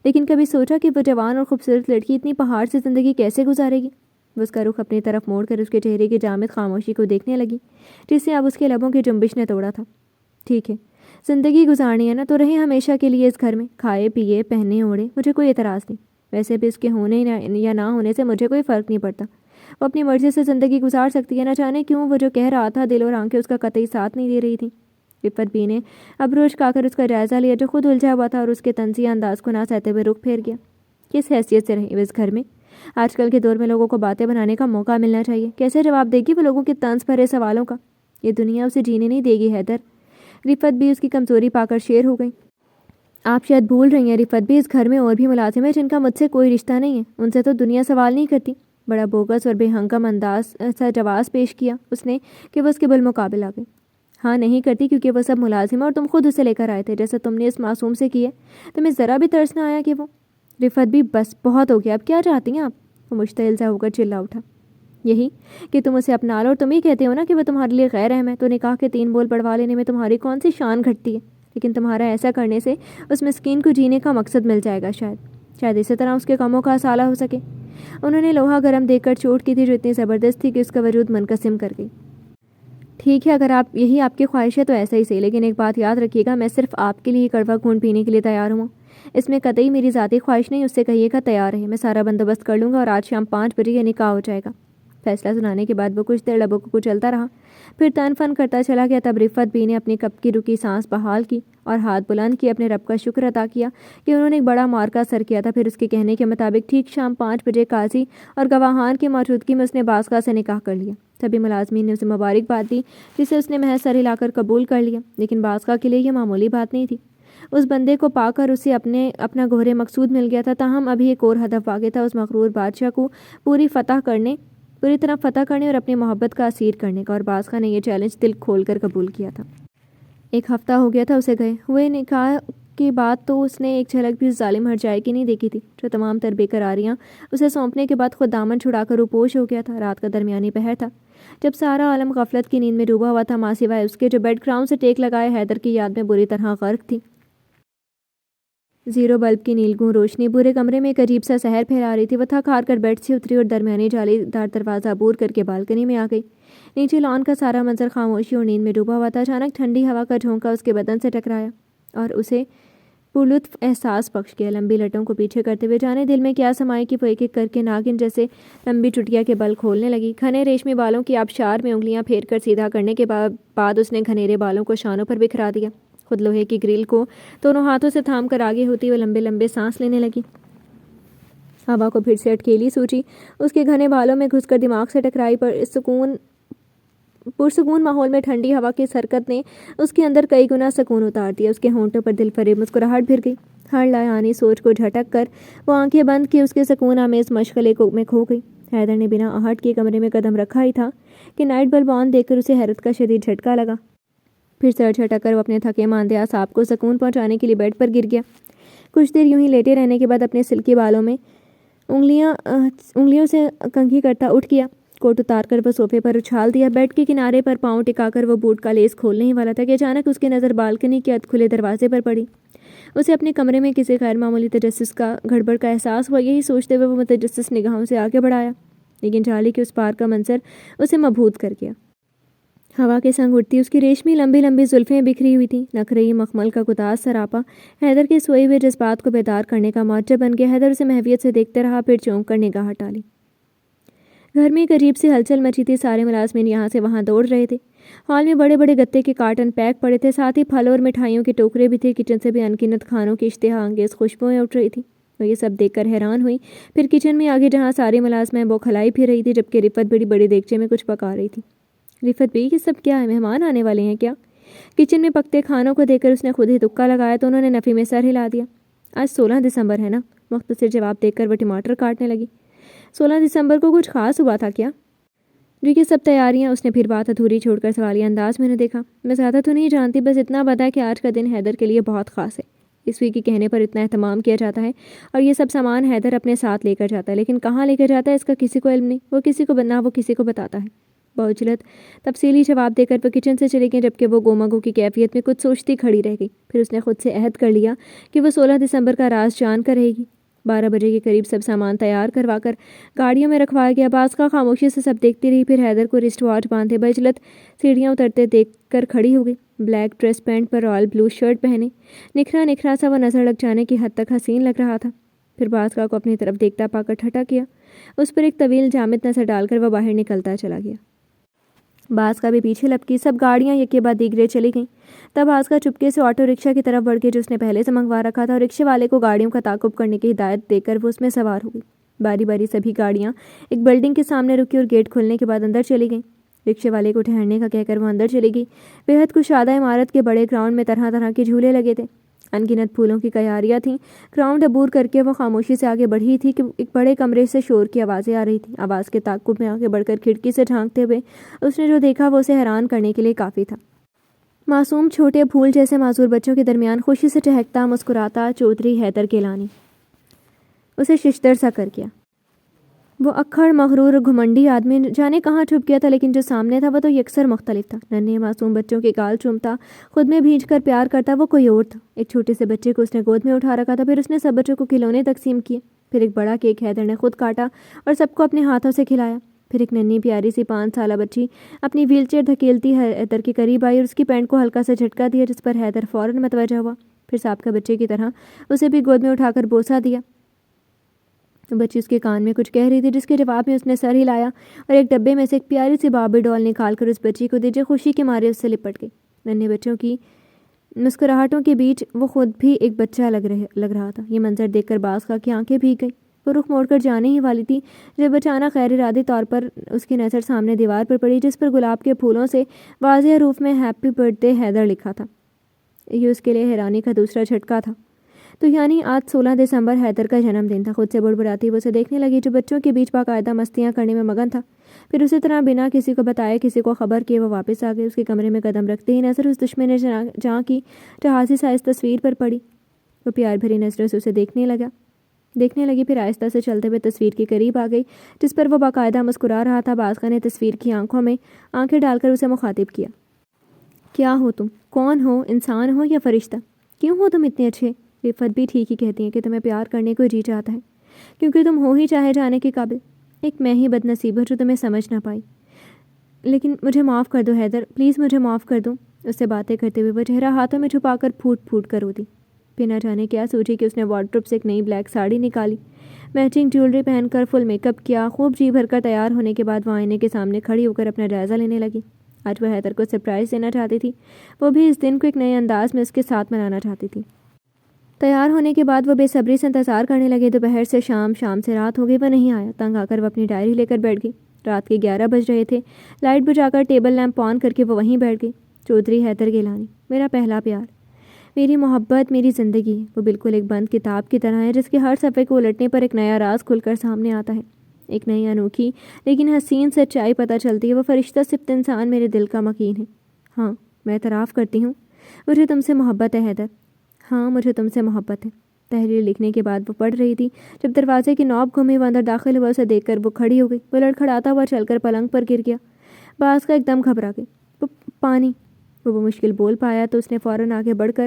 لیکن کبھی سوچا کہ وہ جوان اور خوبصورت لڑکی اتنی پہاڑ سے زندگی کیسے گزارے گی؟ وہ اس کا رخ اپنی طرف موڑ کر اس کے چہرے کی جامد خاموشی کو دیکھنے لگی، جس سے اب اس کے لبوں کی جنبش نے توڑا تھا۔ ٹھیک ہے، زندگی گزارنی ہے نا، تو رہے ہمیشہ کے لیے اس گھر میں، کھائے پیے پہنے اوڑھے، مجھے کوئی اعتراض نہیں۔ ویسے بھی اس کے ہونے یا نہ ہونے سے مجھے کوئی فرق نہیں پڑتا، وہ اپنی مرضی سے زندگی گزار سکتی ہے۔ نہ جانے کیوں وہ جو کہہ رہا تھا دل اور آنکھیں اس کا قطعی ساتھ نہیں دے رہی تھیں۔ رفت بی نے ابرو اچکا کر اس کا جائزہ لیا، جو خود الجھا ہوا تھا، اور اس کے طنزیہ انداز کو نہ سہتے ہوئے رخ پھیر گیا۔ کس حیثیت سے رہے وہ اس گھر میں؟ آج کل کے دور میں لوگوں کو باتیں بنانے کا موقع ملنا چاہیے۔ کیسے جواب دے گی وہ لوگوں کے طنز بھرے سوالوں کا؟ یہ دنیا اسے جینے نہیں دے گی حیدر۔ رفت بھی اس کی کمزوری پا کر شیر ہو گئی۔ آپ شاید بھول رہی ہیں رفت بھی، اس گھر میں اور بھی ملازم ہیں جن کا مجھ سے کوئی رشتہ نہیں ہے، ان سے تو دنیا سوال نہیں کرتی۔ بڑا بوگس اور بے ہنگم انداز سا جواز پیش کیا اس نے کہ وہ اس کے بالمقابل آ گئی۔ ہاں نہیں کرتی، کیونکہ وہ سب ملازم اور تم خود اسے لے کر آئے تھے، جیسا تم نے اس معصوم سے کیے۔ تمہیں ذرا بھی ترس نہ آیا کہ وہ؟ رفت بھی بس بہت ہو گیا، اب کیا چاہتی ہیں آپ؟ وہ مشتعل سا ہو کر چلا اٹھا۔ یہی کہ تم اسے اپنا لو، اور تم ہی کہتے ہو نا کہ وہ تمہارے لیے غیر اہم ہے، تو نکاح کے 3 بول پڑوا لینے میں تمہاری کون سی شان گھٹتی ہے؟ لیکن تمہارا ایسا کرنے سے اس مسکین کو جینے کا مقصد مل جائے گا، شاید اسی طرح اس کے غموں کا ازالہ ہو سکے۔ انہوں نے لوہا گرم دیکھ کر چوٹ کی تھی جو اتنی زبردست تھی کہ اس کا وجود منقسم کر گئی۔ ٹھیک ہے، اگر یہی آپ کی خواہش ہے تو ایسا ہی صحیح، لیکن ایک بات یاد رکھیے گا، میں صرف آپ کے لیے کڑوا خون پینے کے لیے تیار ہوں۔ اس میں قطعی میری ذاتی خواہش نہیں، اس سے کہیے گا تیار ہے، میں سارا بندوبست کر لوں گا، اور آج شام 5 بجے یہ نکاح ہو جائے گا۔ فیصلہ سنانے کے بعد وہ کچھ دیر لبوں کو کچلتا رہا، پھر تن فن کرتا چلا گیا۔ تب رفت بی نے اپنی کب کی رکی سانس بحال کی اور ہاتھ بلند کیے، اپنے رب کا شکر ادا کیا کہ انہوں نے ایک بڑا معرکہ سر کیا تھا۔ پھر اس کے کہنے کے مطابق ٹھیک شام 5 بجے قاضی اور گواہان کی موجودگی میں اس نے بازگاہ سے نکاح کر لیا۔ سبھی ملازمین نے اسے مبارکباد دی، جسے اس نے محض سر ہلا کر قبول کر لیا، لیکن بازگاہ کے لیے یہ معمولی بات نہیں تھی۔ اس بندے کو پا کر اسے اپنا گوہر مقصود مل گیا تھا، تاہم ابھی ایک اور ہدف باقی تھا، اس مغرور بادشاہ کو پوری طرح فتح کرنے اور اپنی محبت کا اسیر کرنے کا، اور بازگاہ نے یہ چیلنج دل کھول کر قبول کیا تھا۔ 1 ہفتہ ہو گیا تھا اسے گئے ہوئے، نکاح کی بات تو اس نے ایک جھلک بھی اس ظالم ہرجائے کی نہیں دیکھی تھی، جو تمام تر بے قراریاں اسے سونپنے کے بعد خود دامن چھڑا کر روپوش ہو گیا تھا۔ رات کا درمیانی پہر تھا، جب سارا عالم غفلت کی نیند میں ڈوبا ہوا تھا، ماں سوائے اس کے جو بیڈ گراؤنڈ سے ٹیک لگائے حیدر کی یاد میں بری طرح غرق تھی۔ زیرو بلب کی نیلگوں روشنی پورے کمرے میں ایک عجیب سا سحر پھیلا رہی تھی۔ وہ تھک ہار کر بیڈ سے اتری اور درمیانی جالی دار دروازہ عبور کر کے بالکنی میں آ گئی۔ نیچے لان کا سارا منظر خاموشی اور نیند میں ڈوبا ہوا تھا۔ اچانک ٹھنڈی ہوا کا جھونکا اس کے بدن سے ٹکرایا اور اسے پرلطف احساس بخش گیا۔ لمبی لٹوں کو پیچھے کرتے ہوئے جانے دل میں کیا سمائے کہ وہ ایک ایک کر کے ناگن جیسے لمبی چٹیا کے بل کھولنے لگی۔ گھنے ریشمی بالوں کی آبشار میں انگلیاں پھیر کر سیدھا کرنے کے بعد اس نے گھنیرے بالوں کو شانوں پر بکھرا دیا۔ خود لوہے کی گرل کو دونوں ہاتھوں سے تھام کر آگے ہوتی ہوئے لمبے لمبے سانس لینے لگی۔ ہوا کو پھر سے اٹکیلی سوچی اس کے گھنے بالوں میں گھس کر دماغ سے ٹکرائی، پرسکون ماحول میں ٹھنڈی ہوا کی حرکت نے اس کے اندر کئی گنا سکون اتار دیا۔ اس کے ہونٹوں پر دل فریب مسکراہٹ بھر گئی۔ ہر لایانی سوچ کو جھٹک کر وہ آنکھیں بند کی اس کے سکون آمیز مشغلے میں کھو گئی۔ حیدر نے بنا آہٹ کے کمرے میں قدم رکھا ہی تھا کہ نائٹ بلب آن دیکھ کر اسے حیرت کا شدید جھٹکا لگا۔ پھر سر جھٹک کر وہ اپنے تھکے ماندے اعصاب کو سکون پہنچانے کے لیے بیڈ پر گر گیا۔ کچھ دیر یوں ہی لیٹے رہنے کے بعد اپنے سلکی بالوں میں انگلیوں سے کنگھی کرتا اٹھ گیا۔ کوٹ اتار کر وہ صوفے پر اچھال دیا۔ بیڈ کے کنارے پر پاؤں ٹکا کر وہ بوٹ کا لیس کھولنے ہی والا تھا کہ اچانک اس کی نظر بالکنی کے ادھ کھلے دروازے پر پڑی۔ اسے اپنے کمرے میں کسی غیر معمولی تجسس کا گڑبڑ کا احساس ہوا۔ یہی سوچتے ہوئے وہ متجسس نگاہوں سے آگے بڑھایا، لیکن جالی کے اس پار کا منظر اسے مبہوت کر گیا۔ ہوا کے سنگ اٹھتی اس کی ریشمی لمبی لمبی زلفیں بکھری ہوئی تھیں، نخرئی مخمل کا گداز سراپا حیدر کے سوئے ہوئے جذبات کو بیدار کرنے کا موجب بن گیا۔ حیدر اسے محویت سے دیکھتے رہا، پھر چونک کر نگاہ ہٹا لی۔ گھر میں ایک عجیب سی ہلچل مچی تھی۔ سارے ملازمین یہاں سے وہاں دوڑ رہے تھے۔ ہال میں بڑے بڑے گتے کے کارٹن پیک پڑے تھے، ساتھ ہی پھل اور مٹھائیوں کے ٹوکرے بھی تھے۔ کچن سے بھی انگنت کھانوں کی اشتہا انگیز خوشبوئیں اٹھ رہی تھیں۔ وہ یہ سب دیکھ کر حیران ہوئی۔ پھر کچن میں آگے جہاں ساری ملازمیں وہ کھلائی پھر رہی تھی، جبکہ رفت بڑی بڑی دیگچے میں کچھ پکا رہی تھی۔ رفت بھی یہ سب کیا ہے؟ مہمان آنے والے ہیں کیا؟ کچن میں پکتے کھانوں کو دیکھ کر اس نے خود ہی تکا لگایا تو انہوں نے نفی میں سر ہلا دیا۔ آج 16 دسمبر ہے نا؟ مختصر جواب دیکھ کر وہ ٹماٹر کاٹنے لگی۔ 16 دسمبر کو کچھ خاص ہوا تھا کیا؟ یہ سب تیاریاں اس نے پھر بات ادھوری چھوڑ کر سوالیہ انداز میں نے دیکھا. میں زیادہ تو نہیں جانتی، بس اتنا پتا ہے کہ آج کا دن حیدر کے لیے بہت خاص ہے. اسوی کے کہنے پر اتنا اہتمام کیا جاتا ہے اور یہ سب سامان حیدر اپنے ساتھ لے کر جاتا ہے، لیکن کہاں لے کر جاتا ہے اس کا کسی کو علم نہیں. وہ کسی کو بتاتا ہے. بہجلت تفصیلی جواب دے کر وہ کچن سے چلی گئی، جبکہ وہ گومگو کی کیفیت میں کچھ سوچتی کھڑی رہ گئی. پھر اس نے خود سے عہد کر لیا کہ وہ 16 دسمبر کا راز جان کر رہے گی. 12 بجے کے قریب سب سامان تیار کروا کر گاڑیوں میں رکھوایا گیا. باز کا خاموشی سے سب دیکھتی رہی. پھر حیدر کو رسٹ واچ باندھے بہجلت سیڑھیاں اترتے دیکھ کر کھڑی ہو گئی. بلیک ڈریس پینٹ پر رائل بلو شرٹ پہنے نکھرا سا وہ نظر لگ جانے کی حد تک حسین لگ رہا تھا. پھر بازگاہ کو اپنی طرف دیکھتا پا کر ٹھٹا کیا. اس پر ایک طویل جامد نظر ڈال کر وہ باہر نکلتا چلا گیا. بازگاہ بھی پیچھے لپکی. سب گاڑیاں یکے بعد دیگرے چلی گئیں. تب بازگاہ چپکے سے آٹو رکشہ کی طرف بڑھ کے جو اس نے پہلے سے منگوا رکھا تھا، اور رکشے والے کو گاڑیوں کا تعاقب کرنے کی ہدایت دے کر وہ اس میں سوار ہو گئی. باری باری سبھی گاڑیاں ایک بلڈنگ کے سامنے رکی اور گیٹ کھلنے کے بعد اندر چلی گئیں. رکشے والے کو ٹھہرنے کا کہہ کر وہ اندر چلی گئی. بےحد کشادہ عمارت کے بڑے گراؤنڈ میں طرح طرح کے جھولے لگے تھے. ان گنت پھولوں کی کیاریاں تھیں. گراؤنڈ عبور کر کے وہ خاموشی سے آگے بڑھی تھی کہ ایک بڑے کمرے سے شور کی آوازیں آ رہی تھیں. آواز کے تعاقب میں آگے بڑھ کر کھڑکی سے جھانکتے ہوئے اس نے جو دیکھا وہ اسے حیران کرنے کے لیے کافی تھا. معصوم چھوٹے پھول جیسے معذور بچوں کے درمیان خوشی سے چہکتا مسکراتا چودھری حیدر گیلانی اسے ششدر سا کر گیا. وہ اکھڑ مغرور گھمنڈی آدمی جانے کہاں چھپ گیا تھا، لیکن جو سامنے تھا وہ تو یکسر مختلف تھا. ننھے معصوم بچوں کے گال چومتا، خود میں بھیج کر پیار کرتا وہ کوئی اور تھا. ایک چھوٹے سے بچے کو اس نے گود میں اٹھا رکھا تھا. پھر اس نے سب بچوں کو کھلونے تقسیم کیے. پھر ایک بڑا کیک حیدر نے خود کاٹا اور سب کو اپنے ہاتھوں سے کھلایا. پھر ایک ننھی پیاری سی 5 سالہ بچی اپنی ویل چیئر دھکیلتی حیدر کے قریب آئی اور اس کی پینٹ کو ہلکا سا جھٹکا دیا، جس پر حیدر فوراً متوجہ ہوا. پھر سابقہ بچے کی طرح اسے بھی گود میں اٹھا کر بوسہ دیا. بچی اس کے کان میں کچھ کہہ رہی تھی، جس کے جواب میں اس نے سر ہلایا اور ایک ڈبے میں سے ایک پیاری سی باربی ڈال نکال کر اس بچی کو دی، جو خوشی کے مارے اس سے لپٹ گئی. ننھے بچوں کی مسکراہٹوں کے بیچ وہ خود بھی ایک بچہ لگ رہا تھا. یہ منظر دیکھ کر بازگاہ کی آنکھیں بھیگ گئیں. وہ رخ موڑ کر جانے ہی والی تھی جب اچانک غیر ارادی طور پر اس کی نظر سامنے دیوار پر پڑی، جس پر گلاب کے پھولوں سے واضح حروف میں ہیپی برتھ ڈے حیدر لکھا تھا. یہ اس کے لیے حیرانی کا دوسرا جھٹکا تھا. تو یعنی آج 16 دسمبر حیدر کا جنم دن تھا. خود سے بڑبڑاتی وہ اسے دیکھنے لگی، جو بچوں کے بیچ باقاعدہ مستیاں کرنے میں مگن تھا. پھر اسی طرح بنا کسی کو بتائے، کسی کو خبر کیے وہ واپس آ گئے. اس کے کمرے میں قدم رکھتے ہی نظر اس دشمن نے جہاں کی جہازی سا اس تصویر پر پڑی. وہ پیار بھری نظروں سے اسے دیکھنے لگی. پھر آہستہ سے چلتے ہوئے تصویر کے قریب آ گئی، جس پر وہ باقاعدہ مسکرا رہا تھا. بازگاہ نے تصویر کی آنکھوں میں آنکھیں ڈال کر اسے مخاطب کیا. کیا ہو تم؟ کون ہو؟ انسان ہو یا فرشتہ؟ کیوں ہو تم اتنے اچھے؟ رفت بھی ٹھیک ہی کہتی ہیں کہ تمہیں پیار کرنے کو جی چاہتا ہے، کیونکہ تم ہو ہی چاہے جانے کے قابل. ایک میں ہی بدنصیب ہوں جو تمہیں سمجھ نہ پائی. لیکن مجھے معاف کر دو حیدر، پلیز مجھے معاف کر دو. اس سے باتیں کرتے ہوئے وہ چہرہ ہاتھوں میں چھپا کر پھوٹ کر روتی. پھر نہ جانے کیا سوچی کہ اس نے وارڈروب سے ایک نئی بلیک ساڑی نکالی، میچنگ جیولری پہن کر فل میک اپ کیا. خوب جی بھر کر تیار ہونے کے بعد وہ آئینے کے سامنے کھڑی ہو کر اپنا جائزہ لینے لگی. آج وہ حیدر کو سرپرائز دینا چاہتی تھی. وہ بھی اس دن کو ایک نئے انداز میں اس کے ساتھ منانا چاہتی تھی. تیار ہونے کے بعد وہ بے صبری سے انتظار کرنے لگے. دوپہر سے شام سے رات ہو گئی، وہ نہیں آیا. تنگ آ کر وہ اپنی ڈائری لے کر بیٹھ گئی. رات کے 11 بج رہے تھے. لائٹ بجھا کر ٹیبل لیمپ آن کر کے وہ وہیں بیٹھ گئی. چودھری حیدر گیلانی، میرا پہلا پیار، میری محبت، میری زندگی. وہ بالکل ایک بند کتاب کی طرح ہے، جس کے ہر صفحے کو الٹنے پر ایک نیا راز کھل کر سامنے آتا ہے. ایک نئی انوکھی لیکن حسین سچائی پتہ چلتی ہے. وہ فرشتہ صفت انسان میرے دل کا مکین ہے. ہاں، میں اعتراف کرتی ہوں، مجھے تم سے محبت ہے حیدر. ہاں، مجھے تم سے محبت ہے. تحریر لکھنے کے بعد وہ پڑھ رہی تھی. جب دروازے کی نوب گھومی، وہ اندر داخل ہوا. اسے دیکھ کر وہ کھڑی ہو گئی. وہ لڑکھڑاتا ہوا چل کر پلنگ پر گر گیا. باز کا ایک دم گھبرا گئی. پانی وہ مشکل بول پایا تو اس نے فوراً آگے بڑھ کر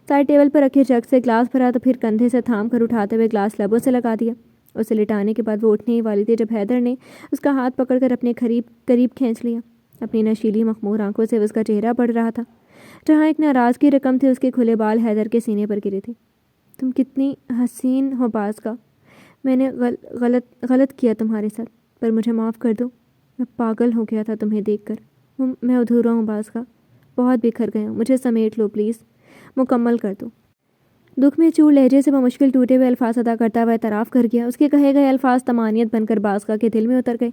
سائڈ ٹیبل پر رکھے جگ سے گلاس بھرا، تو پھر کندھے سے تھام کر اٹھاتے ہوئے گلاس لبوں سے لگا دیا. اسے لٹانے کے بعد وہ اٹھنے ہی والی تھی جب حیدر نے اس کا ہاتھ پکڑ کر اپنے قریب کھینچ لیا. اپنی نشیلی مخمور آنکھوں سے اس کا چہرہ پڑ رہا تھا. جہاں ایک ناراضگی رقم تھی، اس کے کھلے بال حیدر کے سینے پر گرے تھے. تم کتنی حسین ہو بازگاہ. میں نے غلط کیا تمہارے ساتھ، پر مجھے معاف کر دو. میں پاگل ہو گیا تھا تمہیں دیکھ کر. میں ادھورا ہوں بازگاہ، بہت بکھر گیا ہوں. مجھے سمیٹ لو پلیز، مکمل کر دو. دکھ میں چور لہجے سے وہ مشکل ٹوٹے ہوئے الفاظ ادا کرتا ہوا اعتراف کر گیا. اس کے کہے گئے الفاظ طمانیت بن کر بازگاہ کے دل میں اتر گئے.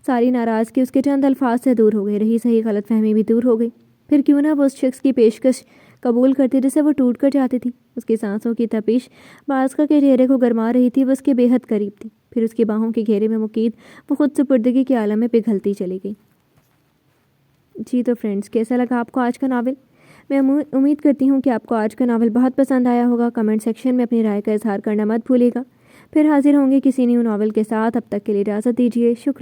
ساری ناراضگی اس کے چند الفاظ سے دور ہو گئی. رہی صحیح غلط فہمی بھی دور ہو گئی. پھر کیوں نہ وہ اس شخص کی پیشکش قبول کرتی جسے وہ ٹوٹ کر جاتی تھی۔ اس کی سانسوں کی تپش باسقہ کے چہرے کو گرما رہی تھی، وہ اس کے بے حد قریب تھی۔ پھر اس کی باہوں کے گھیرے میں مقید وہ خود سپردگی کے عالم میں پگھلتی چلی گئی۔ جی تو فرینڈس، کیسا لگا آپ کو آج کا ناول؟ میں امید کرتی ہوں کہ آپ کو آج کا ناول بہت پسند آیا ہوگا۔ کمنٹ سیکشن میں اپنی رائے کا اظہار کرنا مت بھولیے گا۔ پھر حاضر ہوں گے کسی نیو ناول کے ساتھ، اب تک کے لیے اجازت دیجیے۔ شکریہ۔